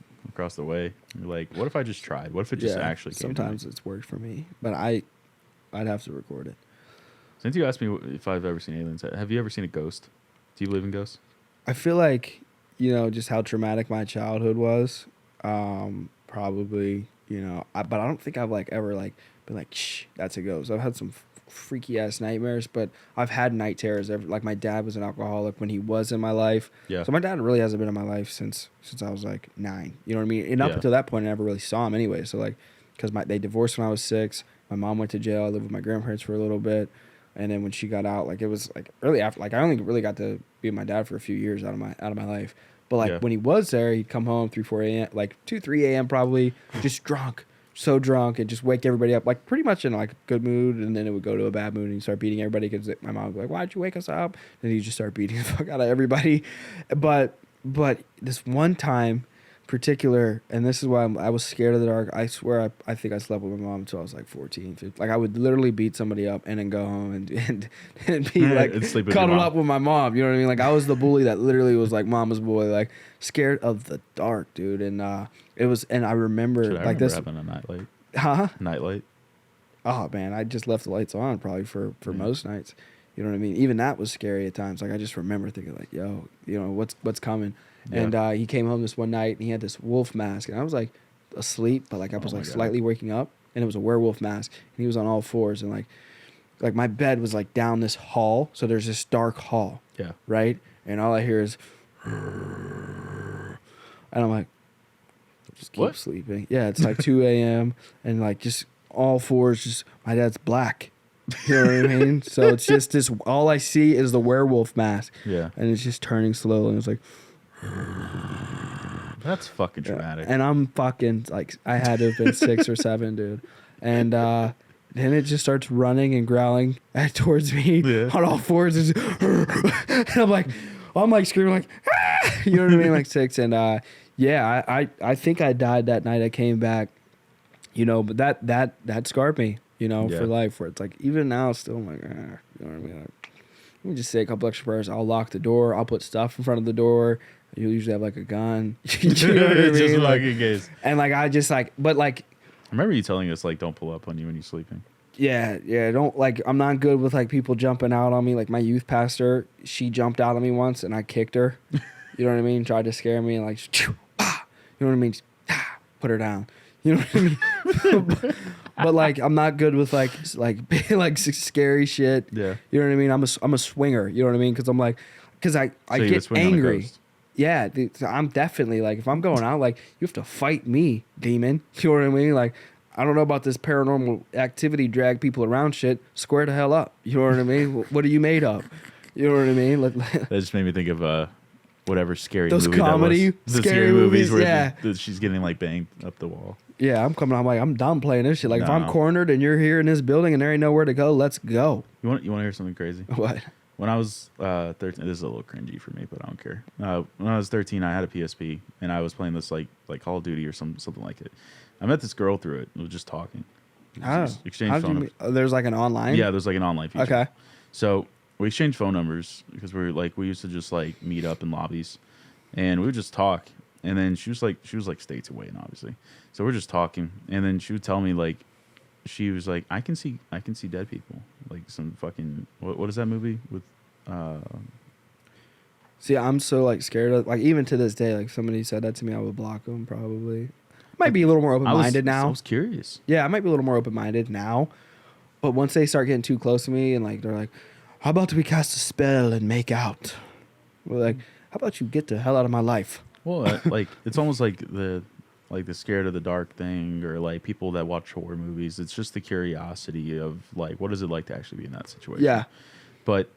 the way. You're like, what if I just tried? What if it just actually came to me? sometimes it's worked for me, but I'd have to record it. Since you asked me if I've ever seen aliens, have you ever seen a ghost? Do you believe in ghosts? I feel like, just how traumatic my childhood was. Probably, but I don't think I've like ever like been like, shh, that's a ghost. I've had some freaky ass nightmares, but I've had night terrors. Like my dad was an alcoholic when he was in my life. Yeah. So my dad really hasn't been in my life since I was like 9. You know what I mean? And up Yeah. until that point, I never really saw him anyway. So like, because they divorced when I was 6. My mom went to jail. I lived with my grandparents for a little bit, and then when she got out, like it was like early after. Like I only really got to be with my dad for a few years out of my life. But like Yeah. when he was there, he'd come home 3, 4 a.m. like 2, 3 a.m. probably, just drunk. So drunk and just wake everybody up, like pretty much in like a good mood, and then it would go to a bad mood and he'd start beating everybody because my mom would be like, "Why'd you wake us up?" And he'd just start beating the fuck out of everybody. But this one time, particular, and this is why I was scared of the dark. I swear, I think I slept with my mom until I was like 14, 15. Like I would literally beat somebody up and then go home and be like And sleep with your cuddled mom. up with my mom. You know what I mean? Like I was the bully that literally was like mama's boy, like scared of the dark, dude. And it was, and I remember Shit, I like remember this, having a nightlight. huh? Nightlight. Oh man, I just left the lights on probably for most nights. You know what I mean? Even that was scary at times. Like I just remember thinking like, yo, you know, what's coming? Yeah. And he came home this one night and he had this wolf mask, and I was like asleep, but like I was Oh my like God. slightly waking up, and it was a werewolf mask, and he was on all fours, and like my bed was like down this hall, so there's this dark hall, Yeah. right? And all I hear is, and I'm like, just keep What? sleeping. Yeah, it's like 2 a.m. and like just all fours. Just my dad's black. You know what I mean? So it's just this. All I see is the werewolf mask, Yeah. and it's just turning slowly. And it's like, That's fucking dramatic. and I'm fucking like, I had to have been 6 or 7, dude. And then it just starts running and growling towards me Yeah. on all fours. And I'm like screaming like, ah! You know what I mean? Like 6. And yeah, I think I died that night. I came back, you know, but that scarred me, you know, Yeah. for life. Where it's like, even now, still I'm like, you know what I mean? Like, let me just say a couple extra prayers. I'll lock the door. I'll put stuff in front of the door. You usually have like a gun. You know what I Just mean? Like, fucking case. and like I just like, but like, I remember you telling us like don't pull up on you when you're sleeping. yeah, don't like. I'm not good with like people jumping out on me. Like my youth pastor, she jumped out on me once, and I kicked her. You know what I mean? Tried to scare me, and like, ah, you know what I mean? Ah, put her down. You know what I mean? but like, I'm not good with like like scary shit. Yeah. You know what I mean? I'm a swinger. You know what I mean? Because I'm like, because I So you would get swing on a angry. ghost. Yeah, so I'm definitely like, if I'm going out, like you have to fight me, demon. You know what I mean? Like, I don't know about this paranormal activity, drag people around shit. Square the hell up. You know what I mean? What are you made of? You know what I mean? Like, That just made me think of whatever scary Those movie comedy that was. The scary scary movies movies, where yeah. she's getting like banged up the wall. yeah, I'm coming. I'm like, I'm done playing this shit. Like, if I'm No. cornered and you're here in this building and there ain't nowhere to go, let's go. You want to hear something crazy? What? When I was 13, this is a little cringy for me, but I don't care. When I was 13, I had a PSP, and I was playing this like Call of Duty or something like it. I met this girl through it. We were just talking. Oh, Exchange how'd phone you numbers. meet? There's like an online. Yeah, there's like an online feature. Okay. So we exchanged phone numbers because we used to just like meet up in lobbies, and we would just talk. And then she was like states away, and obviously, so we're just talking. And then she would tell me like, she was like, I can see dead people, like some fucking what is that movie with. See, I'm so like scared of, like, even to this day, like somebody said that to me, I would block them probably. Might be a little more open minded now. I was curious. Yeah, I might be a little more open minded now. But once they start getting too close to me and like they're like, how about we cast a spell and make out? We're like, how about you get the hell out of my life? Well, like it's almost like the scared of the dark thing, or like people that watch horror movies. It's just the curiosity of like, what is it like to actually be in that situation? Yeah. But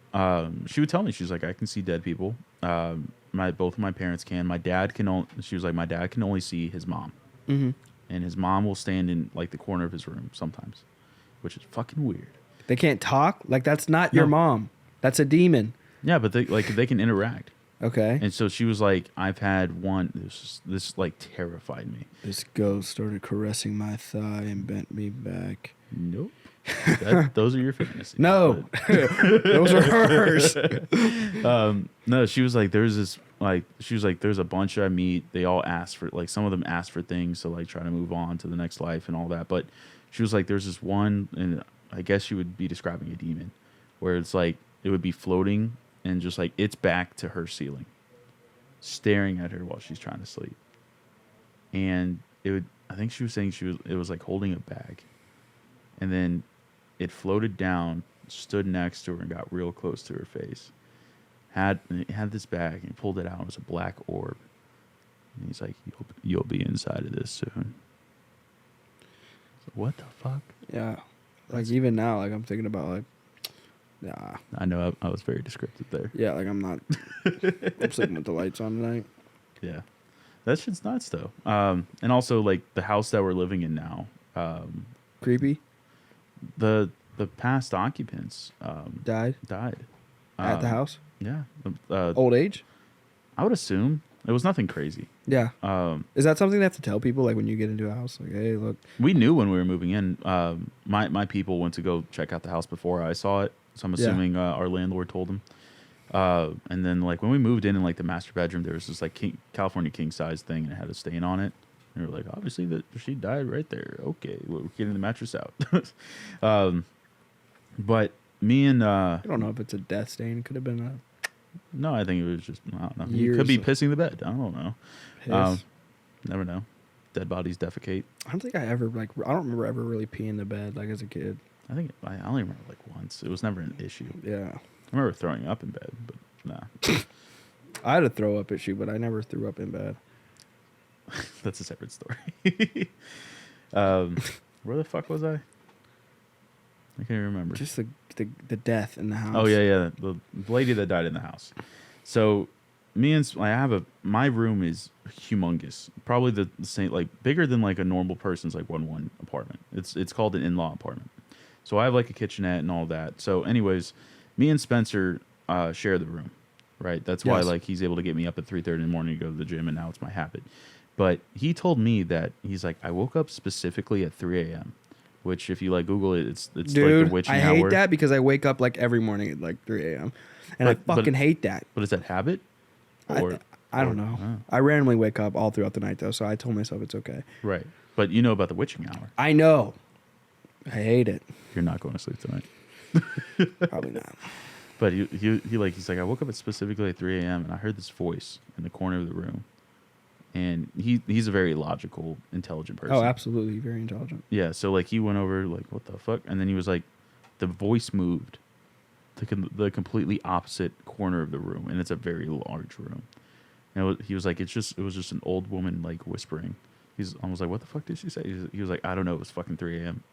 she would tell me, she's like, I can see dead people. Both of my parents can. My dad can only. She was like, my dad can only see his mom, Mm-hmm. and his mom will stand in like the corner of his room sometimes, which is fucking weird. They can't talk? Like, that's not your No. mom. That's a demon. Yeah, but they can interact. Okay. And so she was like, I've had one. This like terrified me. This ghost started caressing my thigh and bent me back. Nope. Those are your fantasies. No. but- Those are hers. No, she was like, there's a bunch I meet. They all ask for, like, some of them ask for things to like try to move on to the next life and all that. But she was like, there's this one, and I guess she would be describing a demon, where it's like it would be floating and just like its back to her ceiling, staring at her while she's trying to sleep. And it would, I think she was saying it was like holding a bag, and then it floated down, stood next to her, and got real close to her face. Had this bag, and he pulled it out. It was a black orb. And he's like, you'll be inside of this soon. What the fuck? Yeah. Like, even now, like, I'm thinking about, like, nah. I know I was very descriptive there. Yeah, like, I'm not. I'm sleeping with the lights on tonight. Yeah. That shit's nuts, though. And also, like, the house that we're living in now. Creepy. The past occupants Died died. at the house. Yeah. Old age. I would assume. It was nothing crazy. Yeah. Is that something they have to tell people, like, when you get into a house? Like, hey, look. We knew when we were moving in. My people went to go check out the house before I saw it. So I'm assuming our landlord told them. And then, like, when we moved in like, the master bedroom, there was this, like, California king-size thing, and it had a stain on it. And we were like, obviously, she died right there. Okay, we're getting the mattress out. But me and... I don't know if it's a death stain. It could have been a... No, I think it was just... I don't know. Years You could be of pissing the bed. I don't know. piss. Never know. Dead bodies defecate. I don't think I ever, like... I don't remember ever really peeing the bed, like, as a kid. I think I only remember, like, once. It was never an issue. Yeah. I remember throwing up in bed, but nah. I had a throw up issue, but I never threw up in bed. That's a separate story. Where the fuck was I? I can't remember. Just the death in the house. Oh yeah. The lady that died in the house. So my room is humongous. Probably the same, like, bigger than, like, a normal person's, like, 1-1 apartment. It's called an in-law apartment. So I have, like, a kitchenette and all that. So anyways, me and Spencer share the room, right? That's why, Yes. like, he's able to get me up at 3:30 in the morning to go to the gym, and now it's my habit. But he told me that he's like, I woke up specifically at 3 a.m., which, if you, like, Google it, it's Dude, like the witching I hour. hate that because I wake up, like, every morning at, like, 3 a.m. And But- I fucking hate that. But is that habit? Or, I don't know. Oh. I randomly wake up all throughout the night, though, so I told myself it's okay. Right. But you know about the witching hour. I know. I hate it. You're not going to sleep tonight. Probably not. But he's like, I woke up at specifically at 3 a.m. and I heard this voice in the corner of the room. And he's a very logical, intelligent person. Oh, absolutely. Very intelligent. Yeah, so, like, he went over, like, what the fuck? And then he was like, the voice moved to the completely opposite corner of the room, and it's a very large room. And he was like, it was just an old woman, like, whispering. I was like, what the fuck did she say? He was like, I don't know, it was fucking 3 a.m.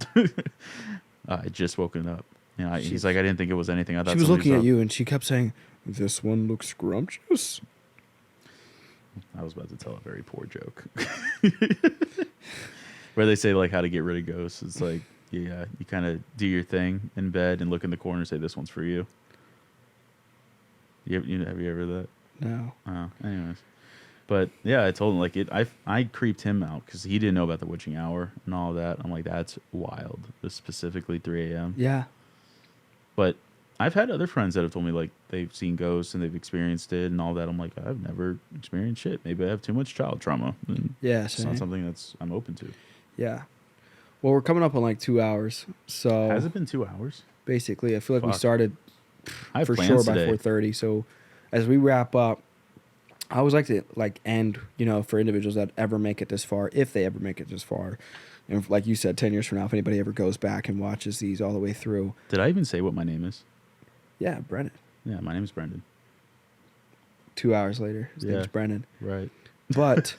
I just woken up. And he's like, I didn't think it was anything. I thought She was somebody looking at saw-" you, and she kept saying, "This one looks scrumptious." I was about to tell a very poor joke. Where they say, like, how to get rid of ghosts. It's like, yeah, you kind of do your thing in bed and look in the corner and say, this one's for you. Have you ever heard that? No. Oh, anyways. But, yeah, I told him, like, I creeped him out because he didn't know about the witching hour and all that. I'm like, that's wild. This specifically 3 a.m. Yeah. But I've had other friends that have told me, like, they've seen ghosts and they've experienced it and all that. I'm like, I've never experienced shit. Maybe I have too much child trauma. And Yeah. it's not something I'm open to. Yeah. Well, we're coming up on like 2 hours, so Has it been 2 hours? basically, I feel like we Fuck. started I have for plans sure by today. 4:30. So as we wrap up, I always like to end, for individuals that ever make it this far, if they ever make it this far, and like you said, 10 years from now, if anybody ever goes back and watches these all the way through, Did I even say what my name is? yeah, Brennan. Yeah, my name is Brendan. 2 hours later, his Yeah. name's Brennan. Right. But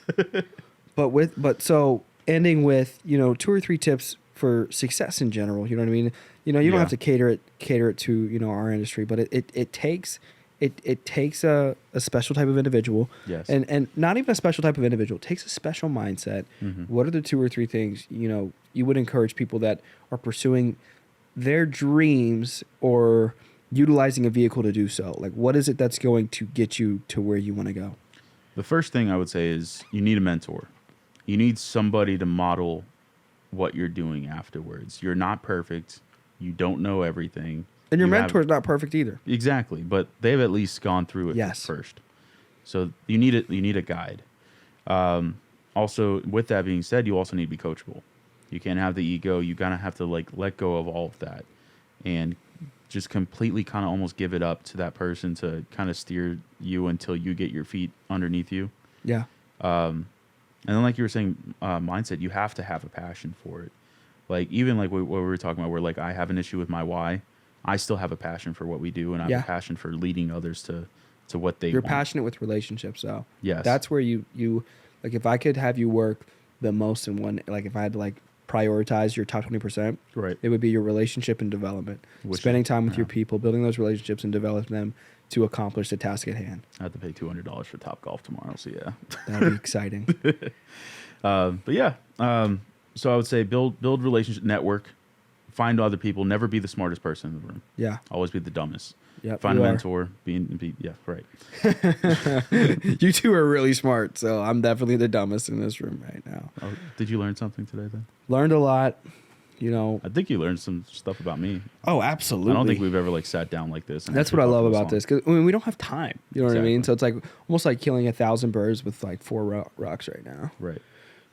so ending with 2 or 3 tips for success in general. You know what I mean? You don't Yeah. have to cater it to our industry, but it takes a special type of individual. Yes. And not even a special type of individual. It takes a special mindset. Mhm. What are the 2 or 3 things you would encourage people that are pursuing their dreams or utilizing a vehicle to do so? Like, what is it that's going to get you to where you want to go? The first thing I would say is you need a mentor. You need somebody to model what you're doing afterwards. You're not perfect. You don't know everything. And your You have- mentor's not perfect either. Exactly, but they've at least gone through it Yes. first. So you need it. You need a guide. Also, with that being said, you also need to be coachable. You can't have the ego. You gotta have to let go of all of that, and just completely kind of almost give it up to that person to kind of steer you until you get your feet underneath you. Yeah. And then, like you were saying, mindset. You have to have a passion for it. Like even like what we were talking about, where like I have an issue with my why, I still have a passion for what we do, and I have Yeah. a passion for leading others to what they You're want. passionate with relationships, though. Yes. That's where you like. If I could have you work the most in one, like if I had to like prioritize your top 20%, Right. it would be your relationship and development. Which- Spending time with your yeah. people, building those relationships, and developing them to accomplish the task at hand. I have to pay $200 for Top Golf tomorrow, so yeah. That'd be exciting. But yeah, so I would say build relationship, network, find other people, never be the smartest person in the room, Yeah. always be the dumbest. Yep. Find a you are. mentor, yeah, right. You two are really smart, so I'm definitely the dumbest in this room right now. Oh, did you learn something today then? Learned a lot, you know. I think you learned some stuff about me. Oh, absolutely. I don't think we've ever like sat down like this. and That's actually what I talked love for about long. this, because I mean, we don't have time. You know what I mean? Exactly. So it's like almost like killing 1,000 birds with like 4 rocks right now. Right.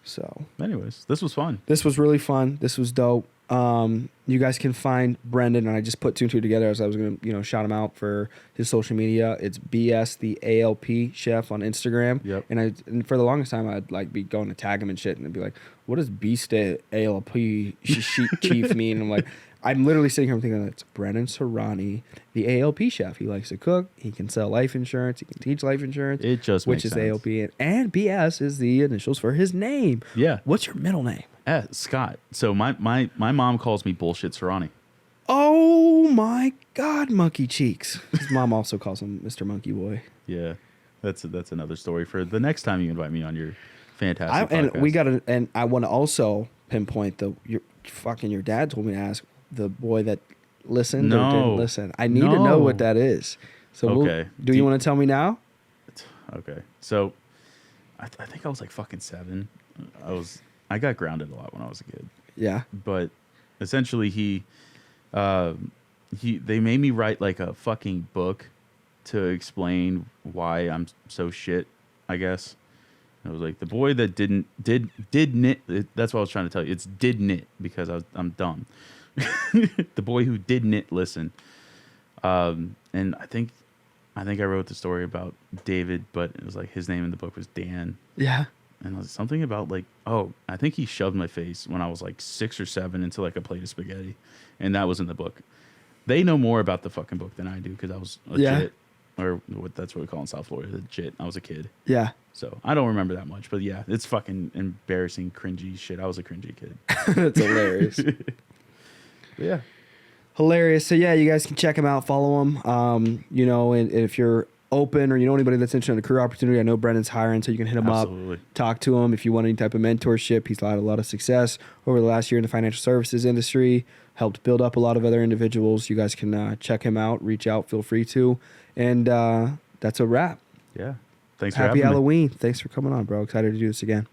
So Anyways, this was fun. this was really fun. This was dope. You guys can find Brendan, and I just put 2 and 2 together as I was gonna, shout him out for his social media. It's BS the ALP chef on Instagram. Yep. And for the longest time, I'd like be going to tag him and shit, and I'd be like, "What does Beast the ALP chief mean?" And I'm like, I'm literally sitting here thinking it's Brendan Suranyi, the ALP chef. He likes to cook. He can sell life insurance. He can teach life insurance. It just which makes is sense. ALP, and BS is the initials for his name. Yeah. What's your middle name? Scott. So my mom calls me Bullshit Suranyi. Oh my God, Monkey Cheeks. His mom also calls him Mr. Monkey Boy. Yeah. That's another story for the next time you invite me on your fantastic podcast. And I want to also pinpoint your dad told me to ask the boy that listened or No. didn't listen. I need to know No. what that is. So Okay. do you want to tell me now? Okay. So I think I was like fucking 7. I got grounded a lot when I was a kid. Yeah. But essentially they made me write like a fucking book to explain why I'm so shit, I guess. And it was like the boy that did knit. That's what I was trying to tell you. It's did knit because I'm dumb. The boy who did knit listen. And I think I wrote the story about David, but it was like his name in the book was Dan. Yeah. And it was something about like, I think he shoved my face when I was like 6 or 7 into like a plate of spaghetti. And that was in the book. They know more about the fucking book than I do because I was legit. Or that's what we call in South Florida, legit. I was a kid. Yeah. So I don't remember that much. But yeah, it's fucking embarrassing, cringy shit. I was a cringy kid. That's hilarious. But yeah. Hilarious. So yeah, you guys can check him out, follow him. And if you're open or you know anybody that's interested in a career opportunity, I know Brendan's hiring, so you can hit him Absolutely. up, talk to him if you want any type of mentorship. He's had a lot of success over the last year in the financial services industry, helped build up a lot of other individuals. You guys can check him out, reach out, feel free to. And that's a wrap. Yeah. Thanks for having Happy me. Halloween. Thanks for coming on, bro. Excited to do this again.